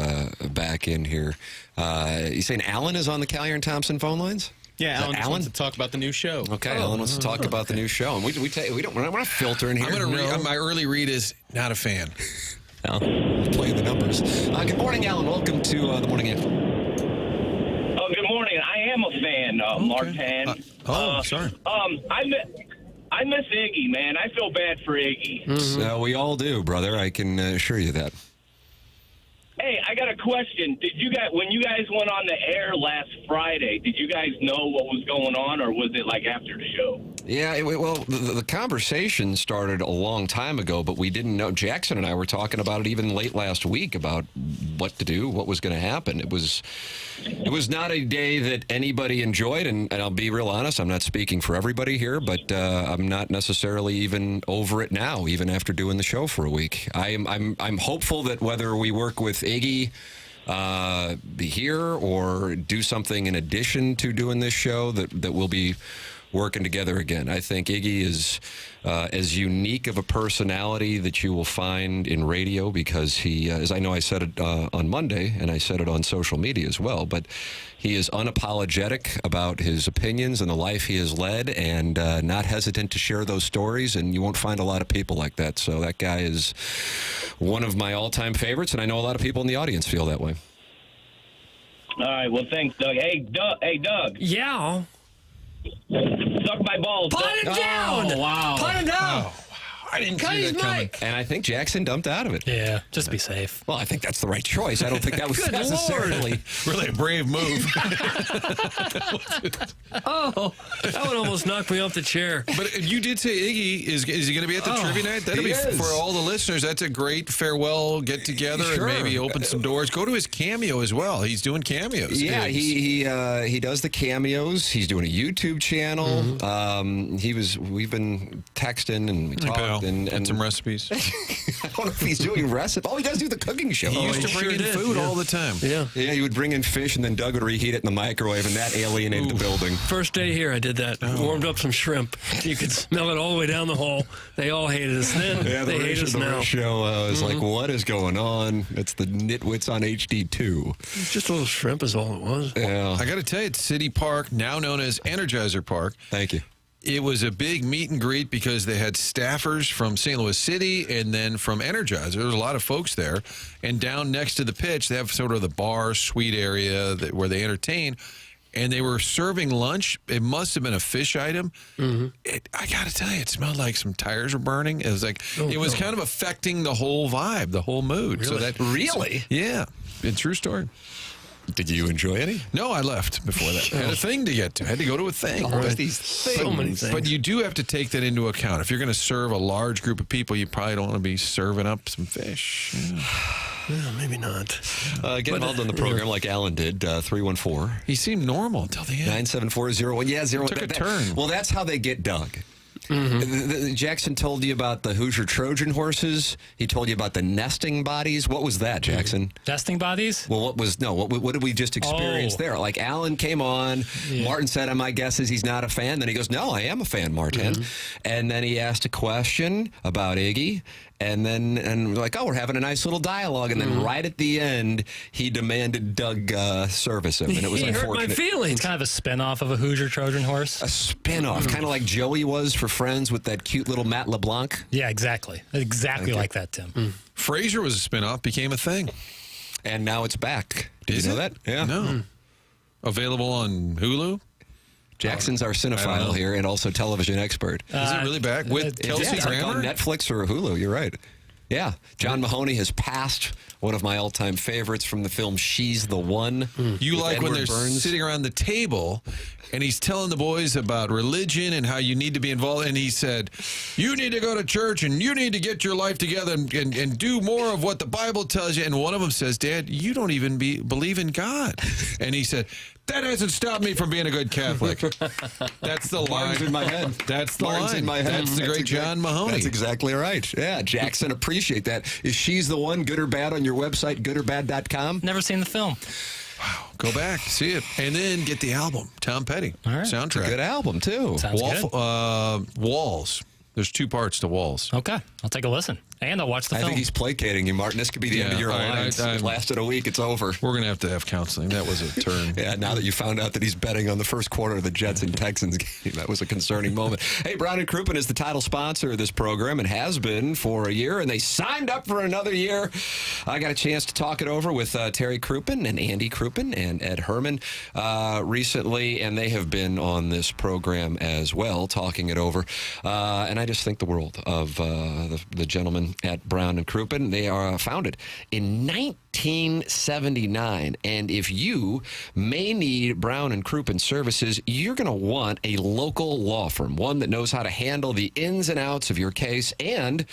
back in here. You saying Alan is on the Callier and Thompson phone lines? Yeah, Alan wants to talk about the new show. Okay, Alan wants to talk about the new show, and we're not filtering here. I'm going to read. My early read is not a fan. Well, playing the numbers. Good morning, Alan. Welcome to the Morning After. Oh, good morning. I am a fan, Martin. Sorry. I miss Iggy, man. I feel bad for Iggy. So we all do, brother. I can assure you that. Hey, I got a question. Did you guys, when you guys went on the air last Friday, did you guys know what was going on, or was it like after the show? Yeah, well, the conversation started a long time ago, but we didn't know. Jackson and I were talking about it even late last week about what to do, what was going to happen. It was not a day that anybody enjoyed, and I'll be real honest, I'm not speaking for everybody here, but I'm not necessarily even over it now, even after doing the show for a week. I'm hopeful that whether we work with Iggy be here or do something in addition to doing this show, that we'll be working together again. I think Iggy is as unique of a personality that you will find in radio because he, as I know I said it on Monday, and I said it on social media as well, but he is unapologetic about his opinions and the life he has led, and not hesitant to share those stories, and you won't find a lot of people like that. So that guy is one of my all-time favorites, and I know a lot of people in the audience feel that way. All right, well, thanks, Doug. Hey, Doug. Yeah. Suck my balls. Put him down. Oh, wow. Put him down. Oh, I didn't see that coming. And I think Jackson dumped out of it. Yeah, just be safe. Well, I think that's the right choice. I don't think that was necessarily really a brave move. Oh, that would almost knock me off the chair. But you did say Iggy is he going to be at the trivia night? That'll be for all the listeners. That's a great farewell get together and maybe open some doors. Go to his cameo as well. He's doing cameos. Yeah, he does the cameos. He's doing a YouTube channel. We've been texting and we talked and some recipes. I don't know if he's doing recipes. Oh, he does do the cooking show. He used to bring in food all the time. Yeah, he would bring in fish and then Doug would reheat it in the microwave, and that alienated the building. First day here, I did that. Warmed up some shrimp. You could smell it all the way down the hall. They all hated us then. They hate us now. The show was like, what is going on? It's the Nitwits on HD2. Just a little shrimp is all it was. Yeah. I got to tell you, it's City Park, now known as Energizer Park. Thank you. It was a big meet and greet because they had staffers from St. Louis City and then from Energizer. There was a lot of folks there. And down next to the pitch, they have sort of the bar suite area where they entertain. And they were serving lunch. It must have been a fish item. I got to tell you, it smelled like some tires were burning. It was like it was kind of affecting the whole vibe, the whole mood. Really? So that Really? Yeah. A true story. Did you enjoy any? No, I left before that. I had a thing to get to. I had to go to a thing. Always these things. So many things. But you do have to take that into account. If you're going to serve a large group of people, you probably don't want to be serving up some fish. Yeah, maybe not. Get involved in the program like Alan did, 314. He seemed normal until the end. 97401. Yeah, zero. Took a turn. Well, that's how they get Doug. Jackson told you about the Hoosier Trojan horses. He told you about the nesting bodies. What was that, Jackson? Nesting bodies? Well, what did we just experience there? Like Alan came on. Yeah. Martin said, my guess is he's not a fan. Then he goes, no, I am a fan, Martin. And then he asked a question about Iggy. And we're like, we're having a nice little dialogue. And then right at the end, he demanded Doug service him. And it was he unfortunate. hurt my feelings. It's kind of a spinoff of a Hoosier Trojan horse. A spinoff, kind of like Joey was for Friends with that cute little Matt LeBlanc. Yeah, exactly. Exactly like that, Tim. Frasier was a spinoff, became a thing. And now it's back. Did you know that? Yeah. No. Available on Hulu? Jackson's our cinephile here and also television expert. Is it really back? With Kelsey Grammer? On Netflix or Hulu, you're right. Yeah. John Mahoney has passed, one of my all-time favorites from the film She's the One. You like when they're sitting around the table and he's telling the boys about religion and how you need to be involved. And he said, you need to go to church and you need to get your life together and do more of what the Bible tells you. And one of them says, Dad, you don't even believe in God. And he said, That hasn't stopped me from being a good Catholic. That's the line. Martin's in my head. That's the Martin's line. in my head. That's the great John Mahoney. That's exactly right. Yeah, Jackson, appreciate that. Is She's the One, good or bad, on your website, goodorbad.com? Never seen the film. Wow. Go back, see it, and then get the album. Tom Petty. All right. Soundtrack. It's a good album, too. Sounds good. Walls. There's 2 parts to Walls. Okay. I'll take a listen. And I'll watch the I film. think he's placating you, Martin. This could be the end of your lines. It lasted a week. It's over. We're going to have counseling. That was a turn. Yeah, now that you found out that he's betting on the first quarter of the Jets and Texans game, that was a concerning moment. Hey, Brown and Crouppen is the title sponsor of this program and has been for a year, and they signed up for another year. I got a chance to talk it over with Terry Crouppen and Andy Crouppen and Ed Herman recently, and they have been on this program as well, talking it over. And I just think the world of the gentlemen at Brown and Crouppen. They are founded in 1979, and if you may need Brown and Crouppen services, you're going to want a local law firm, one that knows how to handle the ins and outs of your case and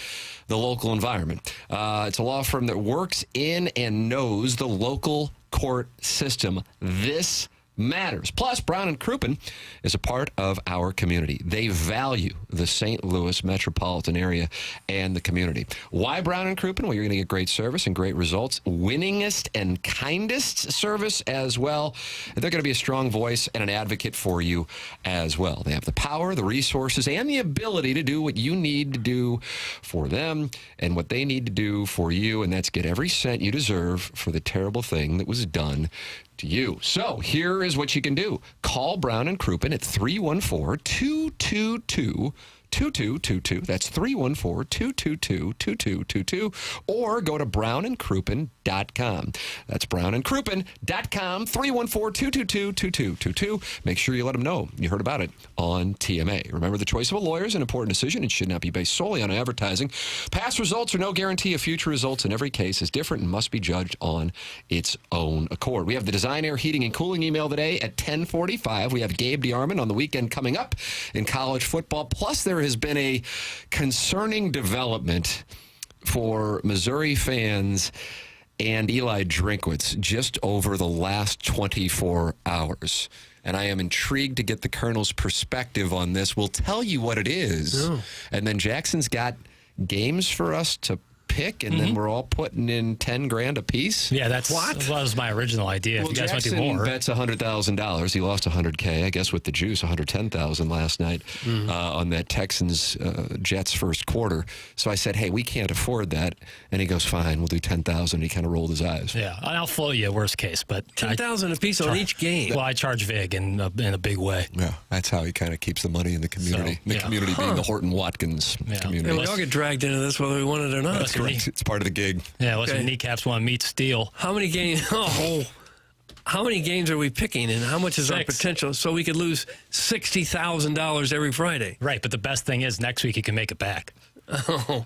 the local environment. It's a law firm that works in and knows the local court system. This matters. Plus, Brown and Crouppen is a part of our community. They value the St. Louis metropolitan area and the community. Why Brown and Crouppen? Well, you're going to get great service and great results. Winningest and kindest service as well. They're going to be a strong voice and an advocate for you as well. They have the power, the resources, and the ability to do what you need to do for them and what they need to do for you, and that's get every cent you deserve for the terrible thing that was done to you. So here is what you can do. Call Brown and Crouppen at 314-222-2222. That's 314-222-2222. Or go to brownandcrouppen.com. That's brownandcrouppen.com, 314-222-2222. Make sure you let them know you heard about it on TMA. Remember, the choice of a lawyer is an important decision. It should not be based solely on advertising. Past results are no guarantee of future results, and every case is different and must be judged on its own accord. We have the Design, Air, Heating, and Cooling email today at 10:45. We have Gabe DeArmond on the weekend coming up in college football. Plus, there has been a concerning development for Missouri fans and Eli Drinkwitz just over the last 24 hours. And I am intrigued to get the Colonel's perspective on this. We'll tell you what it is. Oh. And then Jackson's got games for us to pick, and then we're all putting in $10,000 a piece. Yeah, that was my original idea. Well, if you guys Jackson want to do more, bets $100,000. He lost $100K, I guess, with the juice, $110,000 last night on that Texans Jets first quarter. So I said, "Hey, we can't afford that," and he goes, "Fine, we'll do $10,000." He kind of rolled his eyes. Yeah, and I'll float you worst case, but $10,000 a piece on each game. Well, I charge Vig in a big way. Yeah, that's how he kind of keeps the money in the community. So, the community being the Horton Watkins community. And we all get dragged into this whether we want it or not. That's correct. It's part of the gig. Yeah, unless your kneecaps want to meet steel. How many games? How many games are we picking, and how much is our potential? So we could lose $60,000 every Friday. Right, but the best thing is next week you can make it back. Oh,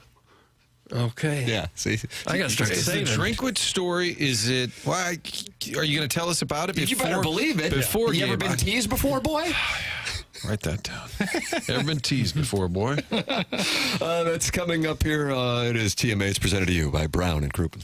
okay. Yeah. See, I got to start saving. The Drinkwitz story, is it? Why are you going to tell us about it? You better believe it. Before you ever been teased before, boy? Write that down. Ever been teased before, boy? That's coming up here. It is TMA. It's presented to you by Brown and Crouppen.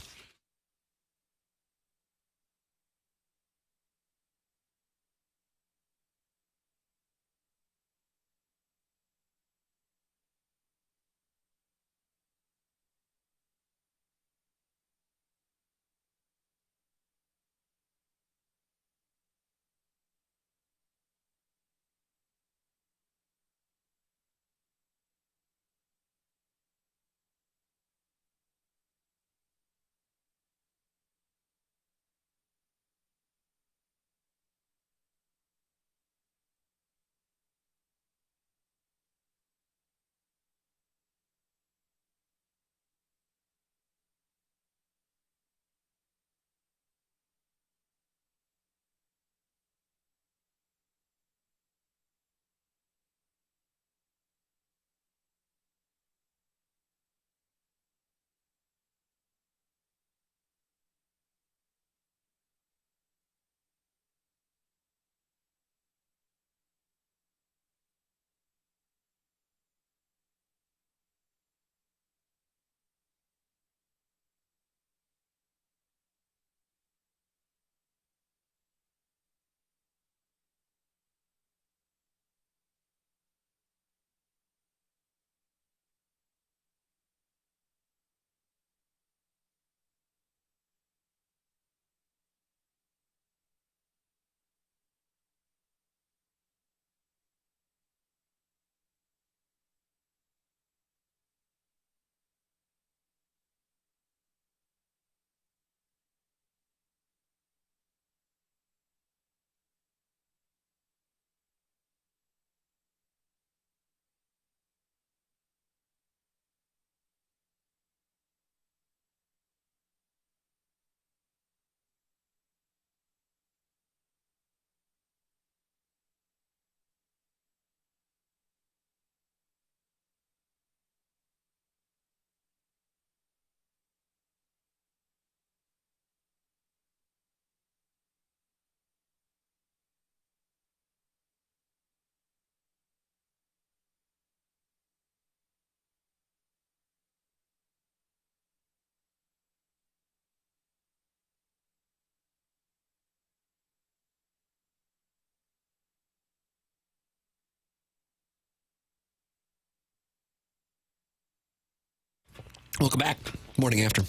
Welcome back. Morning After.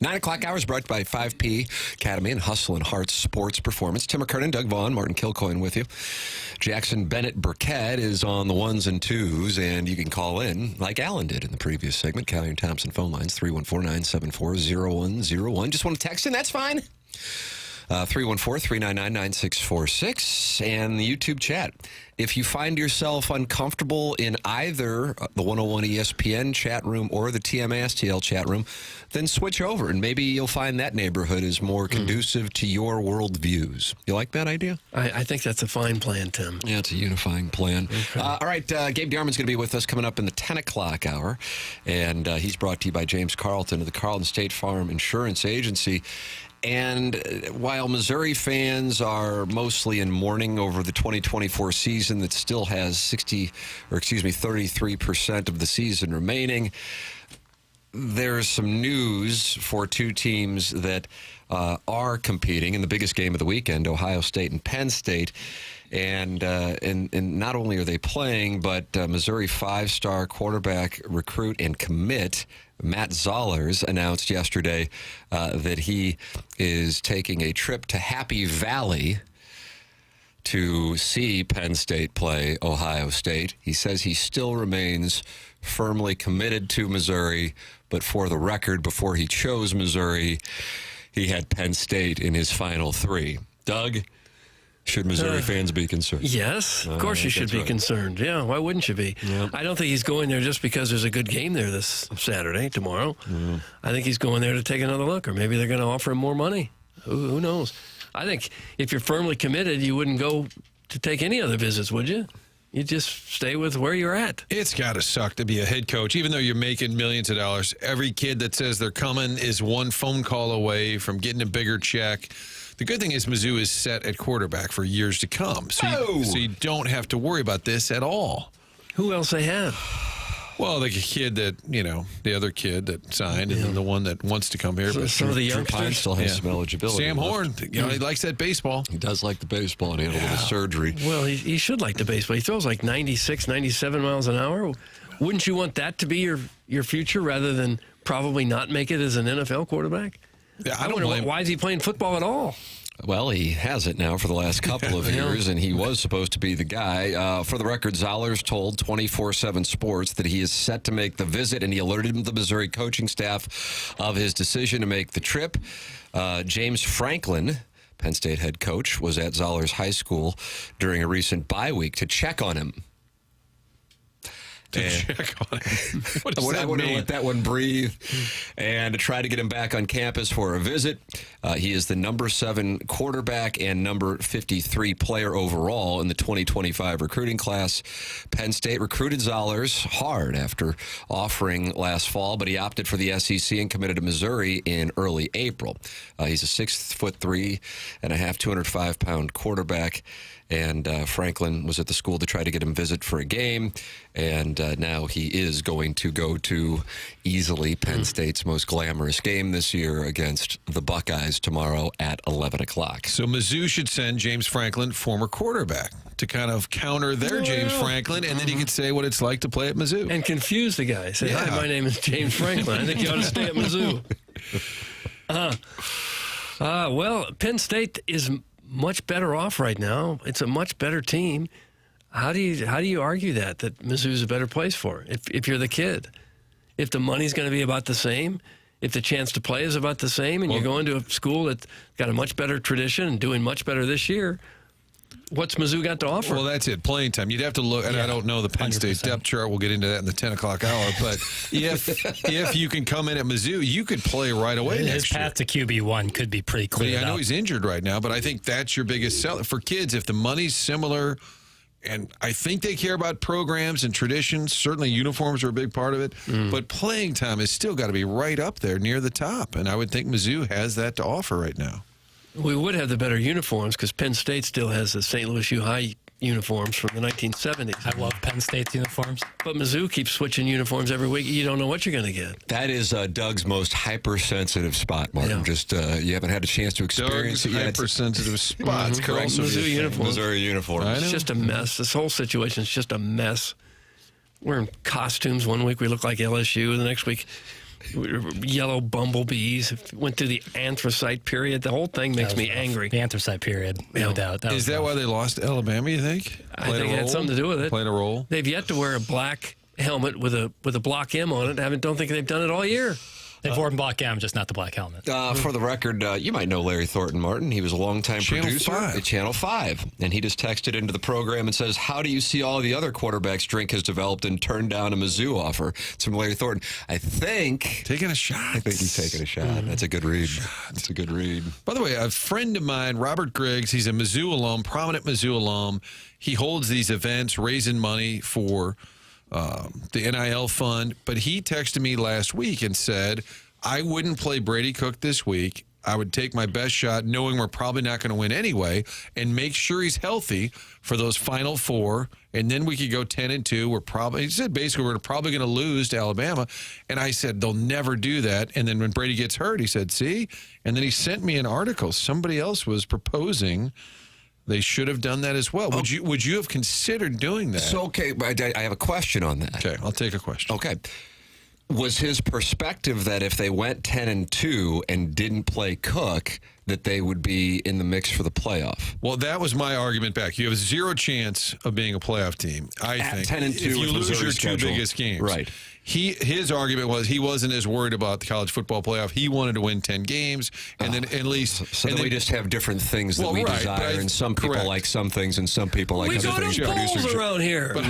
9 o'clock hours brought by 5P Academy and Hustle and Hearts Sports Performance. Tim McKernan, Doug Vaughn, Martin Kilcoyne with you. Jackson Burkett is on the ones and twos, and you can call in like Alan did in the previous segment. Callie and Thompson phone lines, 314-974-0101. Just want to text in, that's fine. 314-399-9646, and the YouTube chat. If you find yourself uncomfortable in either the 101 ESPN chat room or the TMA STL chat room, then switch over, and maybe you'll find that neighborhood is more conducive to your worldviews. You like that idea? I think that's a fine plan, Tim. Yeah, it's a unifying plan. Okay. All right, Gabe Darman's going to be with us coming up in the 10 o'clock hour, and he's brought to you by James Carlton of the Carlton State Farm Insurance Agency. And while Missouri fans are mostly in mourning over the 2024 season that still has 33% of the season remaining, there's some news for two teams that are competing in the biggest game of the weekend, Ohio State and Penn State. And not only are they playing, but Missouri five-star quarterback recruit and commit Matt Zollers announced yesterday that he is taking a trip to Happy Valley to see Penn State play Ohio State. He says he still remains firmly committed to Missouri, but for the record, before he chose Missouri, he had Penn State in his final three. Doug, should Missouri fans be concerned? Yes, of course you should be concerned. Yeah, why wouldn't you be? Yep. I don't think he's going there just because there's a good game there this Saturday, tomorrow. Mm. I think he's going there to take another look, or maybe they're going to offer him more money. Who knows? I think if you're firmly committed, you wouldn't go to take any other visits, would you? You just stay with where you're at. It's got to suck to be a head coach, even though you're making millions of dollars. Every kid that says they're coming is one phone call away from getting a bigger check. The good thing is Mizzou is set at quarterback for years to come, so you don't have to worry about this at all. Who else they have? Well, the kid that, the other kid that signed, and then the one that wants to come here. But some of the youngsters Pine still has some eligibility. Sam Horn, he likes that baseball. He does like the baseball, and he had a little surgery. Well, he should like the baseball. He throws like 96, 97 miles an hour. Wouldn't you want that to be your future rather than probably not make it as an NFL quarterback? Yeah, I don't know why is he playing football at all. Well, he hasn't now for the last couple of years, and he was supposed to be the guy. For the record, Zollers told 24/7 Sports that he is set to make the visit, and he alerted the Missouri coaching staff of his decision to make the trip. James Franklin, Penn State head coach, was at Zollers High School during a recent bye week to check on him. Check on him. What does I that want to mean? let that one breathe and to try to get him back on campus for a visit. He is the number 7 quarterback and number 53 player overall in the 2025 recruiting class. Penn State recruited Zollers hard after offering last fall, but he opted for the SEC and committed to Missouri in early April. He's a 6'3.5", 205-pound quarterback. And Franklin was at the school to try to get him visit for a game. And now he is going to go to easily Penn State's most glamorous game this year against the Buckeyes tomorrow at 11 o'clock. So Mizzou should send James Franklin, former quarterback, to kind of counter their James Franklin, and then he could say what it's like to play at Mizzou. And confuse the guy. Say, hi, my name is James Franklin. I think you ought to stay at Mizzou. Well, Penn State is much better off right now. It's a much better team. How do you argue that Mizzou's a better place for it? If you're the kid? If the money's going to be about the same, if the chance to play is about the same, and you're going to a school that's got a much better tradition and doing much better this year, what's Mizzou got to offer? Well, that's it. Playing time. You'd have to look, and I don't know the Penn 100%. State depth chart. We'll get into that in the 10 o'clock hour. But if you can come in at Mizzou, you could play right away His path to QB1 could be pretty clear. I know he's injured right now, but I think that's your biggest seller. For kids, if the money's similar, and I think they care about programs and traditions, certainly uniforms are a big part of it, but playing time has still got to be right up there near the top. And I would think Mizzou has that to offer right now. We would have the better uniforms because Penn State still has the St. Louis U High uniforms from the 1970s. I love Penn State's uniforms. But Mizzou keeps switching uniforms every week. You don't know what you're going to get. That is Doug's most hypersensitive spot, Martin. Yeah. Just you haven't had a chance to experience Doug's it yet. Hypersensitive spot. Correct. Mizzou uniforms. Missouri uniforms. It's just a mess. This whole situation is just a mess. We're in costumes. One week we look like LSU. The next week yellow bumblebees. Went through the anthracite period. The whole thing makes me angry. The anthracite period, no doubt. Is that why they lost to Alabama, you think? I think it had something to do with it. Playing a role? They've yet to wear a black helmet with a block M on it. Don't think they've done it all year. They've worn black M, just not the black helmet. For the record, you might know Larry Thornton, Martin. He was a longtime producer at Channel 5. And he just texted into the program and says, how do you see all the other quarterbacks Drink has developed and turned down a Mizzou offer? It's from Larry Thornton. I think... Taking a shot. I think he's taking a shot. That's a good read. That's a good read. By the way, a friend of mine, Robert Griggs, he's a Mizzou alum, prominent Mizzou alum. He holds these events, raising money for... the NIL fund, but he texted me last week and said, I wouldn't play Brady Cook this week. I would take my best shot knowing we're probably not going to win anyway and make sure he's healthy for those final 4, and then we could go 10-2. He said basically we're probably going to lose to Alabama, and I said they'll never do that. And then when Brady gets hurt, he said, see? And then he sent me an article. Somebody else was proposing they should have done that as well. Would you have considered doing that? So, okay, I have a question on that. Okay, I'll take a question. Okay. Was his perspective that if they went 10-2 and didn't play Cook, that they would be in the mix for the playoff? Well, that was my argument back. You have zero chance of being a playoff team, I think. 10-2 if you lose your 2 biggest games. Right. His argument was he wasn't as worried about the college football playoff. He wanted to win 10 games, and then at least... So then we just have different things that we desire, and some people like some things, and some people like other things. We go to polls around here. But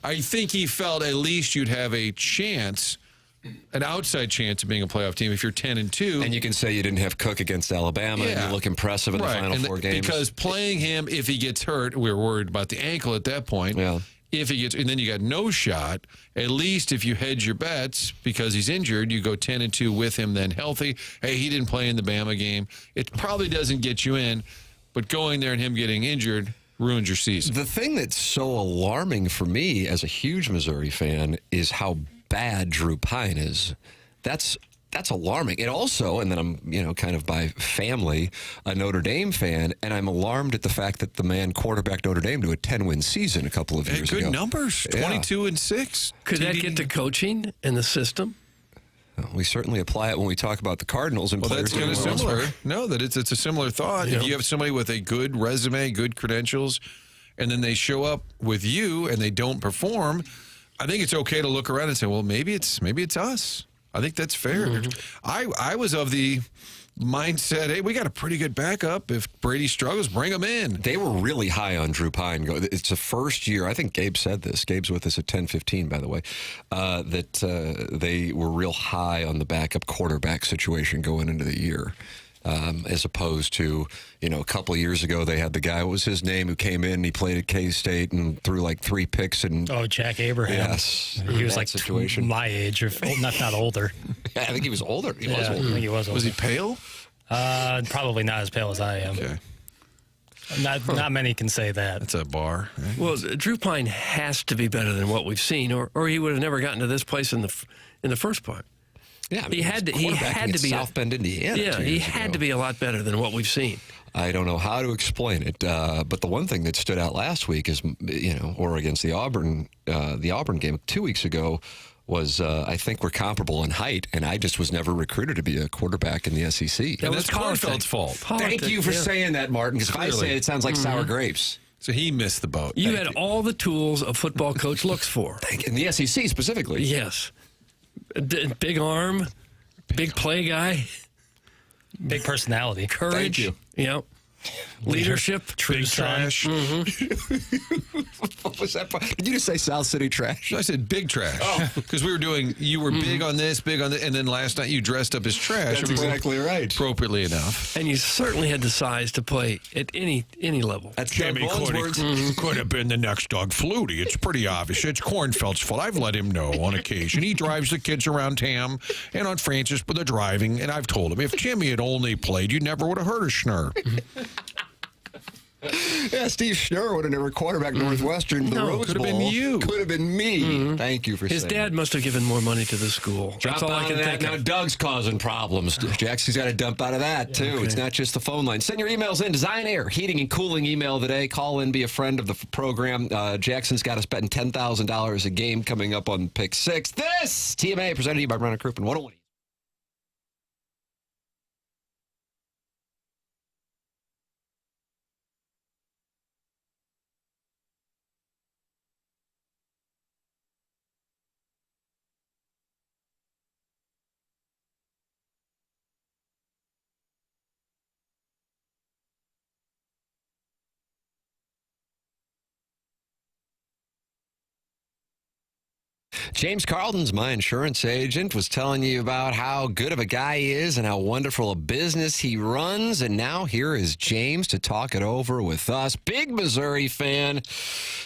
I think he felt at least you'd have a chance... an outside chance of being a playoff team if you're 10-2. And you can say you didn't have Cook against Alabama, and you look impressive in the final 4 games. Because playing him, if he gets hurt, we were worried about the ankle at that point. Yeah. If he gets, and then you got no shot. At least if you hedge your bets because he's injured, you go 10-2 with him, then healthy. Hey, he didn't play in the Bama game. It probably doesn't get you in, but going there and him getting injured ruins your season. The thing that's so alarming for me as a huge Missouri fan is how bad Drew Pine is. That's alarming. It also, and then I'm, kind of by family, a Notre Dame fan, and I'm alarmed at the fact that the man quarterbacked Notre Dame to a 10-win season a couple of years ago. Good numbers, 22-6. Could that get to coaching and the system? Well, we certainly apply it when we talk about the Cardinals and players. That's kind of similar. No, that it's a similar thought. Yeah. If you have somebody with a good resume, good credentials, and then they show up with you and they don't perform, I think it's okay to look around and say, well, maybe it's us. I think that's fair. Mm-hmm. I was of the mindset, hey, we got a pretty good backup. If Brady struggles, bring him in. They were really high on Drew Pine. It's the first year, I think Gabe said this. Gabe's with us at 10:15, by the way, that they were real high on the backup quarterback situation going into the year. As opposed to, a couple of years ago, they had the guy, what was his name, who came in, he played at K-State and threw like 3 picks. Jack Abraham. Yes. He was like situation. My age, or not older. Yeah, I think he was older. He was older. I think he was older. Was he pale? Probably not as pale as I am. Okay. Not many can say that. That's a bar. Right? Well, Drew Pine has to be better than what we've seen, or he would have never gotten to this place in the first part. Yeah, he had to be South Bend, Indiana. Yeah, he had to be a lot better than what we've seen. I don't know how to explain it, but the one thing that stood out last week is, or against the Auburn game 2 weeks ago, was I think we're comparable in height, and I just was never recruited to be a quarterback in the SEC. And that's Kornfeld's fault. Thank you for saying that, Martin, because if I say it sounds like sour grapes. So he missed the boat. You had all the tools a football coach looks for. In the SEC specifically. Yes. Big arm, big play guy, big personality, courage. Thank you. Yep. Leadership, true trash. Mm-hmm. What was that? Did you just say South City trash? I said big trash. Because you were big on this, and then last night you dressed up as trash. That's exactly right. Appropriately enough. And you certainly had the size to play at any level. That's Jimmy could have been the next Doug Flutie. It's pretty obvious. It's Kornfeld's fault. I've let him know on occasion. He drives the kids around town and on Francis, but they're driving, and I've told him, if Jimmy had only played, you never would have heard a schnurr. Yeah, Steve Schnurr would have never quarterbacked Northwestern. The Rose could have Bowl. been you. Could have been me. Mm-hmm. Thank you for saying His dad must have given more money to the school. That's all I can think of. Now Doug's causing problems. Jackson's got to dump out of that, too. Okay. It's not just the phone line. Send your emails in. Design Air, heating and cooling email today. Call in, be a friend of the program. Jackson's got us betting $10,000 a game coming up on Pick 6. This TMA presented to you by Brown & Crouppen 101. James Carlton's my insurance agent, was telling you about how good of a guy he is and how wonderful a business he runs. And now here is James to talk it over with us. Big Missouri fan.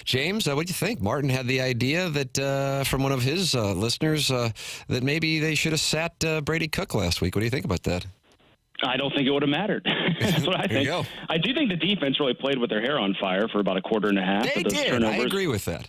James, what do you think? Martin had the idea that from one of his listeners that maybe they should have sat Brady Cook last week. What do you think about that? I don't think it would have mattered. That's what I think. There you go. I do think the defense really played with their hair on fire for about a quarter and a half. They did. Turnovers. I agree with that.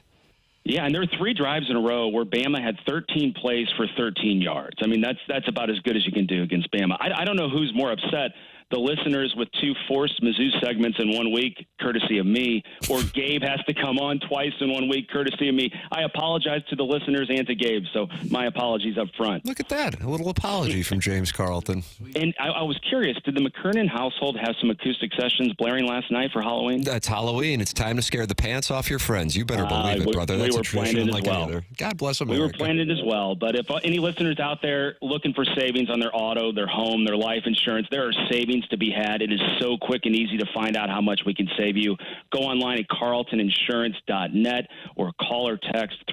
Yeah, and there were 3 drives in a row where Bama had 13 plays for 13 yards. I mean, that's about as good as you can do against Bama. I don't know who's more upset, the listeners with 2 forced Mizzou segments in 1 week, courtesy of me, or Gabe has to come on twice in 1 week, courtesy of me. I apologize to the listeners and to Gabe, so my apologies up front. Look at that. A little apology from James Carlton. And I was curious, did the McKernan household have some acoustic sessions blaring last night for Halloween? It's Halloween. It's time to scare the pants off your friends. You better believe it, brother. That's a tradition like any other. God bless America. We were planning it as well. But if any listeners out there looking for savings on their auto, their home, their life insurance, there are savings to be had. It is so quick and easy to find out how much we can save you. Go online at carltoninsurance.net or call or text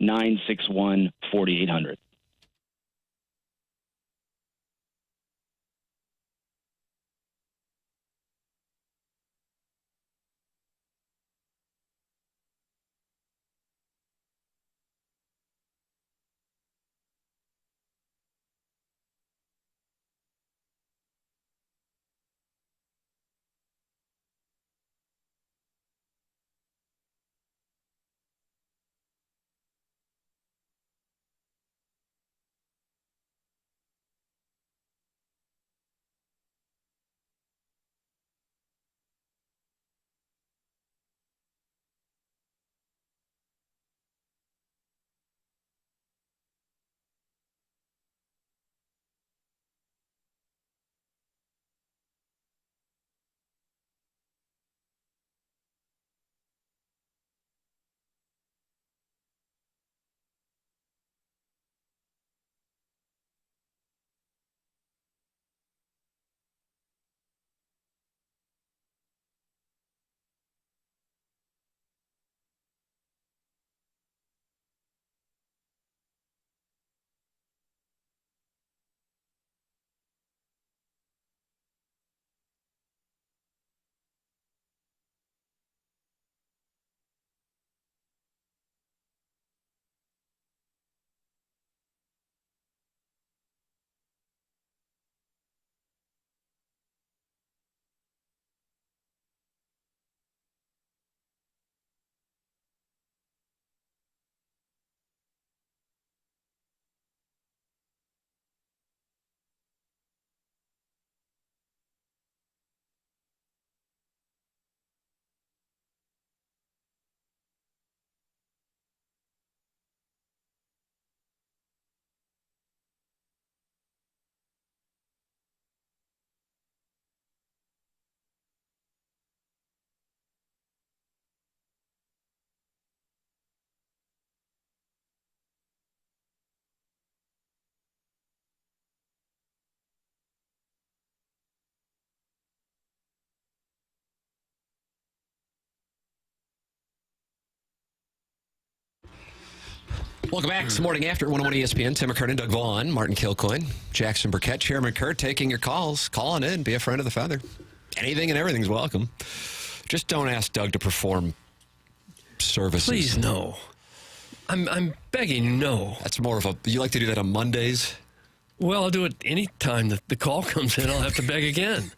314-961-4800. Welcome back. It's Morning After 101 ESPN. Tim McKernan, Doug Vaughn, Martin Kilcoyne, Jackson Burkett, Chairman Kurt, taking your calls. Calling in. Be a friend of the feather. Anything and everything's welcome. Just don't ask Doug to perform services. Please, no. I'm begging, no. That's more of a... You like to do that on Mondays? Well, I'll do it any time that the call comes in. I'll have to beg again.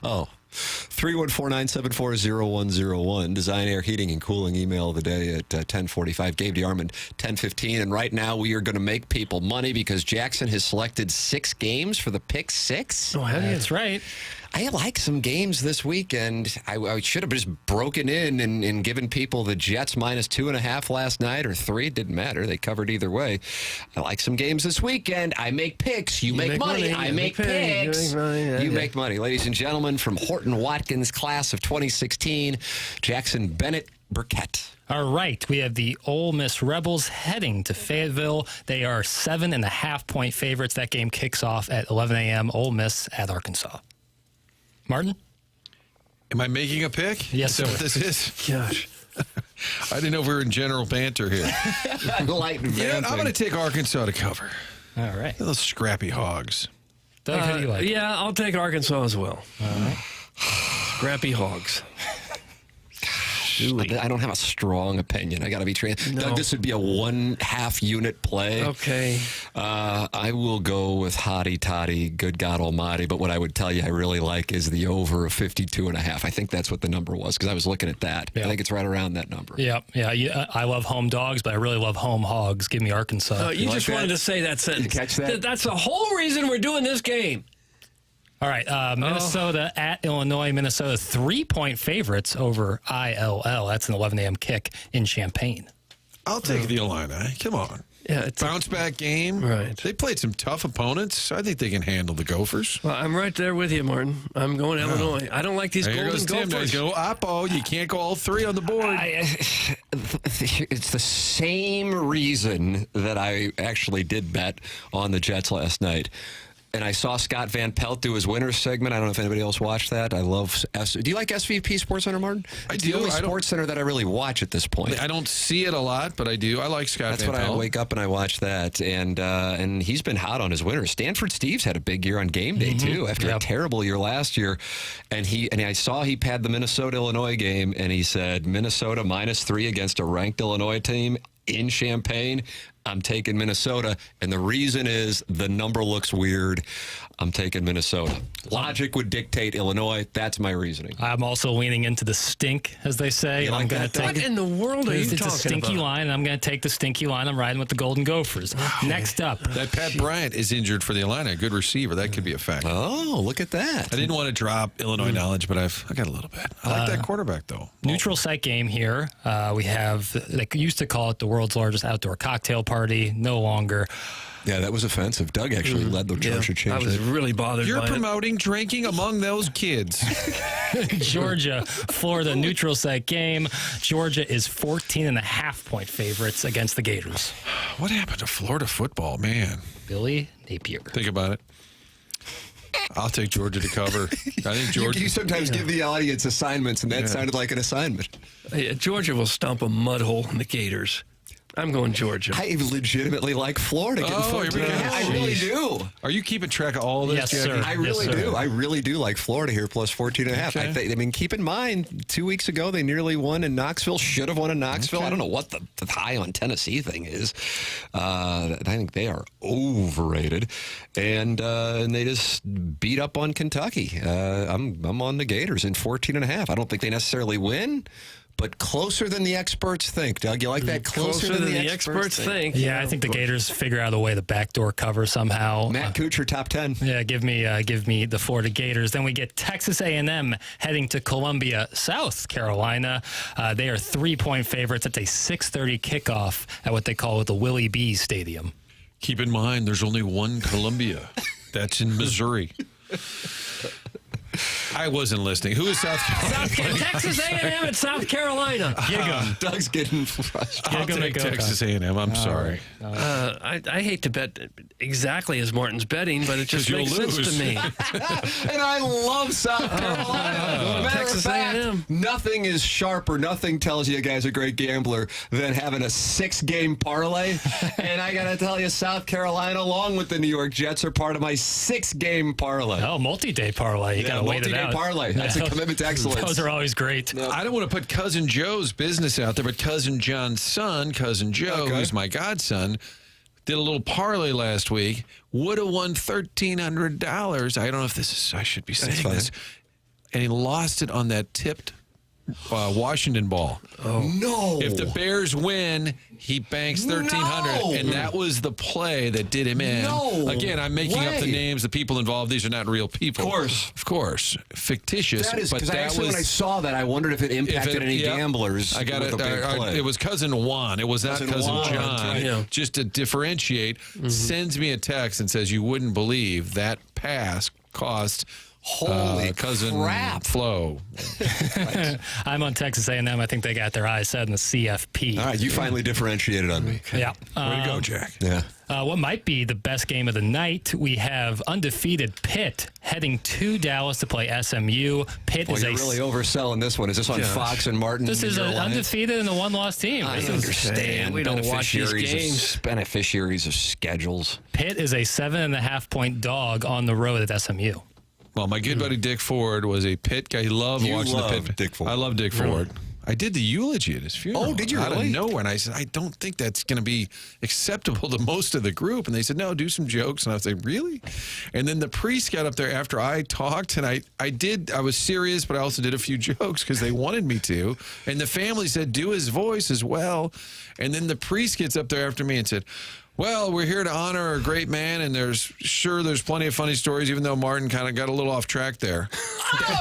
Oh. 314-974-0101. Design Air Heating and Cooling email of the day at 10:45. Gabe DeArmond, 10:15. And right now we are going to make people money because Jackson has selected 6 games for the Pick 6. Oh, That's right. I like some games this weekend. I should have just broken in and given people the Jets minus 2.5 last night or 3. It didn't matter. They covered either way. I like some games this weekend. I make picks. You make money. I make picks. You make money. Ladies and gentlemen, from Horton Watkins class of 2016, Jackson Burkett. All right, we have the Ole Miss Rebels heading to Fayetteville. They are 7.5-point favorites. That game kicks off at 11 a.m. Ole Miss at Arkansas. Martin? Am I making a pick? Yes, Is that sir. what this is? Gosh. I didn't know if we were in general banter here. Light and I'm going to take Arkansas to cover. All right. Those scrappy hogs. Doug, who do you like? Yeah, I'll take Arkansas as well. All right. Scrappy hogs. Ooh, I don't have a strong opinion. I got to be transparent. No. Doug, this would be a 1.5 unit play. Okay. I will go with Hottie Toddy, good God Almighty. But what I would tell you I really like is the over of 52.5. I think that's what the number was because I was looking at that. Yeah. I think it's right around that number. Yeah. I love home dogs, but I really love home hogs. Give me Arkansas. You just wanted to say that sentence. You catch that? That's the whole reason we're doing this game. All right, Minnesota at Illinois. Minnesota 3-point favorites over ILL. That's an 11 a.m. kick in Champaign. I'll take the Illini. Come on. Yeah, it's bounce back game. Right. They played some tough opponents. I think they can handle the Gophers. Well, I'm right there with you, Martin. I'm going Illinois. I don't like these There golden goes Tim. Gophers. Go Oppo. You can't go all three on the board. It's the same reason that I actually did bet on the Jets last night. And I saw Scott Van Pelt do his winner's segment. I don't know if anybody else watched that. I love do you like SVP SportsCenter, Martin? It's the only SportsCenter that I really watch at this point. I don't see it a lot, but I do. I like Scott Van Pelt. That's when I wake up and I watch that. And he's been hot on his winners. Stanford Steve's had a big year on game day, too, after a terrible year last year. And I saw he had the Minnesota-Illinois game, and he said, Minnesota -3 against a ranked Illinois team in Champaign. I'm taking Minnesota, and the reason is the number looks weird. I'm taking Minnesota. Logic would dictate Illinois. That's my reasoning. I'm also leaning into the stink, as they say. You like I'm going to that, take What in the world are you It's talking a stinky about? line, and I'm going to take the stinky line. I'm riding with the Golden Gophers. Next up. That Pat Bryant is injured for the Illini. A good receiver. That could be a fact. Oh, look at that. I didn't want to drop Illinois knowledge, but I got a little bit. I like that quarterback, though. Neutral site game here. We have, they used to call it the world's largest outdoor cocktail party. No longer. Yeah, that was offensive. Doug actually led the charge to change I was it. really bothered You're by promoting drinking among those kids. Georgia, Florida, neutral site game. Georgia is 14.5-point favorites against the Gators. What happened to Florida football, man? Billy Napier. Think about it. I'll take Georgia to cover. I think Georgia. You sometimes give the audience assignments, and that sounded like an assignment. Georgia will stomp a mud hole in the Gators. I'm going Georgia. I legitimately like Florida. Oh, here we go. I really do. Are you keeping track of all this, Yes, Jackie? sir. I really do. I really do like Florida here plus 14.5. Okay. I mean, keep in mind, 2 weeks ago they nearly won in Knoxville. Should have won in Knoxville. Okay. I don't know what the high on Tennessee thing is. I think they are overrated, and they just beat up on Kentucky. I'm on the Gators in 14.5. I don't think they necessarily win, but closer than the experts think. Doug, you like that? Closer than the experts think. Yeah, I think the Gators figure out a way to backdoor cover somehow. Matt Kuchar, top 10. Yeah, give me the Florida Gators. Then we get Texas A&M heading to Columbia, South Carolina. They are 3-point favorites. It's a 6:30 kickoff at what they call the Willie B Stadium. Keep in mind, there's only one Columbia. That's in Missouri. I wasn't listening. Who is South Carolina? Texas A&M at South Carolina. Doug's getting frustrated. I'll take Texas A&M. I'm sorry. I hate to bet exactly as Martin's betting, but it just 'Cause makes you'll sense to lose. me. And I love South Carolina. Matter Texas of fact, A&M. nothing is sharper. Nothing tells you a guy's a great gambler than having a 6-game parlay. And I got to tell you, South Carolina, along with the New York Jets, are part of my 6-game parlay. Oh, multi-day parlay. You got to wait it out. Multi-day parlay. That's a commitment to excellence. Those are always great. I don't want to put Cousin Joe's business out there, but Cousin John's son, Cousin Joe, who's my godson, did a little parlay last week. Would have won $1,300. I don't know if I should be saying this. And he lost it on that tipped Washington ball. Oh no! If the Bears win, he banks $1,300, and that was the play that did him in. No Again, I'm making up the way. names, the people involved. These are not real people, Of course, fictitious. that is but because that when I saw that, I wondered if it impacted any gamblers. I got with it. a big play. It was Cousin Juan. It was not Cousin Juan, John. right. Yeah. Just to differentiate, sends me a text and says, "You wouldn't believe that pass cost Holy cousin crap. Flo. I'm on Texas A&M. I think they got their eyes set in the CFP. All right, you finally differentiated on me. Yeah. Way to go, Jack. Yeah. What might be the best game of the night? We have undefeated Pitt heading to Dallas to play SMU. Pitt Well, is you're really overselling this one. Is this on Fox and Martin? This is an undefeated and a one-loss team. I understand. We don't watch these games. Beneficiaries of schedules. Pitt is a 7.5-point dog on the road at SMU. Well, my good buddy Dick Ford was a Pitt guy. He loved watching the Pitt. Dick Ford. I love Dick Ford. I did the eulogy at his funeral. Oh, did you Out really? of nowhere. And I said, I don't think that's going to be acceptable to most of the group. And they said, no, do some jokes. And I was like, really? And then the priest got up there after I talked. And I was serious, but I also did a few jokes because they wanted me to. And the family said, do his voice as well. And then the priest gets up there after me and said, well, we're here to honor a great man, and there's plenty of funny stories, even though Martin kind of got a little off track there.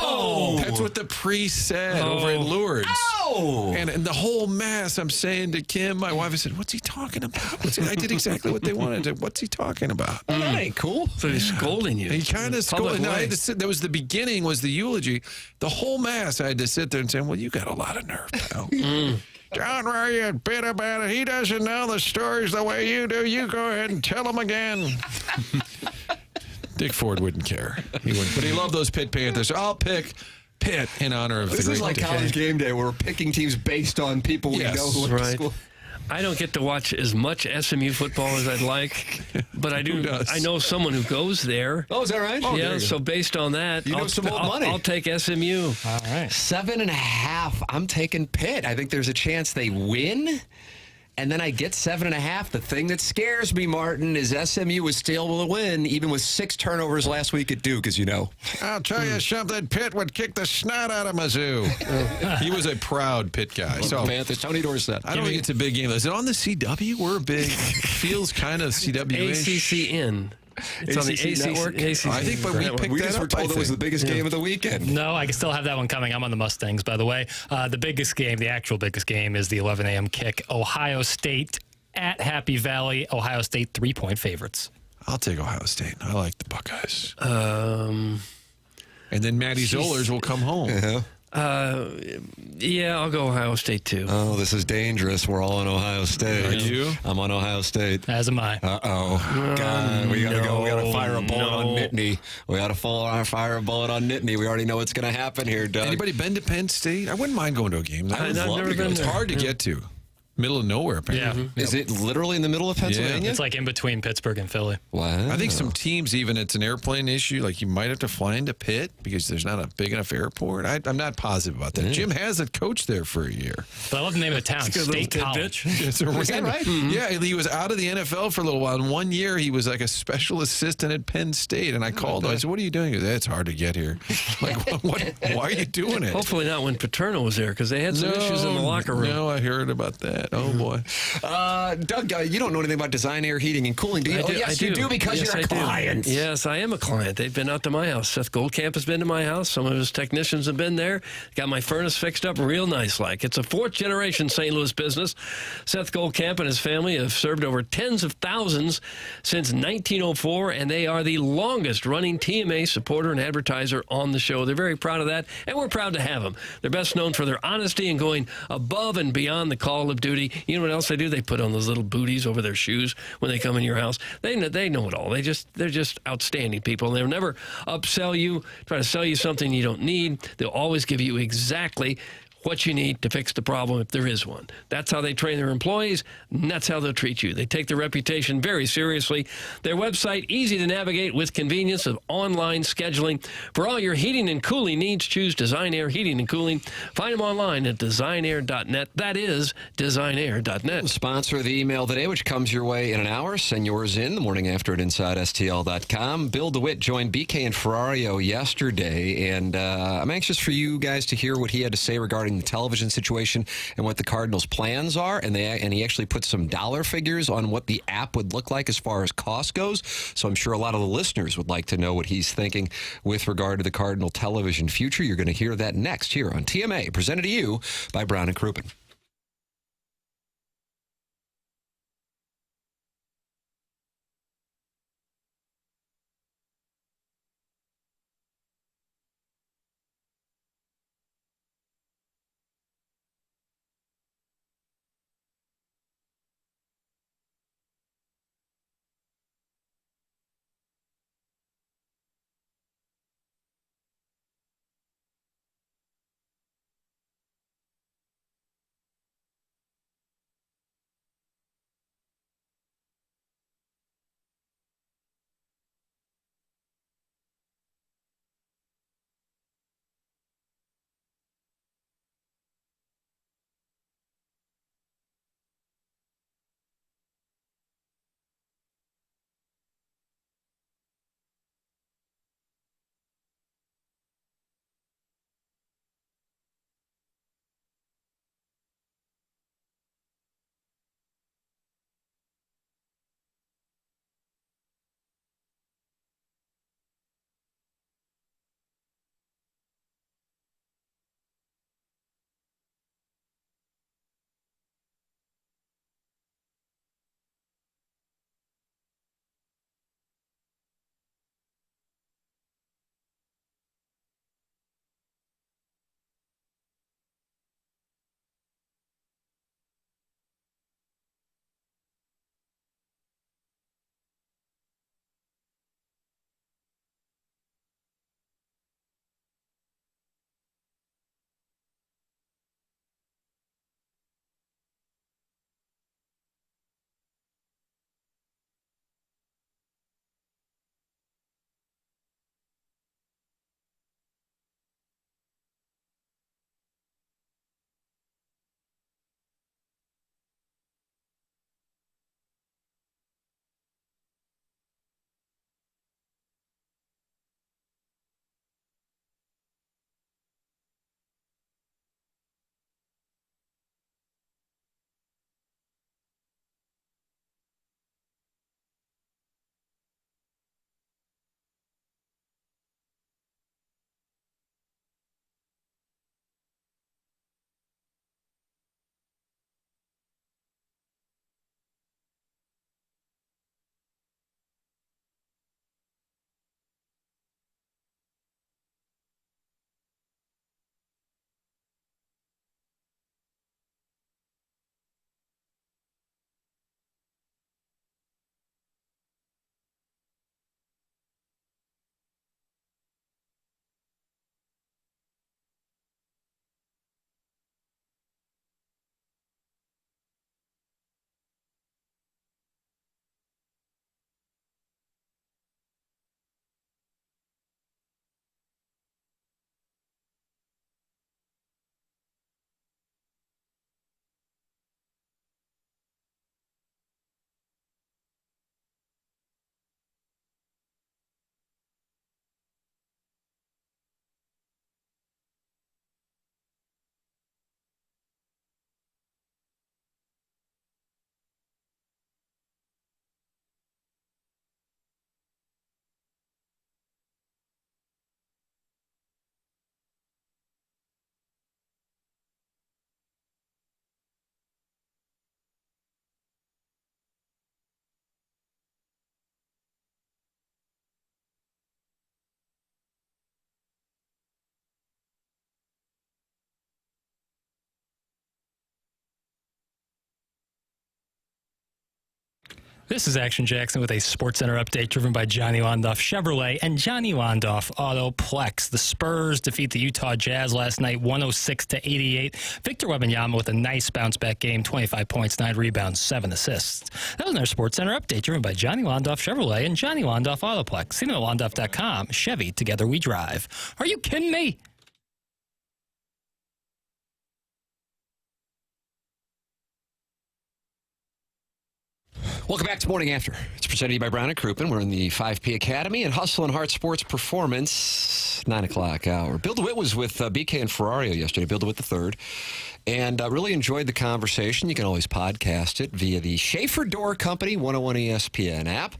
Oh! That's what the priest said over at Lourdes. Oh! And the whole mass, I'm saying to Kim, my wife, I said, what's he talking about? I did exactly what they wanted. What's he talking about? Well, that ain't cool. So he's scolding you. He kind of scolded. No, I had to sit. That was the beginning, was the eulogy. The whole mass, I had to sit there and say, well, you got a lot of nerve, pal. Don't worry a bit about it. He doesn't know the stories the way you do. You go ahead and tell them again. Dick Ford wouldn't care. He wouldn't. But he loved those Pitt Panthers. So I'll pick Pitt in honor of the great. This is like Dick. college game day. Where we're picking teams based on people we know who went to school. I don't get to watch as much SMU football as I'd like, but I do. I know someone who goes there. Oh, is that right? Oh, yeah. So based on that, you know some old money. I'll take SMU. All right. 7.5. I'm taking Pitt. I think there's a chance they win. And then I get 7.5. The thing that scares me, Martin, is SMU was still able to win, even with 6 turnovers last week at Duke, as you know. I'll tell you something. Pitt would kick the snot out of Mizzou. He was a proud Pitt guy. So Panthers, Tony Dorsett. I don't think it's a big game. Is it on the CW? We're a big, feels kind of CW-ish. ACCN. It's on the ACC network. I think, but we just were told it was the biggest game of the weekend. No, I can still have that one coming. I'm on the Mustangs, by the way. The biggest game, the actual biggest game, is the 11 a.m. kick. Ohio State at Happy Valley. Ohio State 3-point favorites. I'll take Ohio State. I like the Buckeyes. And then Matty Zollers will come home. Yeah, I'll go Ohio State too. Oh, this is dangerous. We're all on Ohio State. Are you? I'm on Ohio State. As am I. Uh-oh. God, we got to go. We got to fire a bullet on Nittany. We got to fire a bullet on Nittany. We already know what's going to happen here, Doug. Anybody been to Penn State? I wouldn't mind going to a game. I've never been It's there. hard to get to. Middle of nowhere, apparently. Yeah. Is it literally in the middle of Pennsylvania? It's like in between Pittsburgh and Philly. Wow. I think some teams, even it's an airplane issue, like you might have to fly into Pitt because there's not a big enough airport. I'm not positive about that. Yeah. Jim Haslett coached there for a year. But I love the name of the town, State College. It's a Is that random- right? Yeah, he was out of the NFL for a little while. And 1 year, he was like a special assistant at Penn State. And I called him. I said, what are you doing? He goes, it's hard to get here. Like, why are you doing it? Hopefully not when Paterno was there because they had some issues in the locker room. No, I heard about that. Oh, boy. Doug, you don't know anything about design, air, heating, and cooling, do you? I You do because Yes, you're a I do. client. Yes, I am a client. They've been out to my house. Seth Goldcamp has been to my house. Some of his technicians have been there. Got my furnace fixed up real nice like. It's a 4th-generation St. Louis business. Seth Goldcamp and his family have served over tens of thousands since 1904, and they are the longest-running TMA supporter and advertiser on the show. They're very proud of that, and we're proud to have them. They're best known for their honesty and going above and beyond the call of duty. You know what else they do? They put on those little booties over their shoes when they come in your house. They know it all. They're just outstanding people. They'll never upsell you, try to sell you something you don't need. They'll always give you exactly what you need to fix the problem if there is one. That's how they train their employees, and that's how they'll treat you. They take their reputation very seriously. Their website, easy to navigate with convenience of online scheduling. For all your heating and cooling needs, choose Design Air Heating and Cooling. Find them online at designair.net. That is designair.net. Sponsor of the email today, which comes your way in an hour. Send yours in the morning after at InsideSTL.com. Bill DeWitt joined BK and Ferrario yesterday, and I'm anxious for you guys to hear what he had to say regarding the television situation and what the Cardinals' plans are. And he actually put some dollar figures on what the app would look like as far as cost goes. So I'm sure a lot of the listeners would like to know what he's thinking with regard to the Cardinal television future. You're going to hear that next here on TMA, presented to you by Brown and Crouppen. This is Action Jackson with a SportsCenter update driven by Johnny Londoff Chevrolet and Johnny Londoff Autoplex. The Spurs defeat the Utah Jazz last night 106-88. Victor Wembanyama with a nice bounce-back game, 25 points, 9 rebounds, 7 assists. That was our SportsCenter update driven by Johnny Londoff Chevrolet and Johnny Londoff Autoplex. See them at Londoff.com. Chevy, together we drive. Are you kidding me? Welcome back to Morning After. It's presented to you by Brown & Crouppen. We're in the 5P Academy and Hustle and Heart Sports Performance, 9 o'clock hour. Bill DeWitt was with BK and Ferrario yesterday, Bill DeWitt III, and really enjoyed the conversation. You can always podcast it via the Schaefer Door Company 101 ESPN app.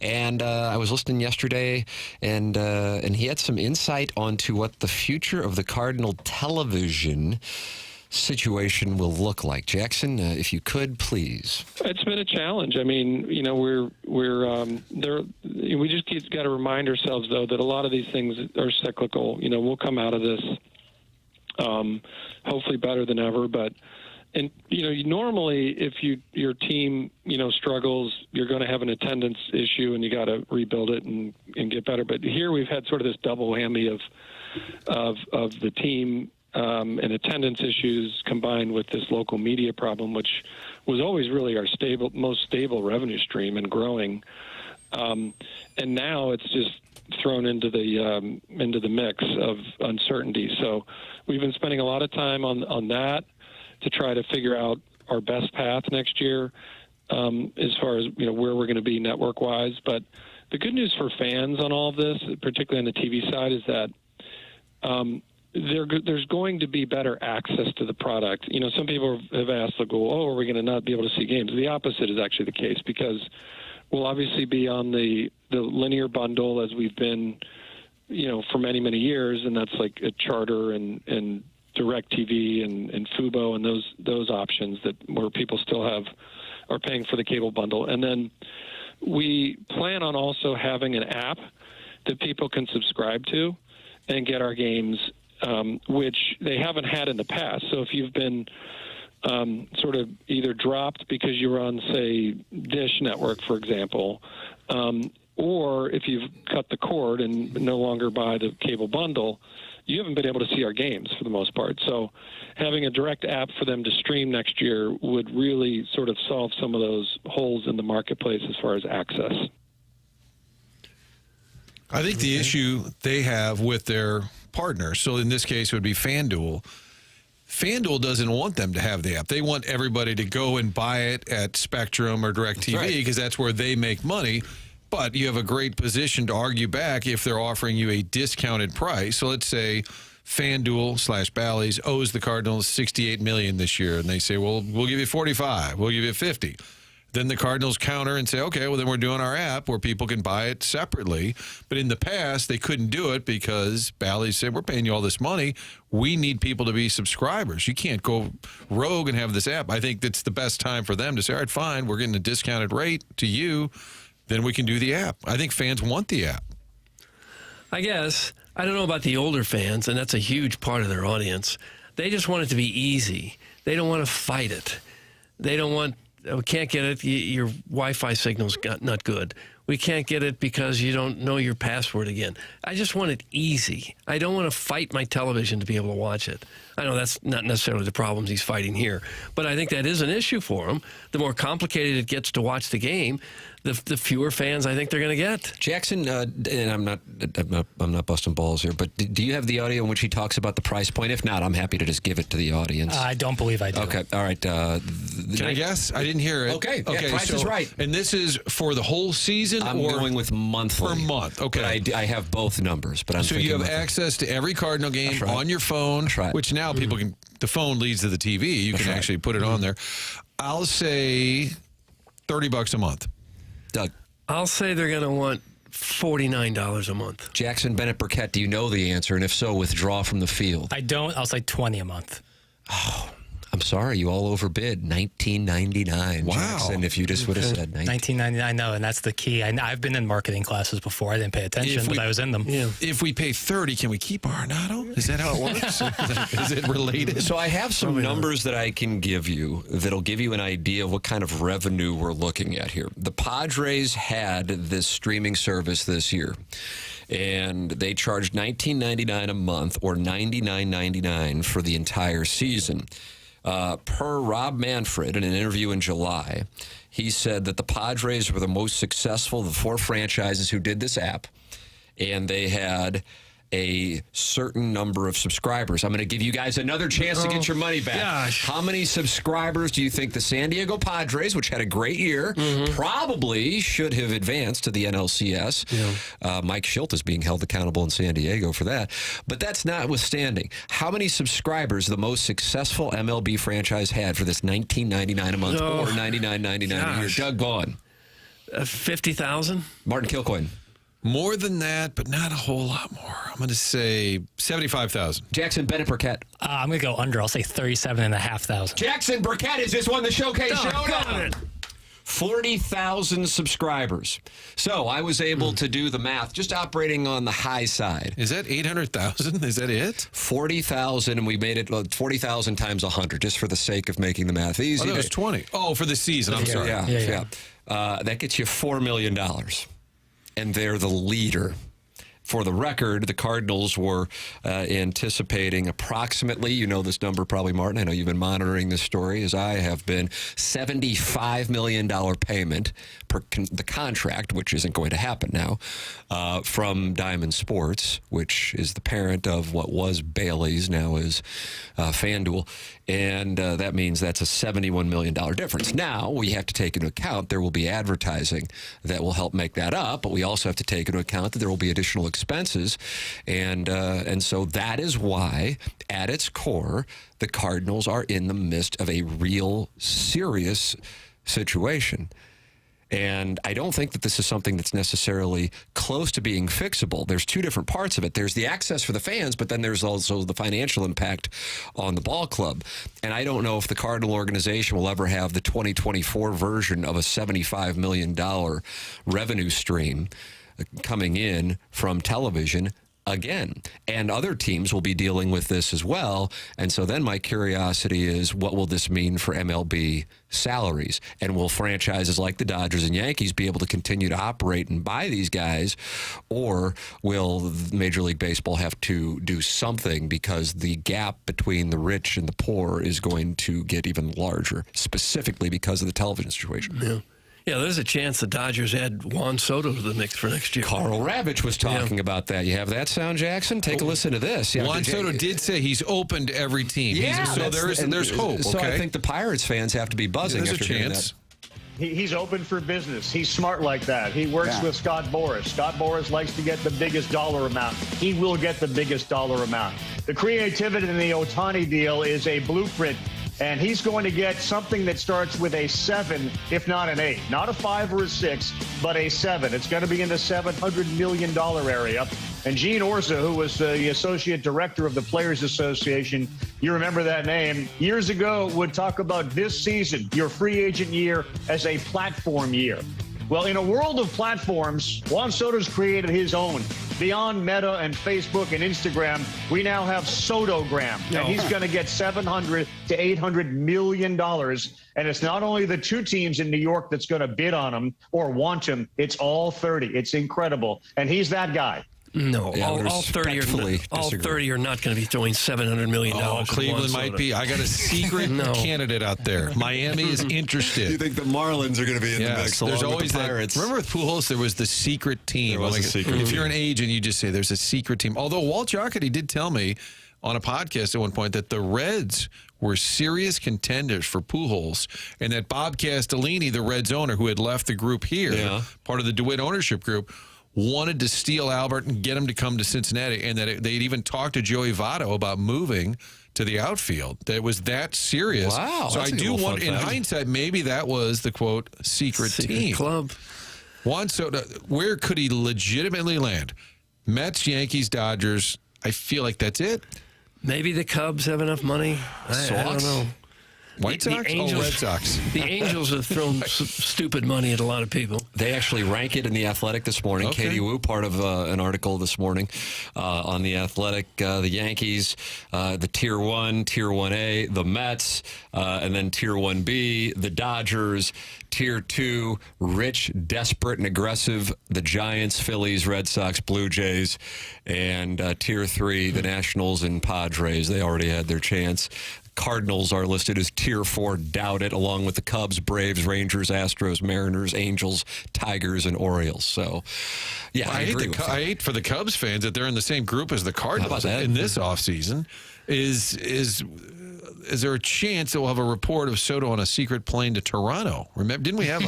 And I was listening yesterday, and he had some insight onto what the future of the Cardinal television situation will look like. Jackson, if you could, please. It's been a challenge. I mean, you know, we're there. We just got to remind ourselves, though, that a lot of these things are cyclical. You know, we'll come out of this hopefully better than ever. But, and you know, normally if your team struggles, you're going to have an attendance issue, and you got to rebuild it and get better. But here we've had sort of this double whammy of the team. And attendance issues combined with this local media problem, which was always really our most stable revenue stream and growing. And now it's just thrown into the mix of uncertainty. So we've been spending a lot of time on that to try to figure out our best path next year, as far as where we're going to be network wise. But the good news for fans on all of this, particularly on the TV side, is that there's going to be better access to the product. You know, some people have asked, like, are we going to not be able to see games? The opposite is actually the case, because we'll obviously be on the linear bundle as we've been, for many, many years, and that's like a Charter and DirecTV and Fubo and those options where people still are paying for the cable bundle. And then we plan on also having an app that people can subscribe to and get our games, which they haven't had in the past. So if you've been sort of either dropped because you were on, say, Dish Network, for example, or if you've cut the cord and no longer buy the cable bundle, you haven't been able to see our games for the most part. So having a direct app for them to stream next year would really sort of solve some of those holes in the marketplace as far as access. I think the issue they have with their partner, so in this case it would be FanDuel. FanDuel doesn't want them to have the app. They want everybody to go and buy it at Spectrum or DirecTV because that's where they make money. But you have a great position to argue back if they're offering you a discounted price. So let's say FanDuel / Bally's owes the Cardinals $68 million this year, and they say, well, we'll give you 45, we'll give you 50. Then the Cardinals counter and say, okay, well, then we're doing our app where people can buy it separately. But in the past, they couldn't do it because Bally's said, we're paying you all this money. We need people to be subscribers. You can't go rogue and have this app. I think that's the best time for them to say, all right, fine, we're getting a discounted rate to you. Then we can do the app. I think fans want the app. I guess. I don't know about the older fans, and that's a huge part of their audience. They just want it to be easy. They don't want to fight it. They don't want, we can't get it, your Wi-Fi signal's not good. We can't get it because you don't know your password again. I just want it easy. I don't want to fight my television to be able to watch it. I know that's not necessarily the problems he's fighting here, but I think that is an issue for him. The more complicated it gets to watch the game, the fewer fans I think they're going to get. Jackson, and I'm not busting balls here, but do you have the audio in which he talks about the price point? If not, I'm happy to just give it to the audience. I don't believe I do. Okay, all right. Can I guess? I didn't hear it. Okay, yeah, Price is Right. And this is for the whole season? I'm going with monthly. Per month, okay. But I have both numbers. But so you have access to every Cardinal game on your phone, which now people can, the phone leads to the TV. You can actually put it on there. I'll say $30 a month. Doug? I'll say they're going to want $49 a month. Jackson Burkett, do you know the answer? And if so, withdraw from the field. I don't. I'll say $20 a month. Oh, I'm sorry, you all overbid. $19.99. Wow. Jackson, if you just would have said $19.99. No, and that's the key. I've been in marketing classes before. I didn't pay attention, but I was in them. Yeah. If we pay $30, can we keep Arenado? Is that how it works? Is it related? So I have some numbers that I can give you that'll give you an idea of what kind of revenue we're looking at here. The Padres had this streaming service this year, and they charged $19.99 a month or $99.99 for the entire season. Per Rob Manfred, in an interview in July, he said that the Padres were the most successful of the 4 franchises who did this app, and they had a certain number of subscribers. I'm going to give you guys another chance to get your money back. Gosh. How many subscribers do you think the San Diego Padres, which had a great year, probably should have advanced to the NLCS? Yeah. Mike Schilt is being held accountable in San Diego for that. But that's notwithstanding. How many subscribers the most successful MLB franchise had for this $19.99 a month or $99.99 a year? Doug Vaughn. 50,000? Martin Kilcoyne. More than that, but not a whole lot more. I'm going to say 75,000. Jackson Burkett. I'm going to go under. I'll say 37,500. Jackson Burkett has just won the Showcase Showdown. 40,000 subscribers. So I was able to do the math, just operating on the high side. Is that 800,000? Is that it? 40,000, and we made it 40,000 times 100, just for the sake of making the math easy. Oh, that was 20. Oh, for the season. I'm sorry. Yeah. That gets you $4 million. And they're the leader. For the record, the Cardinals were anticipating approximately, you know this number probably, Martin, I know you've been monitoring this story as I have been, $75 million payment per the contract, which isn't going to happen now, from Diamond Sports, which is the parent of what was Bailey's, now is FanDuel. And that means that's a $71 million difference. Now, we have to take into account there will be advertising that will help make that up, but we also have to take into account that there will be additional expenses. And so that is why, at its core, the Cardinals are in the midst of a real serious situation. And I don't think that this is something that's necessarily close to being fixable. There's 2 different parts of it. There's the access for the fans, but then there's also the financial impact on the ball club. And I don't know if the Cardinal organization will ever have the 2024 version of a $75 million revenue stream coming in from television again. And other teams will be dealing with this as well. And so then my curiosity is, what will this mean for MLB salaries? And will franchises like the Dodgers and Yankees be able to continue to operate and buy these guys? Or will Major League Baseball have to do something because the gap between the rich and the poor is going to get even larger, specifically because of the television situation? Yeah. Yeah, there's a chance the Dodgers add Juan Soto to the mix for next year. Carl Ravitch was talking about that. You have that sound, Jackson? Take a listen to this. Yeah, Juan Soto did say he's open to every team. Yeah, so there's hope. So okay? I think the Pirates fans have to be buzzing. There's after a chance. He's open for business. He's smart like that. He works with Scott Boras. Scott Boras likes to get the biggest dollar amount. He will get the biggest dollar amount. The creativity in the Ohtani deal is a blueprint. And he's going to get something that starts with a 7, if not an 8. Not a 5 or a 6, but a 7. It's going to be in the $700 million area. And Gene Orza, who was the associate director of the Players Association, you remember that name, years ago would talk about this season, your free agent year, as a platform year. Well, in a world of platforms, Juan Soto's created his own. Beyond Meta and Facebook and Instagram, we now have Sotogram, and he's going to get $700 to $800 million. And it's not only the 2 teams in New York that's going to bid on him or want him. It's all 30. It's incredible. And he's that guy. No, all 30 are not going to be throwing $700 million. Oh, Cleveland might be. I got a secret candidate out there. Miami is interested. You think the Marlins are going to be in the mix? There's always the Pirates. Remember with Pujols, there was the secret team. There was a secret if team. you're an agent, you just say there's a secret team. Although Walt Jocketty did tell me on a podcast at one point that the Reds were serious contenders for Pujols, and that Bob Castellini, the Reds owner who had left the group here, part of the DeWitt ownership group, wanted to steal Albert and get him to come to Cincinnati, and that they'd even talked to Joey Votto about moving to the outfield. That it was that serious. Wow. So I do want, in hindsight, maybe that was the, quote, secret team. Club. Juan Soto, where could he legitimately land? Mets, Yankees, Dodgers. I feel like that's it. Maybe the Cubs have enough money. I don't know. White Sox? Red Sox. The Angels have thrown stupid money at a lot of people. They actually rank it in The Athletic this morning. Okay. Katie Wu, part of an article this morning on The Athletic. The Yankees, the Tier 1, Tier 1A, the Mets, and then Tier 1B, the Dodgers, Tier 2, rich, desperate, and aggressive, the Giants, Phillies, Red Sox, Blue Jays, and Tier 3, the Nationals and Padres. They already had their chance. Cardinals are listed as Tier 4, doubt it, along with the Cubs, Braves, Rangers, Astros, Mariners, Angels, Tigers, and Orioles. So, yeah, Well, I hate for the Cubs fans that they're in the same group as the Cardinals in this offseason. Is there a chance that we'll have a report of Soto on a secret plane to Toronto? Remember, didn't we have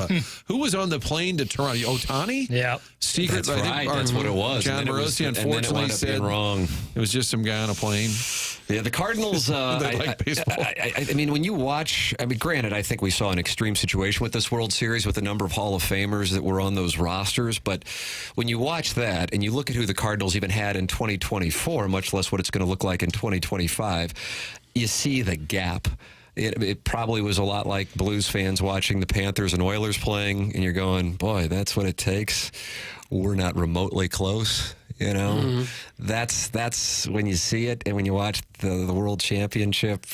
who was on the plane to Toronto? Ohtani? Yeah. Secret. That's right. That's what it was. John Morosi unfortunately said wrong. It was just some guy on a plane. Yeah, the Cardinals. They like baseball. I mean, when you watch, granted, I think we saw an extreme situation with this World Series with the number of Hall of Famers that were on those rosters. But when you watch that and you look at who the Cardinals even had in 2024, much less what it's going to look like in 2025, you see the gap. It probably was a lot like Blues fans watching the Panthers and Oilers playing, and you're going, boy, that's what it takes. We're not remotely close. You know, that's when you see it, and when you watch the World Championship,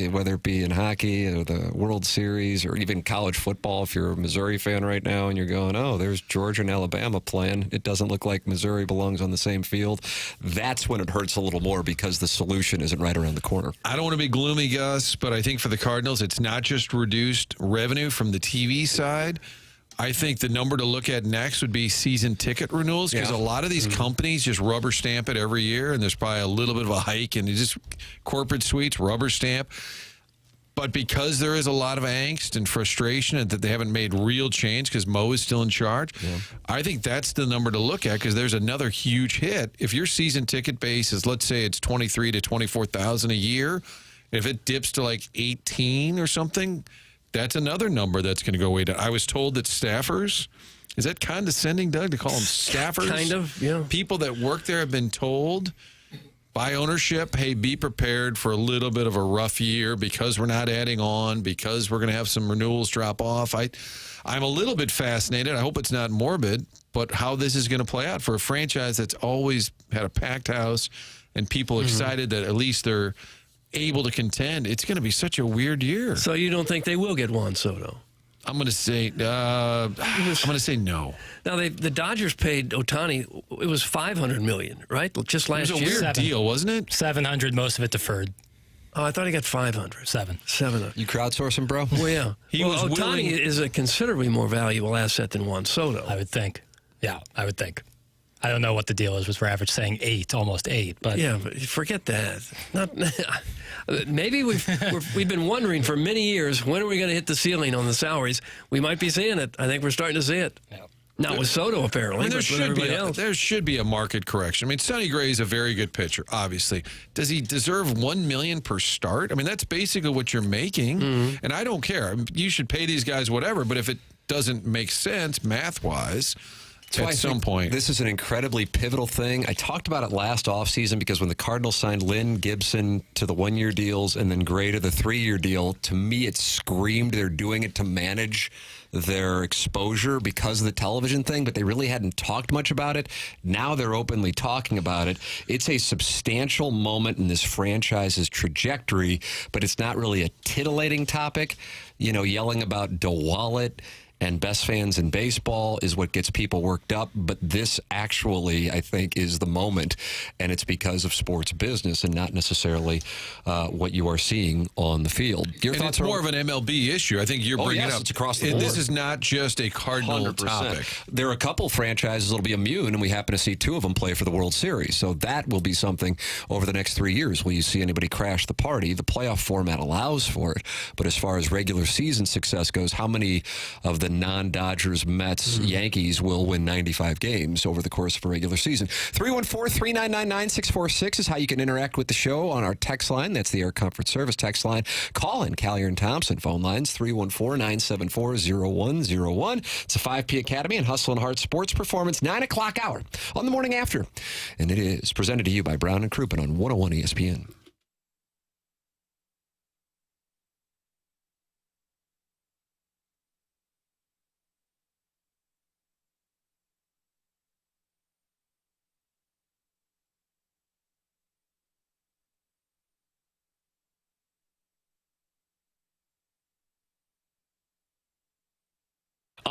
whether it be in hockey or the World Series or even college football, if you're a Missouri fan right now and you're going, oh, there's Georgia and Alabama playing. It doesn't look like Missouri belongs on the same field. That's when it hurts a little more because the solution isn't right around the corner. I don't want to be gloomy, Gus, but I think for the Cardinals, it's not just reduced revenue from the TV side. I think the number to look at next would be season ticket renewals, because a lot of these companies just rubber stamp it every year, and there's probably a little bit of a hike, and just corporate suites, rubber stamp. But because there is a lot of angst and frustration and that they haven't made real change because Mo is still in charge, I think that's the number to look at, because there's another huge hit. If your season ticket base is, let's say it's 23 to 24,000 a year, if it dips to like 18 or something, that's another number that's going to go way down. I was told that staffers, is that condescending, Doug, to call them staffers? Kind of, yeah. People that work there have been told by ownership, hey, be prepared for a little bit of a rough year because we're not adding on, because we're going to have some renewals drop off. I'm a little bit fascinated. I hope it's not morbid, but how this is going to play out for a franchise that's always had a packed house and people excited that at least they're able to contend. It's going to be such a weird year. So you don't think they will get Juan Soto? I'm going to say no. Now the Dodgers paid Ohtani. It was $500 million, right? Just last year. It was a weird deal, wasn't it? $700, most of it deferred. Oh, I thought he got $500. $700. You crowdsourcing, bro? Well, yeah. Ohtani is a considerably more valuable asset than Juan Soto. I would think. Yeah, I would think. I don't know what the deal is with Ravage saying 8, almost 8, but yeah, but forget that. Maybe we've been wondering for many years, when are we going to hit the ceiling on the salaries? We might be seeing it. I think we're starting to see it. Yeah. Not with Soto, apparently. There should be a market correction. I mean, Sonny Gray is a very good pitcher, obviously. Does he deserve $1 million per start? I mean, that's basically what you're making, and I don't care. You should pay these guys whatever, but if it doesn't make sense math-wise, at some point. This is an incredibly pivotal thing. I talked about it last offseason because when the Cardinals signed Lynn Gibson to the 1-year deals and then Gray to the 3-year deal, to me it screamed they're doing it to manage their exposure because of the television thing, but they really hadn't talked much about it. Now they're openly talking about it. It's a substantial moment in this franchise's trajectory, but it's not really a titillating topic. You know, yelling about DeWallet and best fans in baseball is what gets people worked up. But this actually, I think, is the moment, and it's because of sports business and not necessarily what you are seeing on the field. Your thoughts are more of an MLB issue. I think you're bringing it up. It's across the board. This is not just a Cardinal topic. There are a couple franchises that will be immune, and we happen to see 2 of them play for the World Series. So that will be something over the next 3 years. Will you see anybody crash the party? The playoff format allows for it. But as far as regular season success goes, how many of the non-Dodgers, Mets, Yankees will win 95 games over the course of a regular season? 314-399-9646 is how you can interact with the show on our text line. That's the Air Comfort Service text line. Call in Callier and Thompson. Phone lines 314-974-0101. It's a 5P Academy and Hustle and Heart Sports Performance 9 o'clock hour on the morning after. And it is presented to you by Brown and Crouppen on 101 ESPN.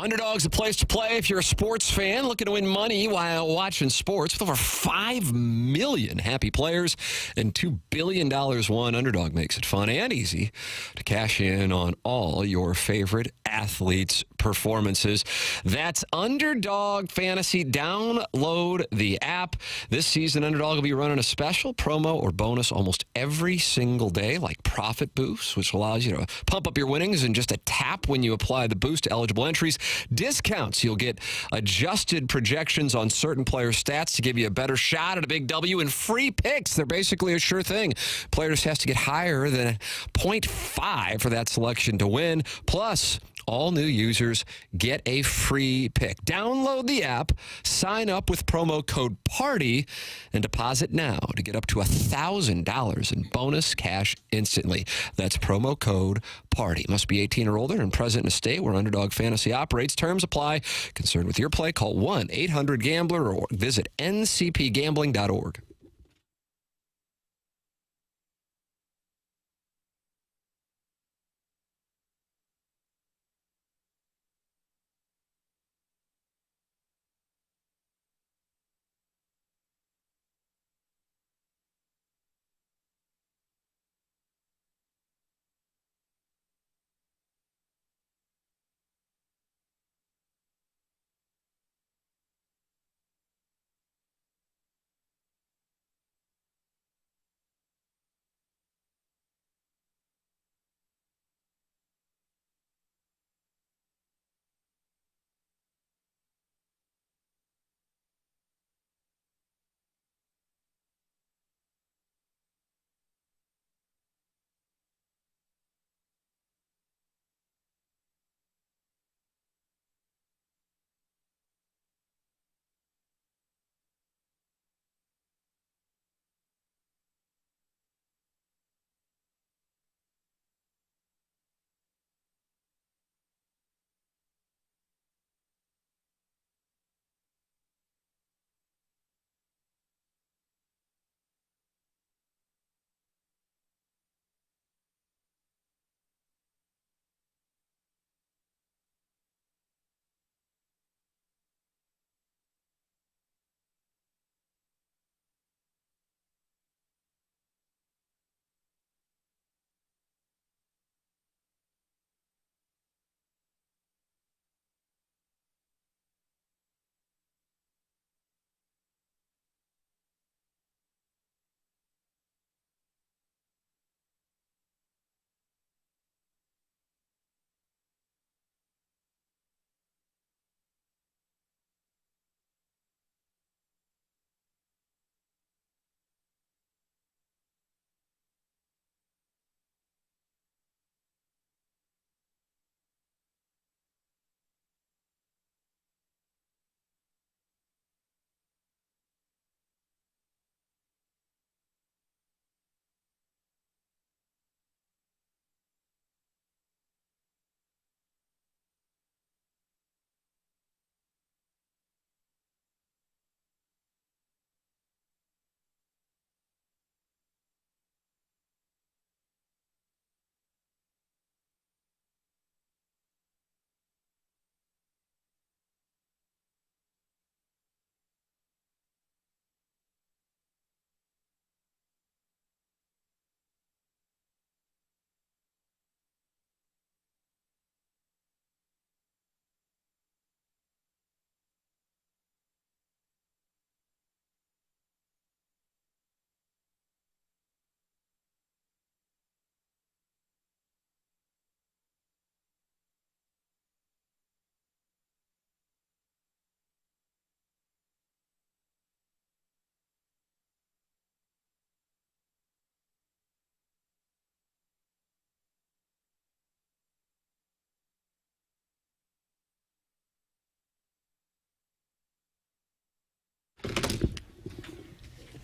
Underdog's a place to play if you're a sports fan looking to win money while watching sports. With over 5 million happy players and $2 billion won, Underdog makes it fun and easy to cash in on all your favorite athletes' performances. That's Underdog Fantasy. Download the app. This season, Underdog will be running a special promo or bonus almost every single day, like Profit Boost, which allows you to pump up your winnings in just a tap when you apply the boost to eligible entries. Discounts. You'll get adjusted projections on certain players' stats to give you a better shot at a big W, and free picks. They're basically a sure thing. Players has to get higher than 0.5 for that selection to win. Plus, all new users get a free pick. Download the app, sign up with promo code PARTY, and deposit now to get up to $1,000 in bonus cash instantly. That's promo code PARTY. Must be 18 or older and present in a state where Underdog Fantasy operates. Terms apply. Concerned with your play, call 1-800-GAMBLER or visit ncpgambling.org.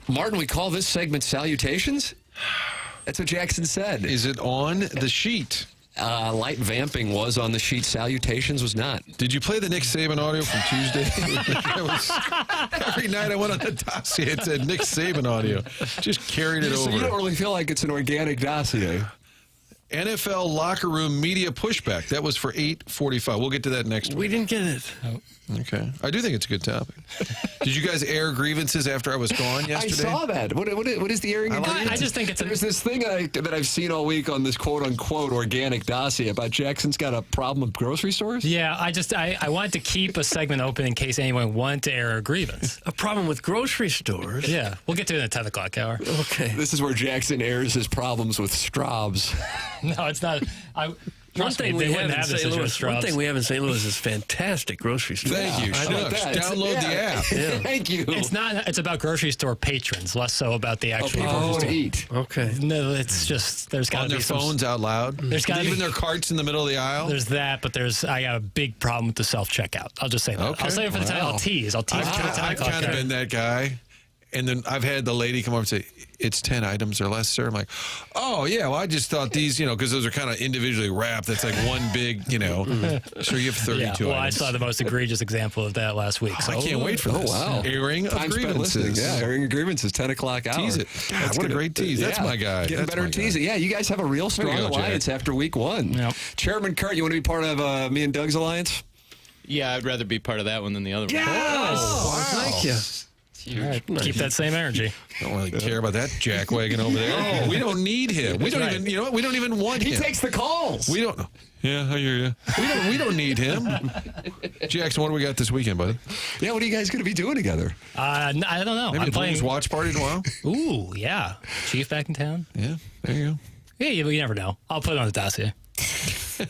Martin, we call this segment Salutations? That's what Jackson said. Is it on the sheet? Light vamping was on the sheet. Salutations was not. Did you play the Nick Saban audio from Tuesday? Every night I went on the dossier, it said Nick Saban audio. Just carried it over. So you don't really feel like it's an organic dossier. NFL locker room media pushback. That was for 8:45. We'll get to that next week. We didn't get it. Okay. I do think it's a good topic. Did you guys air grievances after I was gone yesterday? I saw that. What is the airing of grievances? I just think There's this thing that I've seen all week on this quote-unquote organic dossier about Jackson's got a problem with grocery stores. Yeah, I wanted to keep a segment open in case anyone wanted to air a grievance. A problem with grocery stores? Yeah, we'll get to it in the 10 o'clock hour. Okay. This is where Jackson airs his problems with Straubs. No, it's not. One thing we have in St. Louis is fantastic grocery stores. Thank you. Download the app. Yeah. Thank you. It's about grocery store patrons, less so about the actual people grocery to eat. Okay. No, it's just there's got to be on their phones out loud. There's got leaving their carts in the middle of the aisle. There's that, but I got a big problem with the self checkout. I'll just say that. Okay. I'll say it for the time. I'll tease. I've kind of been that guy. And then I've had the lady come over and say, it's 10 items or less, sir. I'm like, oh, yeah, well, I just thought these, because those are kind of individually wrapped. That's like one big, So you have 32 items. I saw the most egregious example of that last week. So I can't wait for this. Wow. Airing of grievances. Yeah, airing of grievances, 10 o'clock hour. Tease it. God, what a great tease. That's my guy. Getting better at teasing. Yeah, you guys have a real strong alliance after week one. Yep. Chairman Kurt, you want to be part of me and Doug's alliance? Yeah, I'd rather be part of that one than the other one. Yes! Oh, wow. Thank you. Right. Keep that same energy. Don't really care about that jackwagon over there. No, we don't need him. We don't even. You know what? We don't even want him. He takes the calls. We don't. Yeah, I hear you. We don't need him. Jackson, what do we got this weekend, buddy? Yeah, what are you guys going to be doing together? I don't know. Maybe I'm a playing Blues watch party tomorrow. Ooh, yeah. Chief back in town. Yeah, there you go. Yeah, you never know. I'll put it on the dossier.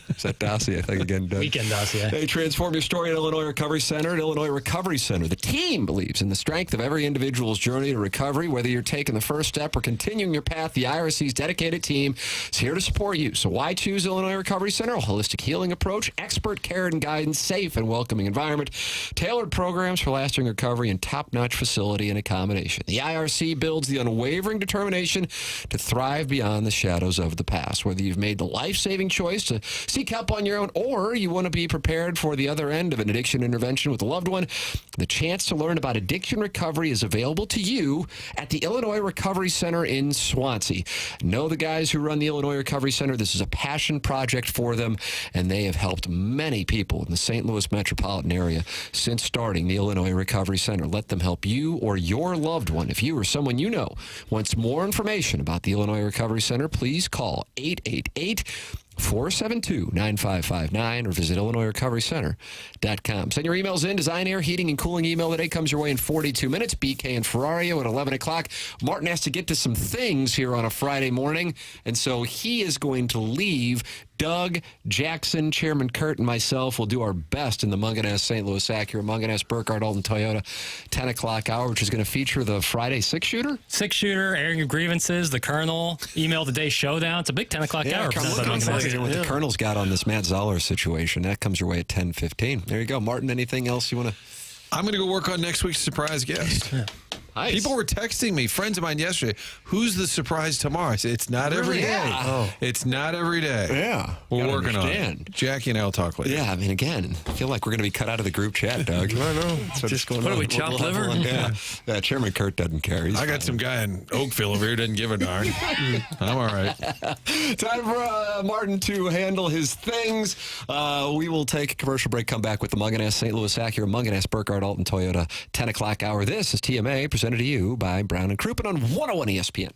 Is that dossier? I think again, Doug. Weekend dossier. Hey, transform your story at Illinois Recovery Center. At Illinois Recovery Center, the team believes in the strength of every individual's journey to recovery. Whether you're taking the first step or continuing your path, the IRC's dedicated team is here to support you. So why choose Illinois Recovery Center? A holistic healing approach, expert care and guidance, safe and welcoming environment, tailored programs for lasting recovery, and top-notch facility and accommodation. The IRC builds the unwavering determination to thrive beyond the shadows of the past. Whether you've made the life-saving choice to seek help on your own, or you want to be prepared for the other end of an addiction intervention with a loved one, the chance to learn about addiction recovery is available to you at the Illinois Recovery Center in Swansea. Know the guys who run the Illinois Recovery Center. This is a passion project for them, and they have helped many people in the St. Louis metropolitan area since starting the Illinois Recovery Center. Let them help you or your loved one. If you or someone you know wants more information about the Illinois Recovery Center, please call 888-472-9559 or visit IllinoisRecoveryCenter.com. Send your emails in. Design, Air, Heating, and Cooling email today comes your way in 42 minutes. BK and Ferrario at 11 o'clock. Martin has to get to some things here on a Friday morning, and so he is going to leave. Doug, Jackson, Chairman Kurt, and myself will do our best in the Munganess St. Louis Acura, Munganess Burkhardt Alton Toyota 10 o'clock hour, which is going to feature the Friday six-shooter. Six-shooter, airing of grievances, the Colonel, email the day showdown. It's a big 10 o'clock hour. What the Colonel's got on this Matt Zoller situation. That comes your way at 10:15. There you go. Martin, anything else you want to? I'm going to go work on next week's surprise guest. Nice. People were texting me, friends of mine yesterday, who's the surprise tomorrow? I said, it's not every day. Yeah. Oh. It's not every day. Yeah. We're working on it. Jackie and I will talk later. Yeah, I mean, again, I feel like we're going to be cut out of the group chat, Doug. I know. That's what's going on. What are we, chopped liver? Yeah. Chairman Kurt doesn't care. I got some guy in Oakville over here who doesn't give a darn. I'm all right. Time for Martin to handle his things. We will take a commercial break, come back with the Munganess St. Louis Acura, Munganess Burkhardt Alton Toyota 10 o'clock hour. This is TMA, presented to you by Brown and Crouppen on 101 ESPN.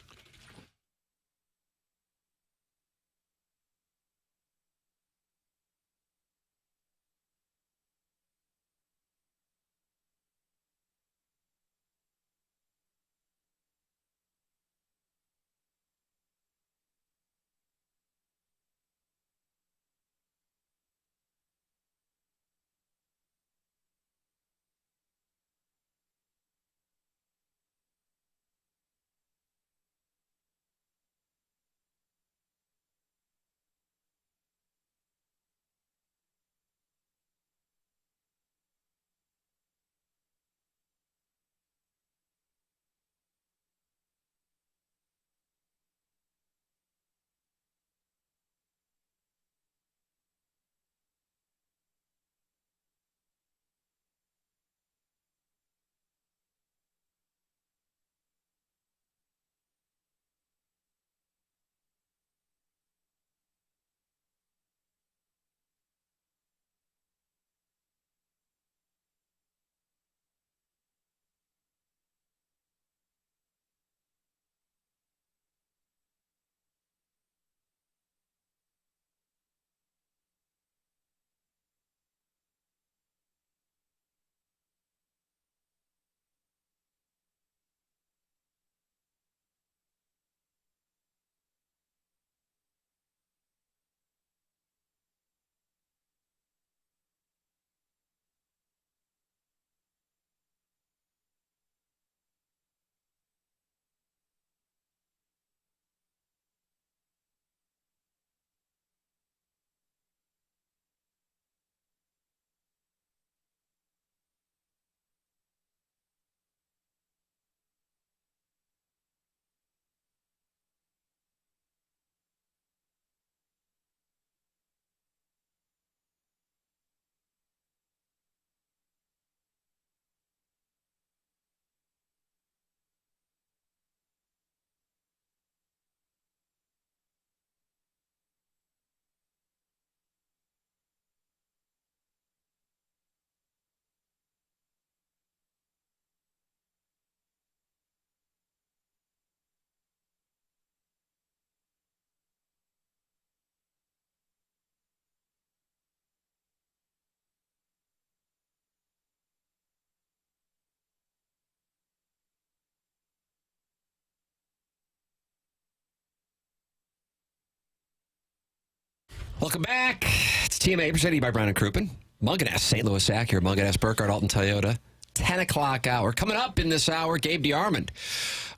Welcome back. It's TMA presented by Brown and Crouppen. Munganess, St. Louis Acura, Munganess, Burkhardt, Alton Toyota. 10 o'clock hour. Coming up in this hour, Gabe DeArmond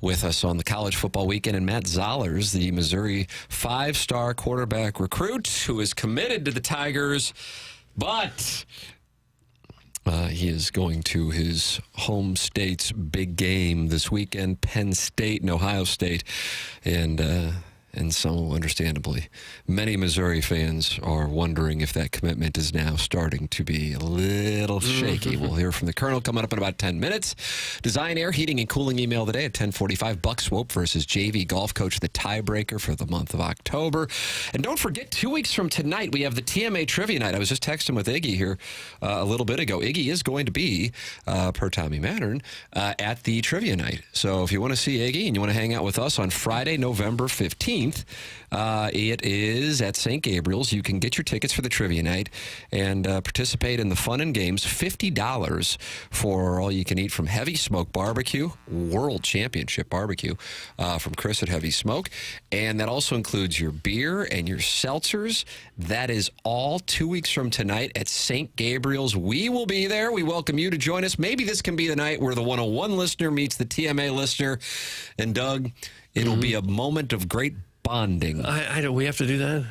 with us on the college football weekend, and Matt Zollers, the Missouri 5-star quarterback recruit who is committed to the Tigers, but he is going to his home state's big game this weekend, Penn State and Ohio State, and so, understandably, many Missouri fans are wondering if that commitment is now starting to be a little shaky. We'll hear from the Colonel coming up in about 10 minutes. Design Air Heating and Cooling email today at 10:45. Buck Swope versus JV golf coach, the tiebreaker for the month of October. And don't forget, 2 weeks from tonight, we have the TMA Trivia Night. I was just texting with Iggy here a little bit ago. Iggy is going to be, per Tommy Mattern, at the Trivia Night. So if you want to see Iggy and you want to hang out with us on Friday, November 15th, it is at St. Gabriel's. You can get your tickets for the Trivia Night and participate in the fun and games. $50 for all you can eat from Heavy Smoke Barbecue, World Championship Barbecue from Chris at Heavy Smoke. And that also includes your beer and your seltzers. That is all 2 weeks from tonight at St. Gabriel's. We will be there. We welcome you to join us. Maybe this can be the night where the 101 listener meets the TMA listener. And Doug, it'll be a moment of great bonding. We have to do that?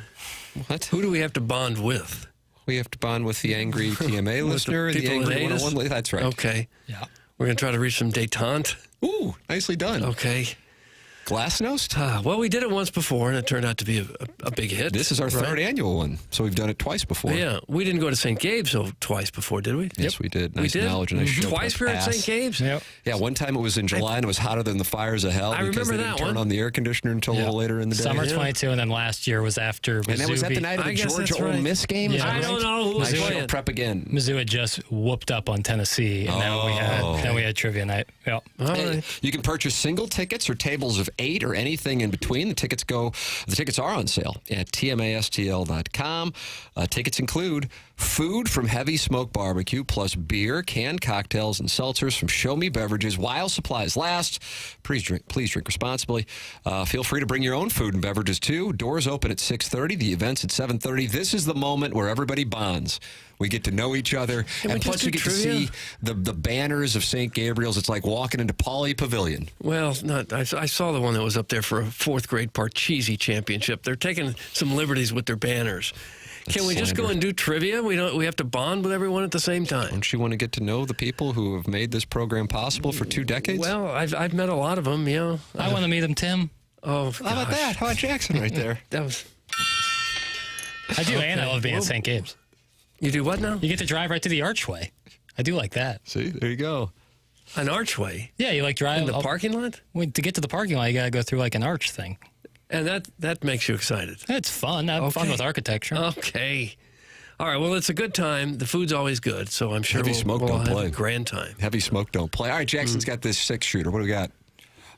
What? Who do we have to bond with? We have to bond with the angry TMA listener and the angry 101. That's right. Okay. Yeah. We're going to try to reach some détente. Ooh, nicely done. Okay. Glasnost? Well, we did it once before, and it turned out to be a big hit. This is our third annual one, so we've done it twice before. Yeah, we didn't go to St. Gabe's twice before, did we? Yes, we did. Nice we did? knowledge and nice show. Twice we were at St. Gabe's? Yep. Yeah, one time it was in July and it was hotter than the fires of hell because they didn't turn on the air conditioner until a little later in the day. Summer 22, and then last year was after Mizzou. And that was at the night of the Georgia Ole Miss game? Yeah. I don't know who was playing. Prep again. Mizzou had just whooped up on Tennessee, and then we had trivia night. Yep. All right. You can purchase single tickets or tables of 8 or anything in between. The tickets are on sale at tmastl.com. Tickets include food from Heavy Smoke Barbecue, plus beer, canned cocktails, and seltzers from Show Me Beverages while supplies last. Please drink responsibly. Feel free to bring your own food and beverages, too. Doors open at 6:30. The event's at 7:30. This is the moment where everybody bonds. We get to know each other. And plus, we get to see the banners of St. Gabriel's. It's like walking into Pauley Pavilion. Well, I saw the one that was up there for a fourth grade Parcheesi championship. They're taking some liberties with their banners. Can we just go and do trivia? We have to bond with everyone at the same time. Don't you want to get to know the people who have made this program possible for 2 decades? Well, I've met a lot of them, yeah. I want to meet them, Tim. Oh, gosh. How about that? How about Jackson right there? That was... I do, and I love being at St. Gabe's. You do what now? You get to drive right to the archway. I do like that. See, there you go. An archway? Yeah, you like drive in the parking lot? To get to the parking lot, you got to go through like an arch thing. And that makes you excited. It's fun. I have fun with architecture. Okay. All right, well, it's a good time. The food's always good, so I'm sure Heavy Smoke we'll don't have play. a grand time. Heavy Smoke don't play. All right, Jackson's got this 6-shooter. What do we got?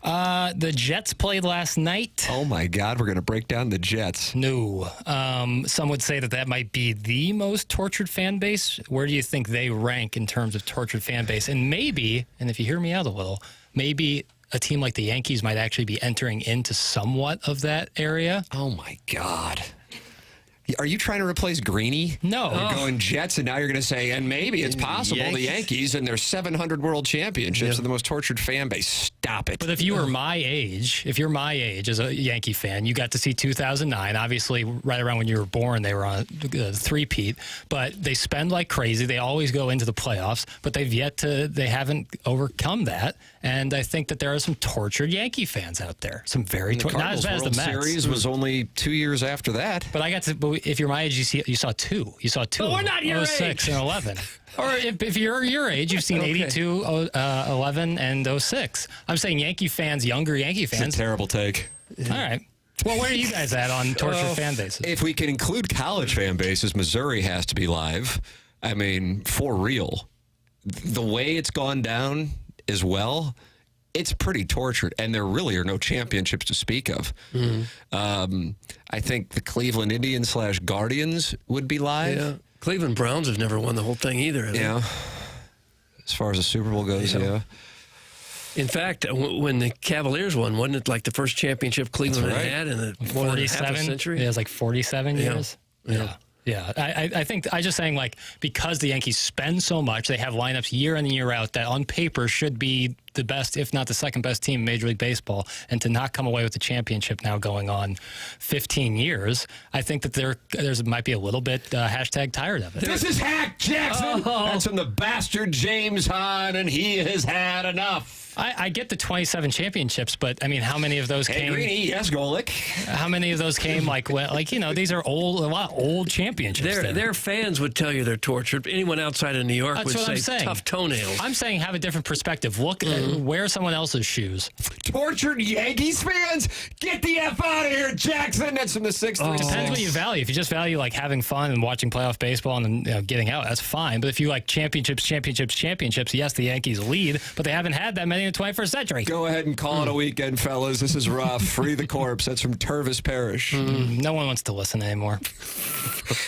The Jets played last night. Oh, my God. We're going to break down the Jets. No. Some would say that might be the most tortured fan base. Where do you think they rank in terms of tortured fan base? And maybe, and if you hear me out a little, maybe a team like the Yankees might actually be entering into somewhat of that area. Oh, my God. Are you trying to replace Greeny? No. You're going Jets, and now you're going to say, and maybe it's possible the Yankees and their 700 World Championships are the most tortured fan base. Stop it. But if you were my age, as a Yankee fan, you got to see 2009. Obviously, right around when you were born, they were on a three-peat. But they spend like crazy. They always go into the playoffs, but they haven't overcome that. And I think that there are some tortured Yankee fans out there. Some very tortured. Not as bad as the Mets. Series was only 2 years after that. But if you're my age, you saw two. You saw two. But we're not your age. 06 and 11. Or if you're your age, you've seen 82, 11, and 06. I'm saying Yankee fans, younger Yankee fans. It's a terrible take. All right. Well, where are you guys at on tortured fan bases? If we can include college fan bases, Missouri has to be live. I mean, for real. The way it's gone down as well, it's pretty tortured, and there really are no championships to speak of. I think the Cleveland Indians / Guardians would be live. Yeah. Cleveland Browns have never won the whole thing either. Yeah. As far as the Super Bowl goes, yeah. In fact, when the Cavaliers won, wasn't it like the first championship Cleveland had in more than half a century? Yeah, it was like 47 years. Yeah. Yeah, I think I just saying, like, because the Yankees spend so much, they have lineups year in and year out that on paper should be the best, if not the second best team in Major League Baseball, and to not come away with the championship now going on 15 years, I think that there's might be a little bit hashtag tired of it. This is Hack Jackson. That's from the bastard James Hahn, and he has had enough. I get the 27 championships, but I mean, how many of those came? Greeny, yes, Golick. How many of those came these are a lot old championships. Their fans would tell you they're tortured. Anyone outside of New York That's would what say I'm saying. tough toenails. I'm saying have a different perspective. Look, wear someone else's shoes. Tortured Yankees fans, get the F out of here, Jackson. That's from the 6th. Depends what you value. If you just value like having fun and watching playoff baseball and then getting out, that's fine. But if you like championships, yes, the Yankees lead, but they haven't had that many in the 21st century. Go ahead and call it a weekend, fellas. This is rough. Free the corpse. That's from Tervis Parish. No one wants to listen anymore.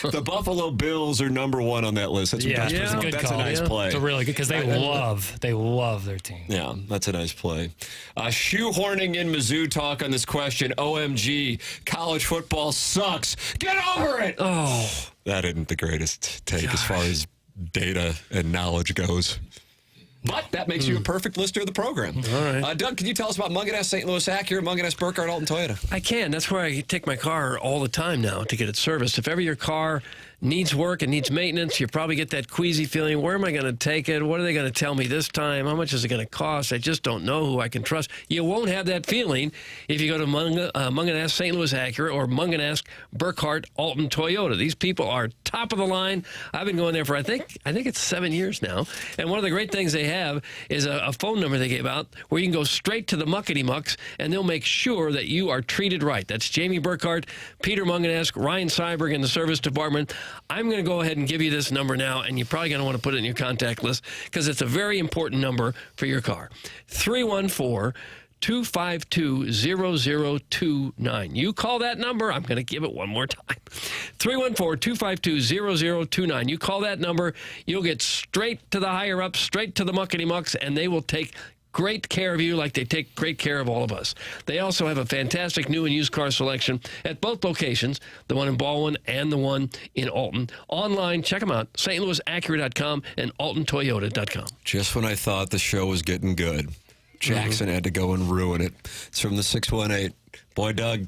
The Buffalo Bills are number 1 on that list. That's Good That's call. a nice play. It's a really good because they love their team. Yeah, that's a nice play. Shoehorning in Mizzou talk on this question. OMG, college football sucks. Get over it. Oh, that isn't the greatest take as far as data and knowledge goes. But that makes you a perfect listener of the program. All right. Doug, can you tell us about Munganess St. Louis Acura, Munganess Burkhardt, Alton Toyota? I can. That's where I take my car all the time now to get it serviced. If ever your car needs work and needs maintenance, you probably get that queasy feeling, where am I going to take it? What are they going to tell me this time? How much is it going to cost? I just don't know who I can trust. You won't have that feeling if you go to Munganess St. Louis Acura or Munganess Burkhardt Alton Toyota. These people are top of the line. I've been going there for, I think it's 7 years now. And one of the great things they have is a phone number they gave out where you can go straight to the muckety mucks and they'll make sure that you are treated right. That's Jamie Burkhardt, Peter Munganess, Ryan Seiberg in the service department. I'm going to go ahead and give you this number now, and you're probably going to want to put it in your contact list because it's a very important number for your car. 314-252-0029. You call that number. I'm going to give it one more time. 314-252-0029. You call that number. You'll get straight to the higher ups, straight to the muckety mucks, and they will take great care of you like they take great care of all of us. They also have a fantastic new and used car selection at both locations, the one in Baldwin and the one in Alton. Online, check them out, stlouisacura.com and altontoyota.com. Just when I thought the show was getting good, Jackson had to go and ruin it. It's from the 618. Boy, Doug,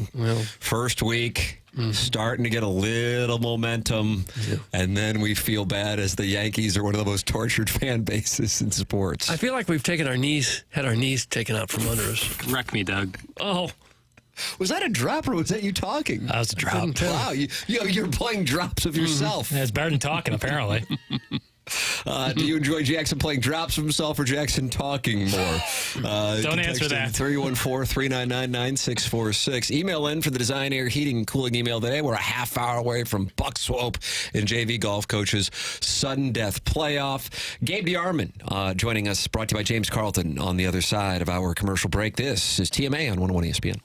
first week, starting to get a little momentum, and then we feel bad as the Yankees are one of the most tortured fan bases in sports. I feel like we've had our knees taken out from under us. Wreck me, Doug. Oh. Was that a drop or was that you talking? That was a drop. Wow, you're playing drops of yourself. Yeah, it's better than talking, apparently. Do you enjoy Jackson playing drops of himself or Jackson talking more? Don't answer that. 314-399-9646. Email in for the Design, Air, Heating, and Cooling email today. We're a half hour away from Buck Swope and JV Golf Coach's sudden death playoff. Gabe DeArmond joining us, brought to you by James Carlton on the other side of our commercial break. This is TMA on 101 ESPN.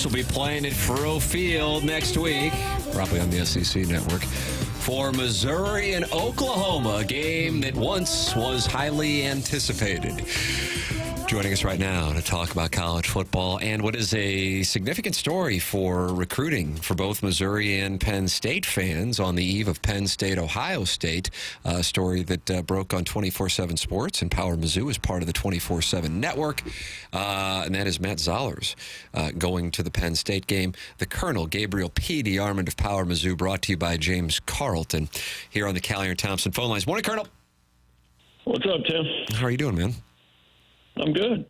will be playing at Faroe Field next week, probably on the SEC network, for Missouri and Oklahoma, a game that once was highly anticipated. Joining us right now to talk about college football and what is a significant story for recruiting for both Missouri and Penn State fans on the eve of Penn State-Ohio State, a story that broke on 24/7 Sports, and Power Mizzou is part of the 24/7 network, and that is Matt Zollers going to the Penn State game. The Colonel, Gabriel P. DeArmond of Power Mizzou, brought to you by James Carlton here on the Callier and Thompson phone lines. Morning, Colonel. What's up, Tim? How are you doing, man? I'm good.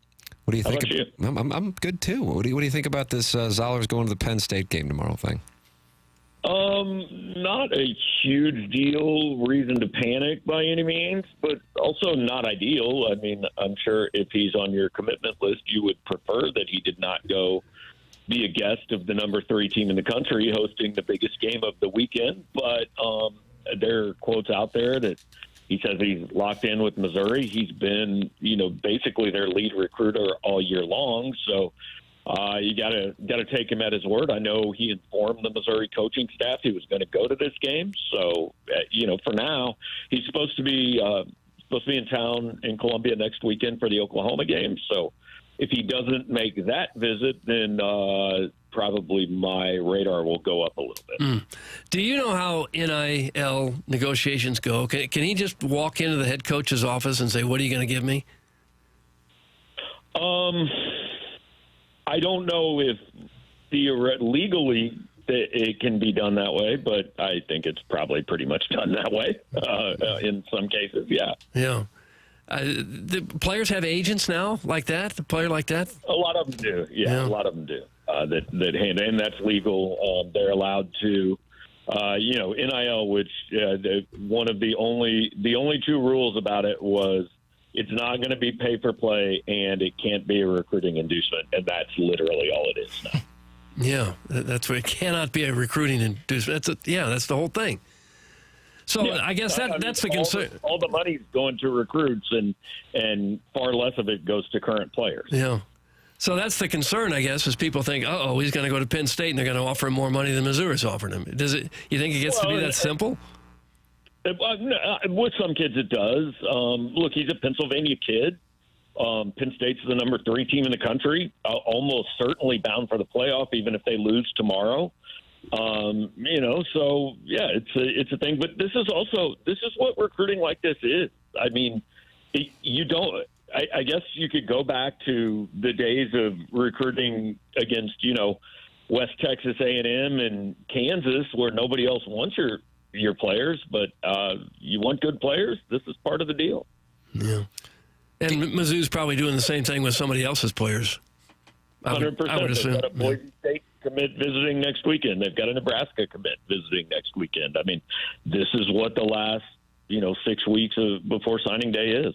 What do you How think? about you? I'm good too. What do you think about this Zollers going to the Penn State game tomorrow thing? Not a huge deal, reason to panic by any means, but also not ideal. I mean, I'm sure if he's on your commitment list, you would prefer that he did not go be a guest of the number 3 team in the country hosting the biggest game of the weekend. But there are quotes out there that he says he's locked in with Missouri. He's been, basically their lead recruiter all year long. So you got to take him at his word. I know he informed the Missouri coaching staff he was going to go to this game. So, for now, he's supposed to be in town in Columbia next weekend for the Oklahoma game. So if he doesn't make that visit, then probably my radar will go up a little bit. Do you know how NIL negotiations go? Can he just walk into the head coach's office and say, "What are you going to give me"? I don't know if legally it can be done that way, but I think it's probably pretty much done that way in some cases. Yeah. Yeah. The players have agents now like that? The player like that? A lot of them do. Yeah. A lot of them do. That handle, and that's legal. They're allowed to, NIL, which one of the only 2 rules about it was it's not going to be pay for play and it can't be a recruiting inducement, and that's literally all it is now. Yeah, that's what it cannot be a recruiting inducement. That's the whole thing. So yeah, I guess that's the concern. All the money's going to recruits, and far less of it goes to current players. Yeah. So that's the concern, I guess, is people think, he's going to go to Penn State and they're going to offer him more money than Missouri's offering him. You think it gets to be that simple? With some kids it does. Look, he's a Pennsylvania kid. Penn State's the number 3 team in the country, almost certainly bound for the playoff, even if they lose tomorrow. So yeah, it's a thing. But this is what recruiting like this is. I mean, I guess you could go back to the days of recruiting against, West Texas A&M and Kansas, where nobody else wants your players, but you want good players. This is part of the deal. Yeah. And Mizzou's probably doing the same thing with somebody else's players. 100%. I would assume. They've got a Boise State commit visiting next weekend. They've got a Nebraska commit visiting next weekend. I mean, this is what the last, 6 weeks before signing day is.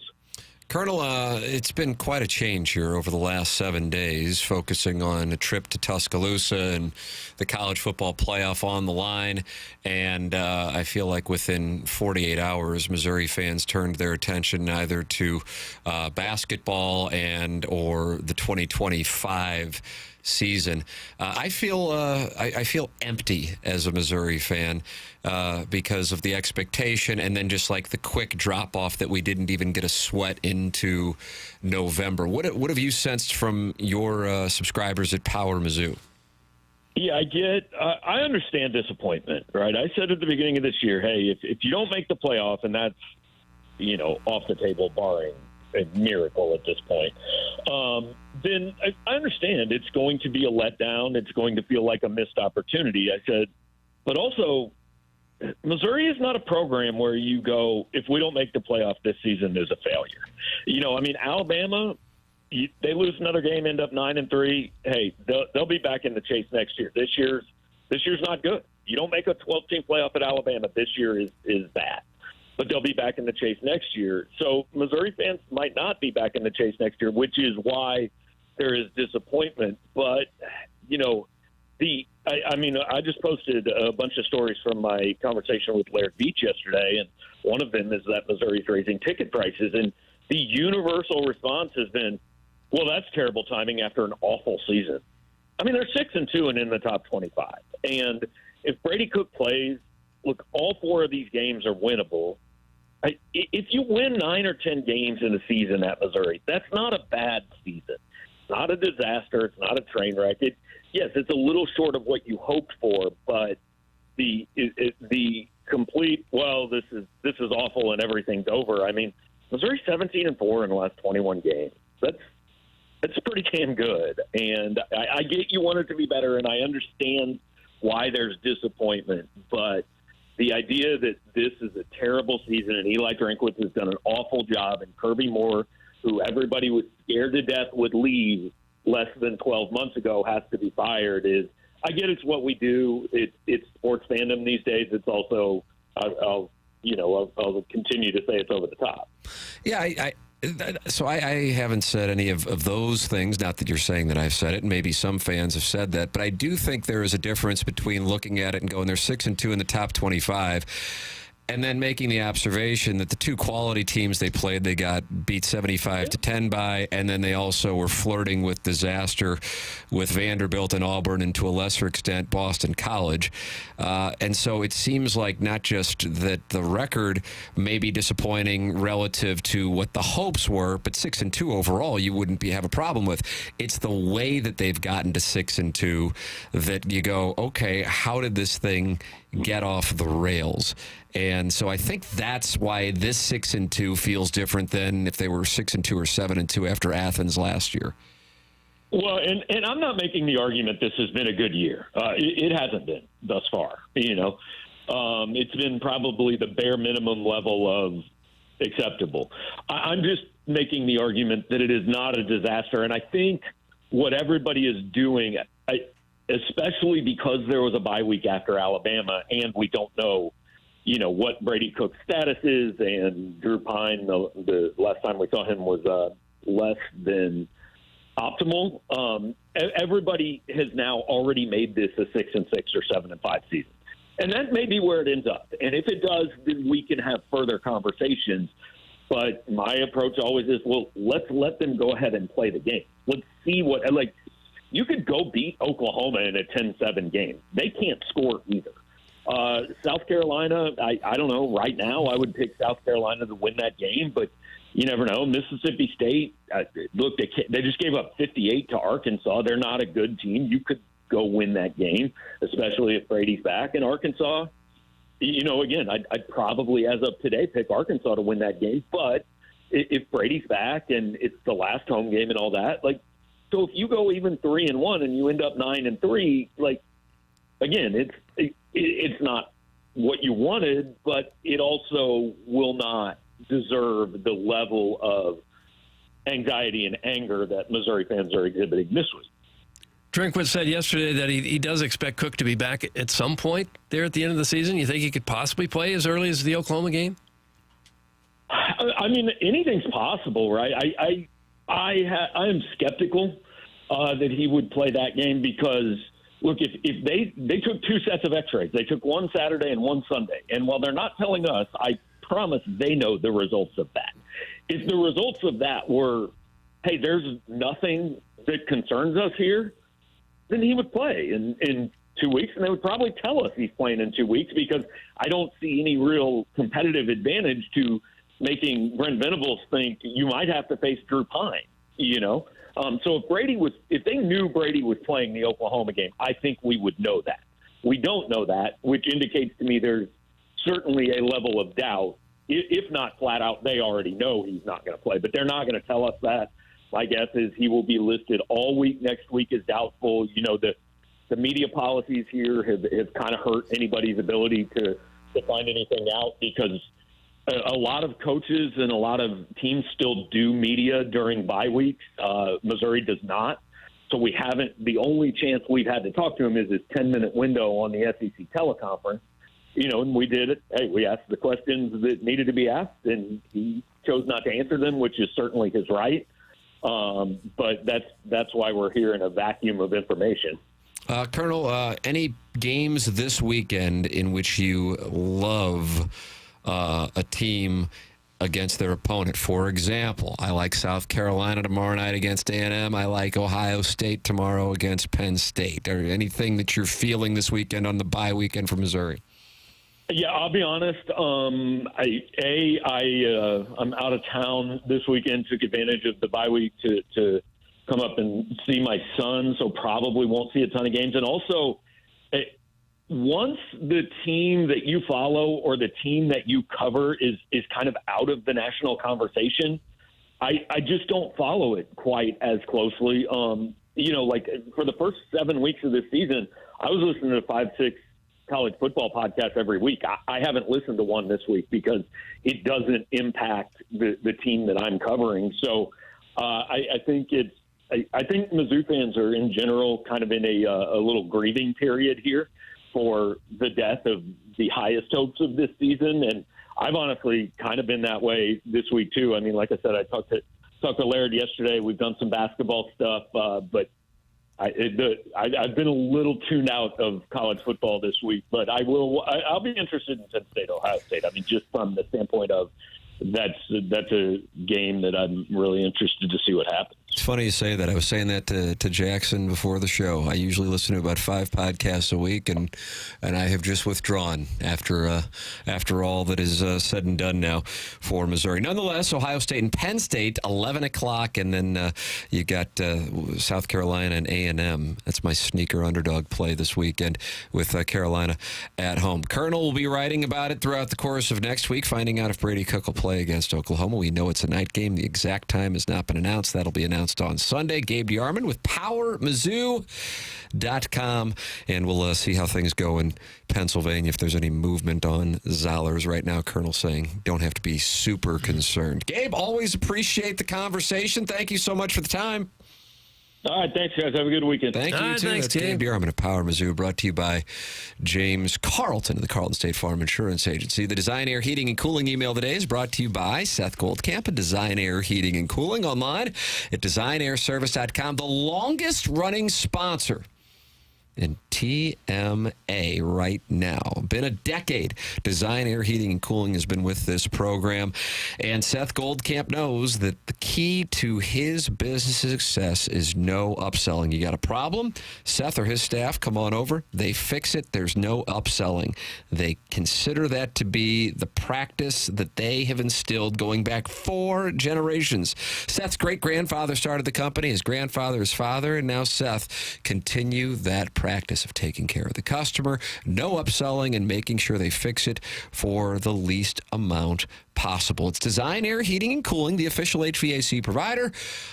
Colonel, it's been quite a change here over the last 7 days, focusing on a trip to Tuscaloosa and the college football playoff on the line. And I feel like within 48 hours, Missouri fans turned their attention either to basketball and or the 2025 season. I feel empty as a Missouri fan because of the expectation and then just like the quick drop off that we didn't even get a sweat into November. What have you sensed from your subscribers at Power Mizzou? Yeah, I understand disappointment, right? I said at the beginning of this year, hey, if you don't make the playoff, and that's, off the table barring a miracle at this point, then I understand it's going to be a letdown. It's going to feel like a missed opportunity. I said, but also Missouri is not a program where you go, if we don't make the playoff this season, there's a failure. Alabama, they lose another game, end up 9-3. Hey, they'll be back in the chase next year. This year's not good. You don't make a 12-team playoff at Alabama this year is bad. But they'll be back in the chase next year. So Missouri fans might not be back in the chase next year, which is why there is disappointment. But, I just posted a bunch of stories from my conversation with Laird Beach yesterday, and one of them is that Missouri's raising ticket prices. And the universal response has been, well, that's terrible timing after an awful season. I mean, they're 6-2 and in the top 25. And if Brady Cook plays, look, all 4 of these games are winnable. If you win 9 or 10 games in a season at Missouri, that's not a bad season. It's not a disaster. It's not a train wreck. Yes, it's a little short of what you hoped for, but the complete, well, this is awful and everything's over. I mean, Missouri's 17-4 in the last 21 games. That's pretty damn good. And I get you want it to be better, and I understand why there's disappointment, but the idea that this is a terrible season and Eli Drinkwitz has done an awful job, and Kirby Moore, who everybody was scared to death would leave less than 12 months ago, has to be fired, is, I get it's what we do. It's sports fandom these days. It's also, I'll continue to say it's over the top. Yeah, So I haven't said any of those things, not that you're saying that I've said it, and maybe some fans have said that, but I do think there is a difference between looking at it and going, they're 6-2 in the top 25, and then making the observation that the 2 quality teams they played, they got beat 75-10 by, and then they also were flirting with disaster with Vanderbilt and Auburn, and to a lesser extent Boston College. And so it seems like not just that the record may be disappointing relative to what the hopes were, but 6-2 overall you wouldn't have a problem with. It's the way that they've gotten to 6-2 that you go, okay, how did this thing get off the rails? And so I think that's why this 6-2 feels different than if they were 6-2 or 7-2 after Athens last year. Well, and I'm not making the argument this has been a good year. It hasn't been thus far. It's been probably the bare minimum level of acceptable. I'm just making the argument that it is not a disaster. And I think what everybody is doing, especially because there was a bye week after Alabama, and we don't know, what Brady Cook's status is, and Drew Pine, the last time we saw him was less than optimal. Everybody has now already made this a 6-6 or 7-5 season, and that may be where it ends up. And if it does, then we can have further conversations. But my approach always is, well, let's let them go ahead and play the game. Let's see what you could go beat Oklahoma in a 10-7 game. They can't score either. South Carolina, I don't know. Right now, I would pick South Carolina to win that game, but you never know. Mississippi State, look, they just gave up 58 to Arkansas. They're not a good team. You could go win that game, especially if Brady's back. And Arkansas, again, I'd probably, as of today, pick Arkansas to win that game. But if Brady's back and it's the last home game and all that, so if you go even 3-1 and you end up 9-3, again, it's not what you wanted, but it also will not deserve the level of anxiety and anger that Missouri fans are exhibiting this week. Drinkwitz said yesterday that he does expect Cook to be back at some point there at the end of the season. You think he could possibly play as early as the Oklahoma game? I mean, anything's possible, right? I am skeptical that he would play that game because, look, if they took 2 sets of x-rays. They took one Saturday and one Sunday. And while they're not telling us, I promise they know the results of that. If the results of that were, hey, there's nothing that concerns us here, then he would play in 2 weeks. And they would probably tell us he's playing in 2 weeks because I don't see any real competitive advantage to making Brent Venables think you might have to face Drew Pine, So if they knew Brady was playing the Oklahoma game, I think we would know that. We don't know that, which indicates to me there's certainly a level of doubt. If not flat out, they already know he's not going to play, but they're not going to tell us that. My guess is he will be listed all week. Next week is doubtful. The media policies here have kind of hurt anybody's ability to find anything out because a lot of coaches and a lot of teams still do media during bye weeks. Missouri does not. So the only chance we've had to talk to him is this 10-minute window on the SEC teleconference. And we did it. Hey, we asked the questions that needed to be asked, and he chose not to answer them, which is certainly his right. But that's why we're here in a vacuum of information. Colonel, any games this weekend in which you love a team against their opponent. For example, I like South Carolina tomorrow night against A&M. I like Ohio State tomorrow against Penn State. Or anything that you're feeling this weekend on the bye weekend for Missouri? Yeah, I'll be honest. I'm out of town this weekend. Took advantage of the bye week to come up and see my son, so probably won't see a ton of games. And also, once the team that you follow or the team that you cover is kind of out of the national conversation, I just don't follow it quite as closely. Like for the first 7 weeks of this season, I was listening to 5-6 college football podcasts every week. I haven't listened to one this week because it doesn't impact the team that I'm covering. So I think Mizzou fans are in general kind of in a little grieving period here for the death of the highest hopes of this season. And I've honestly kind of been that way this week too. I mean, like I said, I talked to Laird yesterday. We've done some basketball stuff, but I've been a little tuned out of college football this week, but I'll be interested in Penn State, Ohio State. I mean, just from the standpoint of that's a game that I'm really interested to see what happens. It's funny you say that. I was saying that to Jackson before the show. I usually listen to about 5 podcasts a week, and I have just withdrawn after all that is said and done now for Missouri. Nonetheless, Ohio State and Penn State, 11 o'clock, and then you got South Carolina and A&M. That's my sneaker underdog play this weekend with Carolina at home. Colonel will be writing about it throughout the course of next week, finding out if Brady Cook will play against Oklahoma. We know it's a night game. The exact time has not been announced. That'll be announced on Sunday. Gabe DeArmond with PowerMizzou.com, and we'll see how things go in Pennsylvania, if there's any movement on Zollers right now. Colonel saying don't have to be super concerned. Gabe, always appreciate the conversation. Thank you so much for the time. All right, thanks, guys. Have a good weekend. Thank you, too. That's Gabe DeArmond of Power Mizzou, brought to you by James Carlton of the Carlton State Farm Insurance Agency. The Design Air Heating and Cooling email today is brought to you by Seth Goldcamp at Design Air Heating and Cooling, online at designairservice.com, the longest-running sponsor in TMA right now. Been a decade. Design Air Heating and Cooling has been with this program, and Seth Goldcamp knows that the key to his business success is no upselling. You got a problem, Seth or his staff come on over, they fix it. There's no upselling. They consider that to be the practice that they have instilled going back 4 generations. Seth's great-grandfather started the company, his grandfather, his father, and now Seth continue that practice of taking care of the customer, no upselling, and making sure they fix it for the least amount possible. It's Design Air Heating and Cooling, the official HVAC provider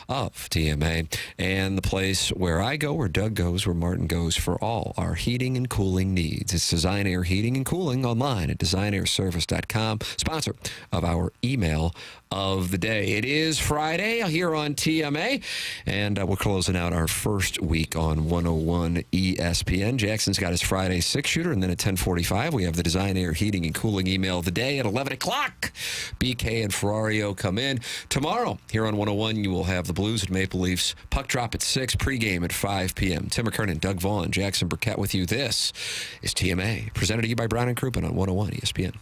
of TMA, and the place where I go, where Doug goes, where Martin goes for all our heating and cooling needs. It's Design Air Heating and Cooling, online at designairservice.com, sponsor of our email of the day. It is Friday here on TMA, and we're closing out our first week on 101 ESPN. Jackson's got his Friday 6-shooter, and then at 10:45 we have the Design Air Heating and Cooling email of the day. At 11 o'clock, BK and Ferrario come in. Tomorrow, here on 101, you will have the Blues and Maple Leafs puck drop at 6, pregame at 5 p.m. Tim McKernan, Doug Vaughn, Jackson Burkett with you. This is TMA, presented to you by Brown and Crouppen on 101 ESPN.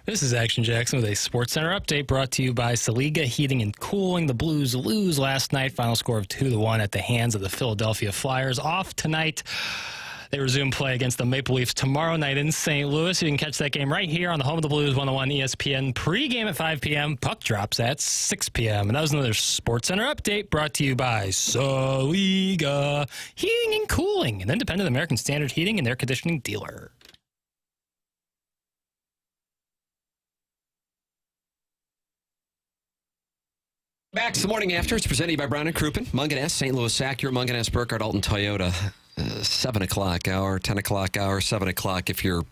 This is Action Jackson with a Sports Center update brought to you by Saliga Heating and Cooling. The Blues lose last night. Final score of 2-1 at the hands of the Philadelphia Flyers. Off tonight. They resume play against the Maple Leafs tomorrow night in St. Louis. You can catch that game right here on the home of the Blues, 101 ESPN. Pre-game at 5 p.m. Puck drops at 6 p.m. And that was another Sports Center update brought to you by Saliga Heating and Cooling, an independent American Standard heating and air conditioning dealer. Back to the morning after. It's presented by Brown and Crouppen, Munganess, St. Louis Acura, Munganess, Burkhardt, Alton Toyota. 7 o'clock hour, 10 o'clock hour, 7 o'clock if you're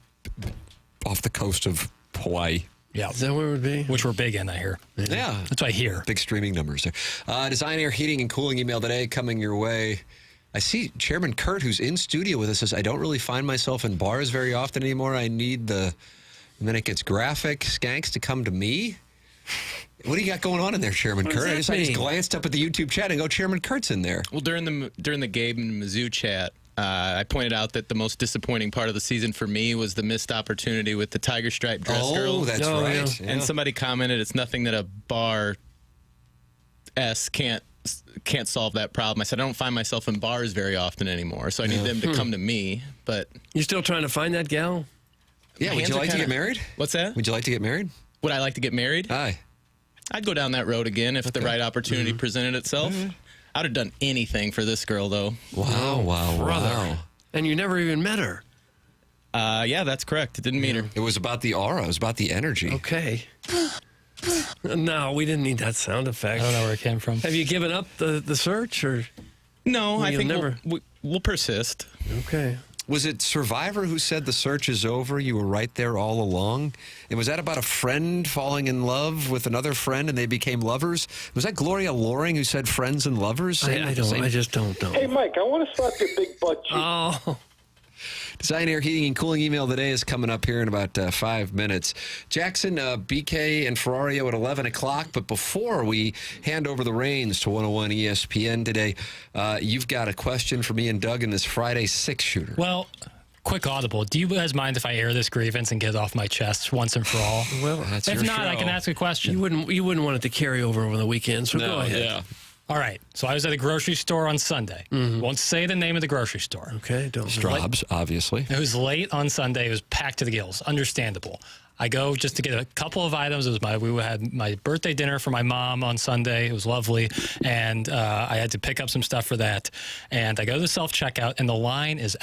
off the coast of Hawaii. Yeah. Is that where it would be? Which we're big in, I hear. Yeah. That's what I hear. Big streaming numbers there. Design Air Heating and Cooling email today coming your way. I see Chairman Kurt, who's in studio with us, says, I don't really find myself in bars very often anymore. I need the... And then it gets graphic skanks to come to me. What do you got going on in there, Chairman Kurt? I just glanced up at the YouTube chat and go, Chairman Kurt's in there. Well, during the Gabe and Mizzou chat, I pointed out that the most disappointing part of the season for me was the missed opportunity with the Tiger Stripe dress girl. Oh, that's right. Yeah. And somebody commented, it's nothing that a bar can't solve that problem. I said, I don't find myself in bars very often anymore, so I need them to come to me. But you still trying to find that gal? Yeah, would you like to get married? What's that? Would you like to get married? Would I like to get married? Aye. I'd go down that road again if the right opportunity presented itself. I'd have done anything for this girl, though. Wow. And you never even met her. Yeah, that's correct. Didn't meet her. It was about the aura. It was about the energy. Okay. No, we didn't need that sound effect. I don't know where it came from. Have you given up the search? Or no, I think we'll persist. Okay. Was it Survivor who said the search is over? You were right there all along? And was that about a friend falling in love with another friend and they became lovers? Was that Gloria Loring who said friends and lovers? I just don't know. Hey, Mike, I want to slap your big butt cheek. Oh. Design Air Heating and Cooling email today is coming up here in about 5 minutes. Jackson, BK, and Ferrario at 11 o'clock. But before we hand over the reins to 101 ESPN today, you've got a question for me and Doug in this Friday six-shooter. Well, quick audible. Do you guys mind if I air this grievance and get it off my chest once and for all? Well, that's if your not, show. I can ask a question. You wouldn't want it to carry over the weekend, so go ahead. Yeah. All right. So I was at a grocery store on Sunday. Won't say the name of the grocery store. Okay, don't. Straub's, obviously. It was late on Sunday. It was packed to the gills. Understandable. I go just to get a couple of items. We had my birthday dinner for my mom on Sunday. It was lovely, and I had to pick up some stuff for that. And I go to the self-checkout, and the line is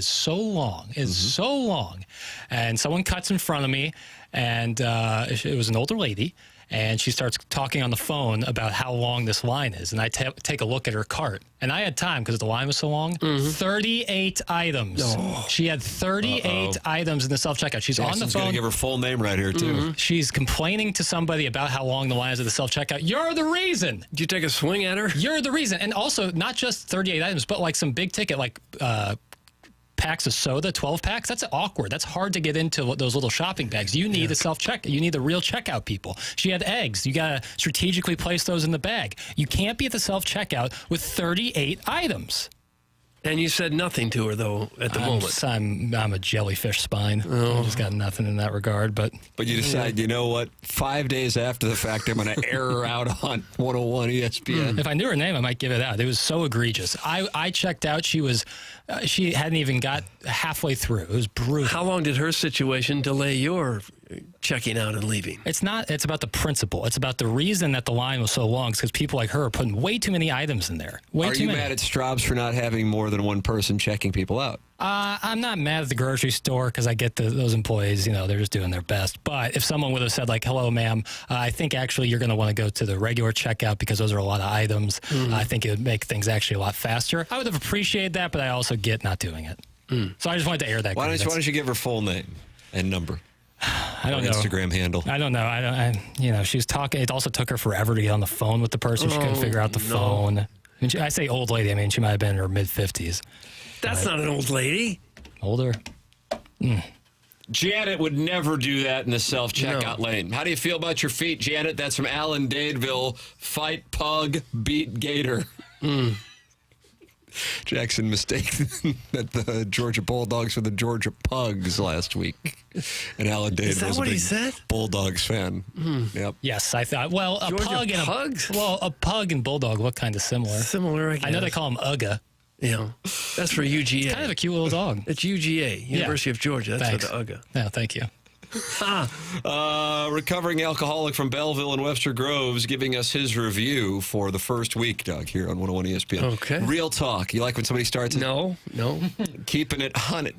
so long, so long. And someone cuts in front of me, and it was an older lady. And she starts talking on the phone about how long this line is. And I take a look at her cart. And I had time because the line was so long. 38 items. Oh. She had 38 items in the self-checkout. She's on the Jackson's phone. going to give her full name right here, too. She's complaining to somebody about how long the line is at the self-checkout. You're the reason. Did you take a swing at her? You're the reason. And also, not just 38 items, but like some big ticket, like packs of soda, 12 packs. That's awkward. That's hard to get into those little shopping bags. You need a self-checkout. You need the real checkout people. She had eggs. You got to strategically place those in the bag. You can't be at the self-checkout with 38 items. And you said nothing to her, though, at the moment. I'm a jellyfish spine. I just got nothing in that regard. But you decide, you know what? 5 days after the fact, I'm going to air her out on 101 ESPN. If I knew her name, I might give it out. It was so egregious. I checked out. She hadn't even got halfway through. It was brutal. How long did her situation delay your checking out and leaving? It's about the principle. It's about the reason that the line was so long. It's because people like her are putting way too many items in there. Are you mad at Straub's for not having more than one person checking people out? I'm not mad at the grocery store because I get those employees, they're just doing their best. But if someone would have said, like, hello, ma'am, I think actually you're going to want to go to the regular checkout because those are a lot of items. I think it would make things actually a lot faster. I would have appreciated that, but I also get not doing it. So I just wanted to air that. Why don't you give her full name and number? I don't know. Instagram handle. I don't know. She was talking. It also took her forever to get on the phone with the person. She couldn't figure out the phone. And I say old lady. I mean, she might have been in her mid-50s. That's not an old lady. Older. Janet would never do that in the self-checkout lane. How do you feel about your feet, Janet? That's from Alan Dadeville. Fight pug, beat gator. Jackson mistaken that the Georgia Bulldogs were the Georgia Pugs last week. And Alan Dade was a big Bulldogs fan. Yep. Yes, I thought. Well, a Georgia pug and Pugs? a pug and bulldog look kind of similar. Similar, I guess. I know they call them Ugga. Yeah, that's for UGA. It's kind of a cute little dog. It's UGA, University of Georgia. That's for the Ugga. Yeah, thank you. Recovering alcoholic from Belleville and Webster Groves giving us his review for the first week, Doug, here on 101 ESPN. Okay. Real talk. You like when somebody starts it? No. Keeping it 100.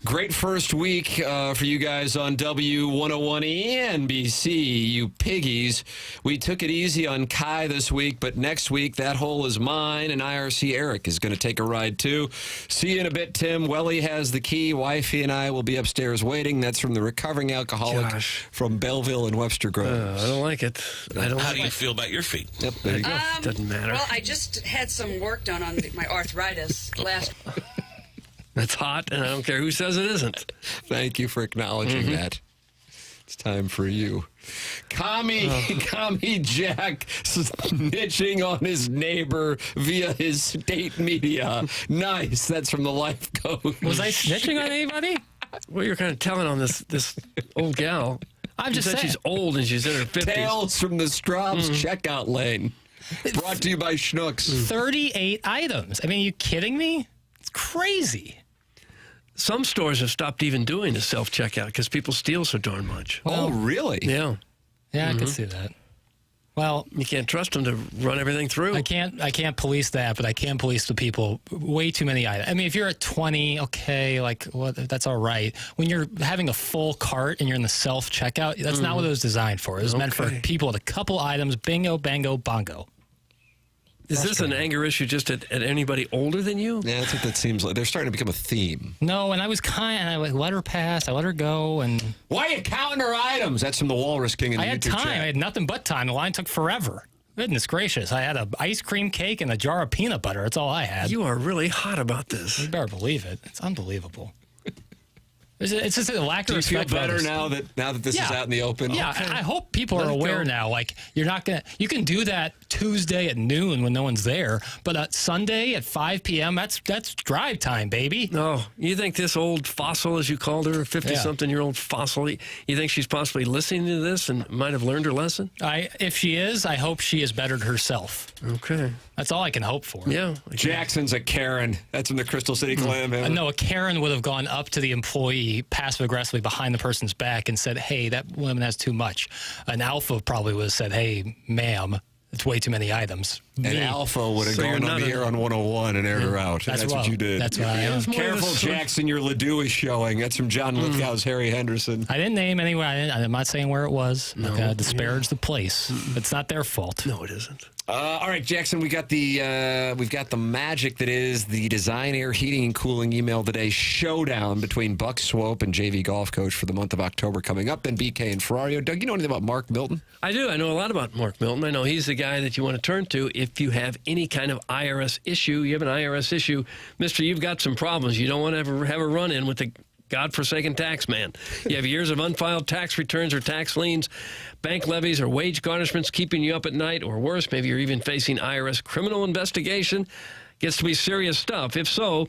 Great first week for you guys on W101 and NBC, you piggies. We took it easy on Kai this week, but next week, that hole is mine, and IRC Eric is going to take a ride, too. See you in a bit, Tim. Welly has the key. Wifey and I will be upstairs waiting. That's from the recovering alcoholic from Belleville and Webster Groves. I don't like it. How do you feel about your feet? Yep, there you go. Doesn't matter. Well, I just had some work done on my arthritis last. That's hot, and I don't care who says it isn't. Thank you for acknowledging that. It's time for you. Commie Jack snitching on his neighbor via his state media. Nice. That's from the life coach. Was I snitching on anybody? Well, you're kind of telling on this old gal. I'm just saying. She's old and she's in her 50s. Tales from the Straub's checkout lane. Brought to you by Schnucks. 38 items. I mean, are you kidding me? It's crazy. Some stores have stopped even doing the self-checkout because people steal so darn much. Oh, really? Yeah. Yeah, I can see that. Well, you can't trust them to run everything through. I can't police that, but I can police the people. Way too many items. I mean, if you're at 20, okay, that's all right. When you're having a full cart and you're in the self-checkout, that's not what it was designed for. It was meant for people with a couple items, bingo, bango, bongo. Is this an anger issue just at anybody older than you? Yeah, that's what that seems like. They're starting to become a theme. No, and I was I let her pass. I let her go. And why are you counting her items? That's from the Walrus King in the I had YouTube time. chat. I had nothing but time. The line took forever. Goodness gracious. I had an ice cream cake and a jar of peanut butter. That's all I had. You are really hot about this. You better believe it. It's unbelievable. It's just a lack of Do respect. you feel better now that this is out in the open? Yeah, Okay. I hope people are aware now. Like, you're not gonna. You can do that Tuesday at noon when no one's there, but Sunday at 5 p.m. That's drive time, baby. No, you think this old fossil, as you called her, 50-something-year-old fossil, you think she's possibly listening to this and might have learned her lesson? If she is, I hope she has bettered herself. Okay. That's all I can hope for. Yeah. Jackson's a Karen. That's in the Crystal City Clam. No, a Karen would have gone up to the employee passive-aggressively behind the person's back and said, hey, that woman has too much. An alpha probably would have said, hey, ma'am, it's way too many items. And Alpha would have gone on the air on 101 and aired her out. That's what you did. That's what I am. Careful, Jackson, your Ledoux is showing. That's from John Lithgow's Harry Henderson. I didn't name anywhere. I'm not saying where it was. I'm not going to disparage the place. It's not their fault. No, it isn't. All right, Jackson, we've got the magic that is the Design Air Heating and Cooling email today showdown between Buck Swope and JV golf coach for the month of October coming up. Then BK and Ferrario. Doug, you know anything about Mark Milton? I do. I know a lot about Mark Milton. I know he's the guy that you want to turn to if you have any kind of IRS issue. You have an IRS issue, mister, you've got some problems. You don't want to have a run-in with the godforsaken tax man. You have years of unfiled tax returns or tax liens, bank levies or wage garnishments keeping you up at night, or worse, maybe you're even facing IRS criminal investigation. Gets to be serious stuff. If so,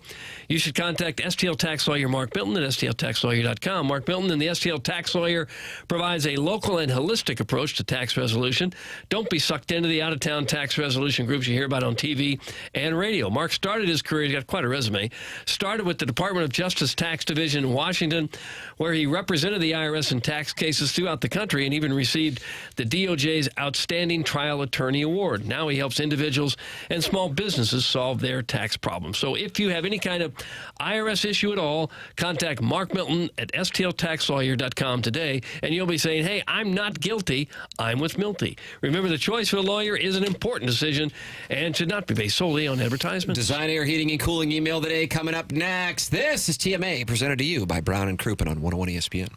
you should contact STL Tax Lawyer Mark Milton at stltaxlawyer.com. Mark Milton and the STL Tax Lawyer provides a local and holistic approach to tax resolution. Don't be sucked into the out-of-town tax resolution groups you hear about on TV and radio. Mark started his career, he's got quite a resume, started with the Department of Justice Tax Division in Washington, where he represented the IRS in tax cases throughout the country and even received the DOJ's Outstanding Trial Attorney Award. Now he helps individuals and small businesses solve their tax problems. So if you have any kind of IRS issue at all, contact Mark Milton at stltaxlawyer.com today, and you'll be saying, hey, I'm not guilty, I'm with Milty. Remember, the choice of a lawyer is an important decision and should not be based solely on advertisement. Design Air Heating and Cooling email today coming up next. This is TMA, presented to you by Brown and Crouppen on 101 ESPN.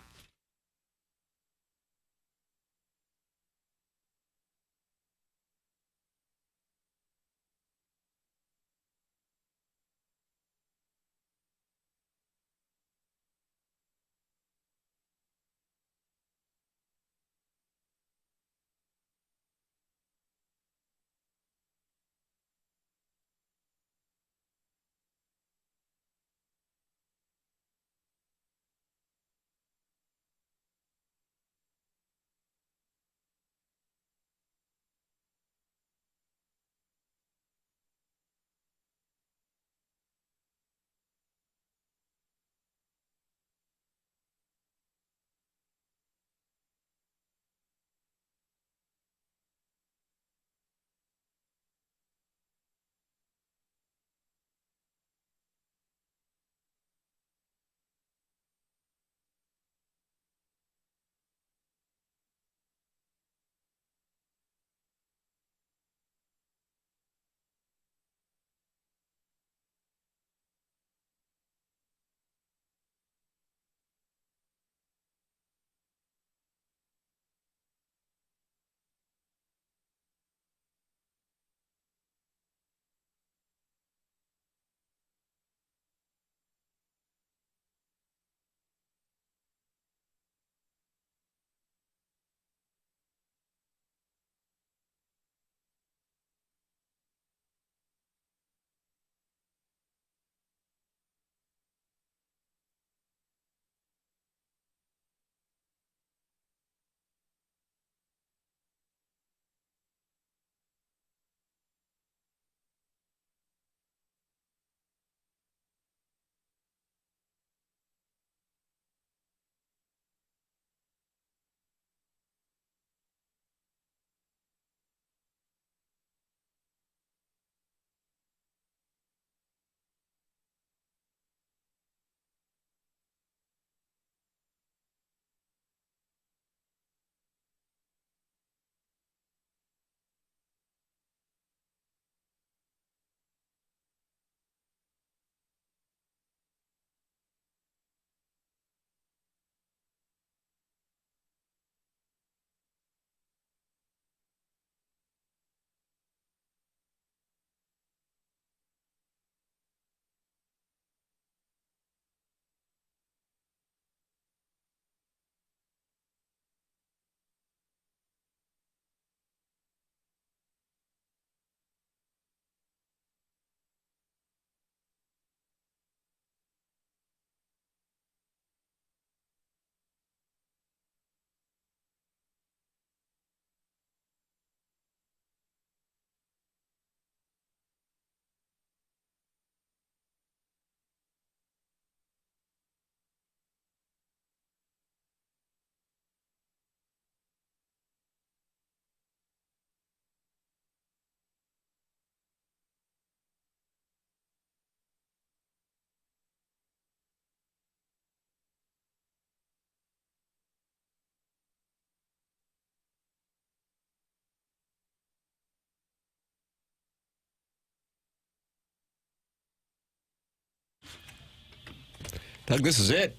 Doug, this is it.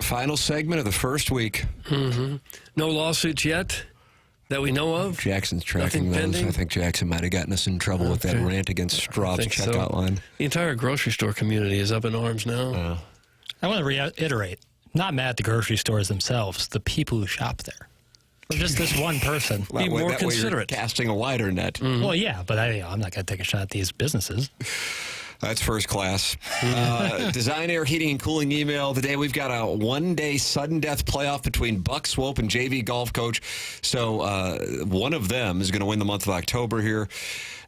Final segment of the first week. Mm-hmm. No lawsuits yet that we know of? Jackson's tracking those. I think Jackson might have gotten us in trouble with that rant against Straub's checkout line. The entire grocery store community is up in arms now. I want to reiterate, not mad at the grocery stores themselves, the people who shop there. Or just this one person. Be more considerate. Casting a wider net. Mm-hmm. Well, yeah, but I'm not going to take a shot at these businesses. That's first class. Design, Air, Heating, and Cooling email today. We've got a one-day sudden death playoff between Buck Swope and JV golf coach. So one of them is going to win the month of October here.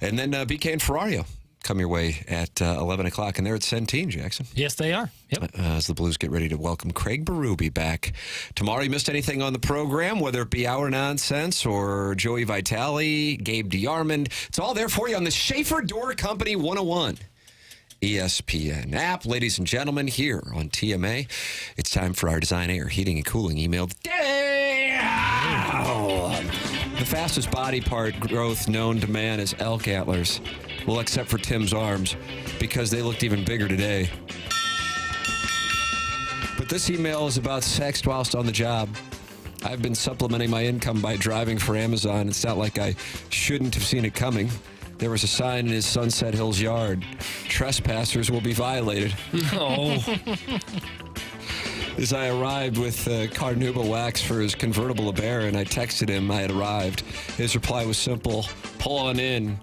And then BK and Ferrario come your way at 11 o'clock. And they're at Centene, Jackson. Yes, they are. Yep. As the Blues get ready to welcome Craig Berube back tomorrow. You missed anything on the program, whether it be Our Nonsense or Joey Vitale, Gabe DeArmond. It's all there for you on the Schaefer Door Company 101. ESPN app. Ladies and gentlemen, here on TMA, it's time for our Design, Air, Heating, and Cooling email. The fastest body part growth known to man is elk antlers. Well, except for Tim's arms, because they looked even bigger today. But this email is about sex whilst on the job. I've been supplementing my income by driving for Amazon. It's not like I shouldn't have seen it coming. There was a sign in his Sunset Hills yard. Trespassers will be violated. Oh. As I arrived with Carnauba wax for his convertible LeBaron, I texted him I had arrived. His reply was simple: pull on in.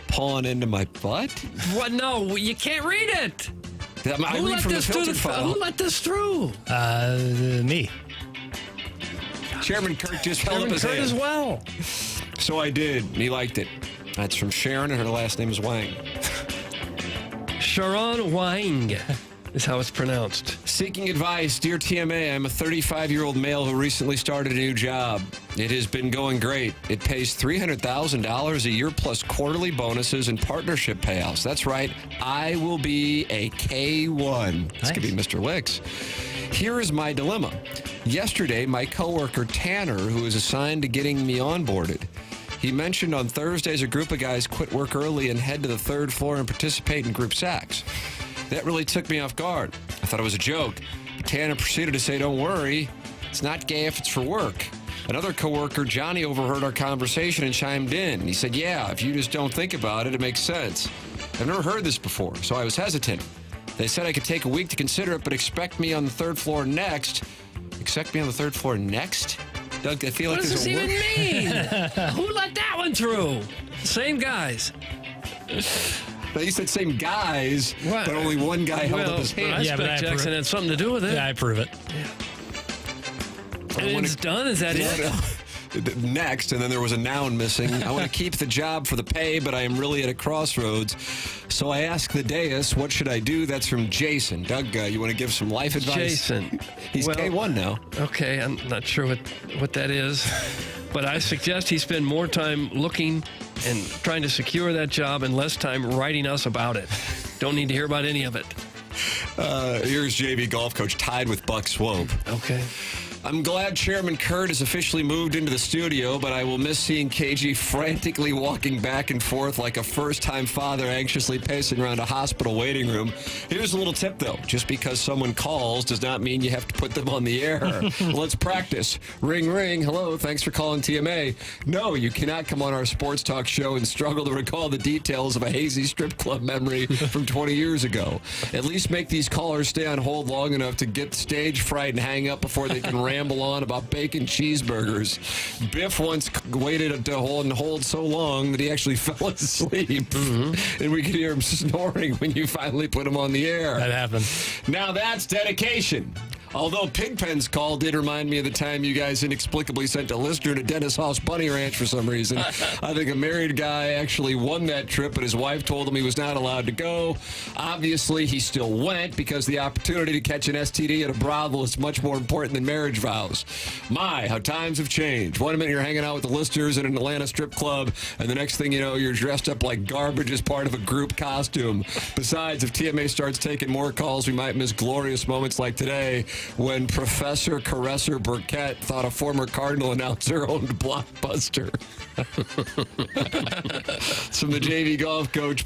Pull on into my butt? What? No, you can't read it. I read from the filtered file. Who let this through? Me. Chairman Kirk just held up his hand. as well. So I did. He liked it. That's from Sharon, and her last name is Wang. Sharon Wang is how it's pronounced. Seeking advice, dear TMA, I'm a 35-year-old male who recently started a new job. It has been going great. It pays $300,000 a year plus quarterly bonuses and partnership payouts. That's right. I will be a K1. This could be Mr. Licks. Here is my dilemma. Yesterday, my coworker Tanner, who is assigned to getting me onboarded, he mentioned on Thursdays a group of guys quit work early and head to the third floor and participate in group sex. That really took me off guard. I thought it was a joke. Tanner proceeded to say, don't worry, it's not gay if it's for work. Another coworker, Johnny, overheard our conversation and chimed in. He said, yeah, if you just don't think about it, it makes sense. I've never heard this before, so I was hesitant. They said I could take a week to consider it, but expect me on the third floor next. Expect me on the third floor next? Doug, I feel what like does this even mean? Who let that one through? Same guys. Now, you said same guys, but only one guy held up his hand. I expect Jackson had something to do with it. Yeah, I prove it. Yeah. And it's done? Is that it? Next, and then there was a noun missing. I want to keep the job for the pay, but I am really at a crossroads. So I asked the dais, what should I do? That's from Jason. Doug, you want to give some life advice? Jason. He's K1 now. Okay, I'm not sure what that is. But I suggest he spend more time looking and trying to secure that job and less time writing us about it. Don't need to hear about any of it. Here's JV golf coach tied with Buck Swope. Okay. I'm glad Chairman Kurt has officially moved into the studio, but I will miss seeing KG frantically walking back and forth like a first-time father anxiously pacing around a hospital waiting room. Here's a little tip, though. Just because someone calls does not mean you have to put them on the air. Let's practice. Ring, ring. Hello, thanks for calling TMA. No, you cannot come on our sports talk show and struggle to recall the details of a hazy strip club memory from 20 years ago. At least make these callers stay on hold long enough to get stage fright and hang up before they can ramble on about bacon cheeseburgers. Biff once waited to hold so long that he actually fell asleep. Mm-hmm. And we could hear him snoring when you finally put him on the air. That happened. Now that's dedication. Although Pigpen's call did remind me of the time you guys inexplicably sent a listener to Dennis House Bunny Ranch for some reason. I think a married guy actually won that trip, but his wife told him he was not allowed to go. Obviously, he still went because the opportunity to catch an STD at a brothel is much more important than marriage vows. My, how times have changed. One minute you're hanging out with the listeners in an Atlanta strip club, and the next thing you know, you're dressed up like garbage as part of a group costume. Besides, if TMA starts taking more calls, we might miss glorious moments like today. when Professor Caresser Burkett thought a former Cardinal announcer owned Blockbuster. It's from the JV golf coach.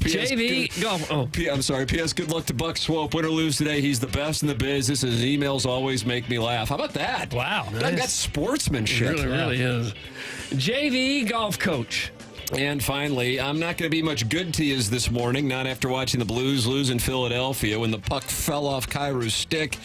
I'm sorry. P.S. Good luck to Buck Swope. Win or lose today, he's the best in the business. His emails always make me laugh. How about that? Wow. Doug, that's sportsmanship. It really is. JV golf coach. And finally, I'm not going to be much good to you this morning, not after watching the Blues lose in Philadelphia when the puck fell off Kairu's stick,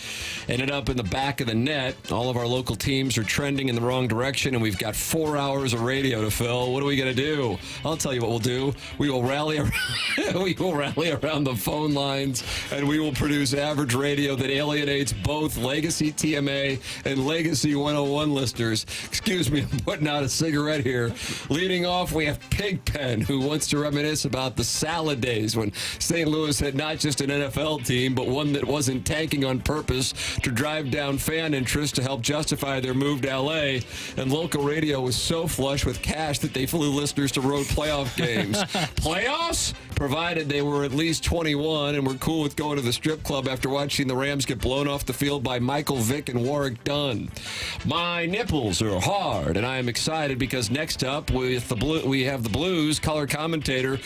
ended up in the back of the net. All of our local teams are trending in the wrong direction, and we've got 4 hours of radio to fill. What are we going to do? I'll tell you what we'll do. We will rally around, the phone lines, and we will produce average radio that alienates both Legacy TMA and Legacy 101 listeners. Excuse me, I'm putting out a cigarette here. Leading off, we have Pigpen, who wants to reminisce about the salad days when St. Louis had not just an NFL team, but one that wasn't tanking on purpose to drive down fan interest to help justify their move to L.A., and local radio was so flush with cash that they flew listeners to road playoff games. Playoffs? Provided they were at least 21 and were cool with going to the strip club after watching the Rams get blown off the field by Michael Vick and Warwick Dunn. My nipples are hard, and I am excited because next up we have the Blues color commentator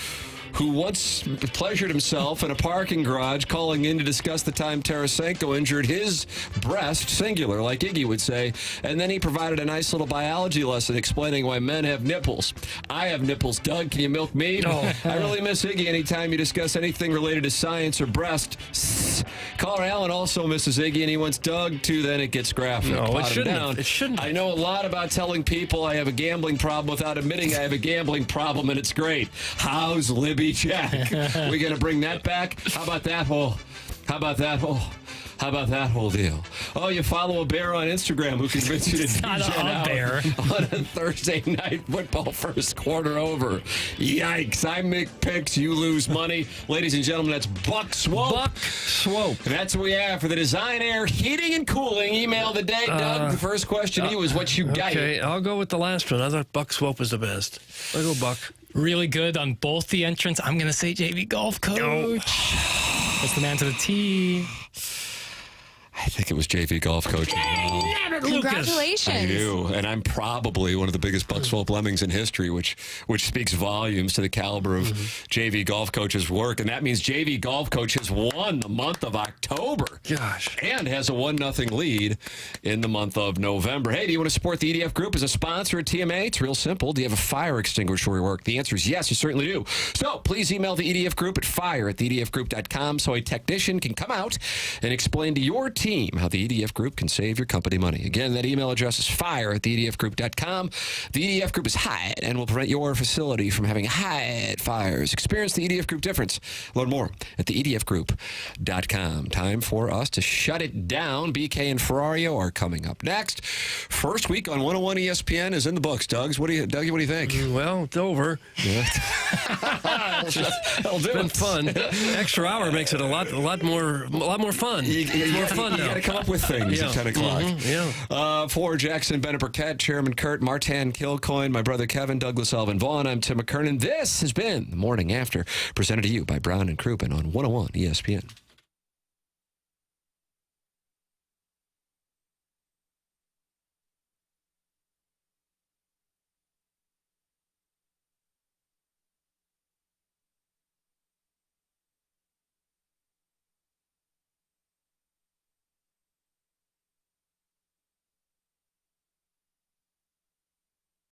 who once pleasured himself in a parking garage calling in to discuss the time Tarasenko injured his breast, singular, like Iggy would say, and then he provided a nice little biology lesson explaining why men have nipples. I have nipples. Doug, can you milk me? No. I really miss Iggy anytime you discuss anything related to science or breast. Caller Allen also misses Iggy, and he wants Doug to, then it gets graphic. No, it shouldn't. It shouldn't. I know a lot about telling people I have a gambling problem without admitting I have a gambling problem, and it's great. How's Libby Jack? We going to bring that back? How about that whole deal? Oh, you follow a bear on Instagram who convinced you to DJ out bear on a Thursday night football first quarter over. Yikes. I make picks, you lose money. Ladies and gentlemen, that's Buck Swope. Buck Swope. And that's what we have for the Design Air Heating and Cooling email of the day. Doug, the first question to you is what you got. Okay, I'll go with the last one. I thought Buck Swope was the best. I'll go Buck. Really good on both the entrants. I'm going to say JV golf coach. That's the man to the tee. I think it was JV golf coach. Congratulations. I do, and I'm probably one of the biggest Buck Swope lemmings in history, which speaks volumes to the caliber of JV golf coach's work, and that means JV golf coach has won the month of October. Gosh. And has a 1-0 lead in the month of November. Hey, do you want to support the EDF Group as a sponsor at TMA? It's real simple. Do you have a fire extinguisher where you work? The answer is yes, you certainly do. So please email the EDF Group at fire@theedfgroup.com so a technician can come out and explain to your team how the EDF Group can save your company money. Again, that email address is fire@theedfgroup.com. The EDF Group is hot and will prevent your facility from having hot fires. Experience the EDF Group difference. Learn more at theedfgroup.com. Time for us to shut it down. BK and Ferrario are coming up next. First week on 101 ESPN is in the books. Dougie, what do you think? Well, it's over. Yeah. It's been fun. Extra hour makes it a lot more fun. It's more fun. You got to come up with things at 10 o'clock. For Jackson Burkett, Chairman Kurt, Martin Kilcoyne, my brother Kevin, Douglas Alvin Vaughn, I'm Tim McKernan. This has been The Morning After, presented to you by Brown and Crouppen on 101 ESPN.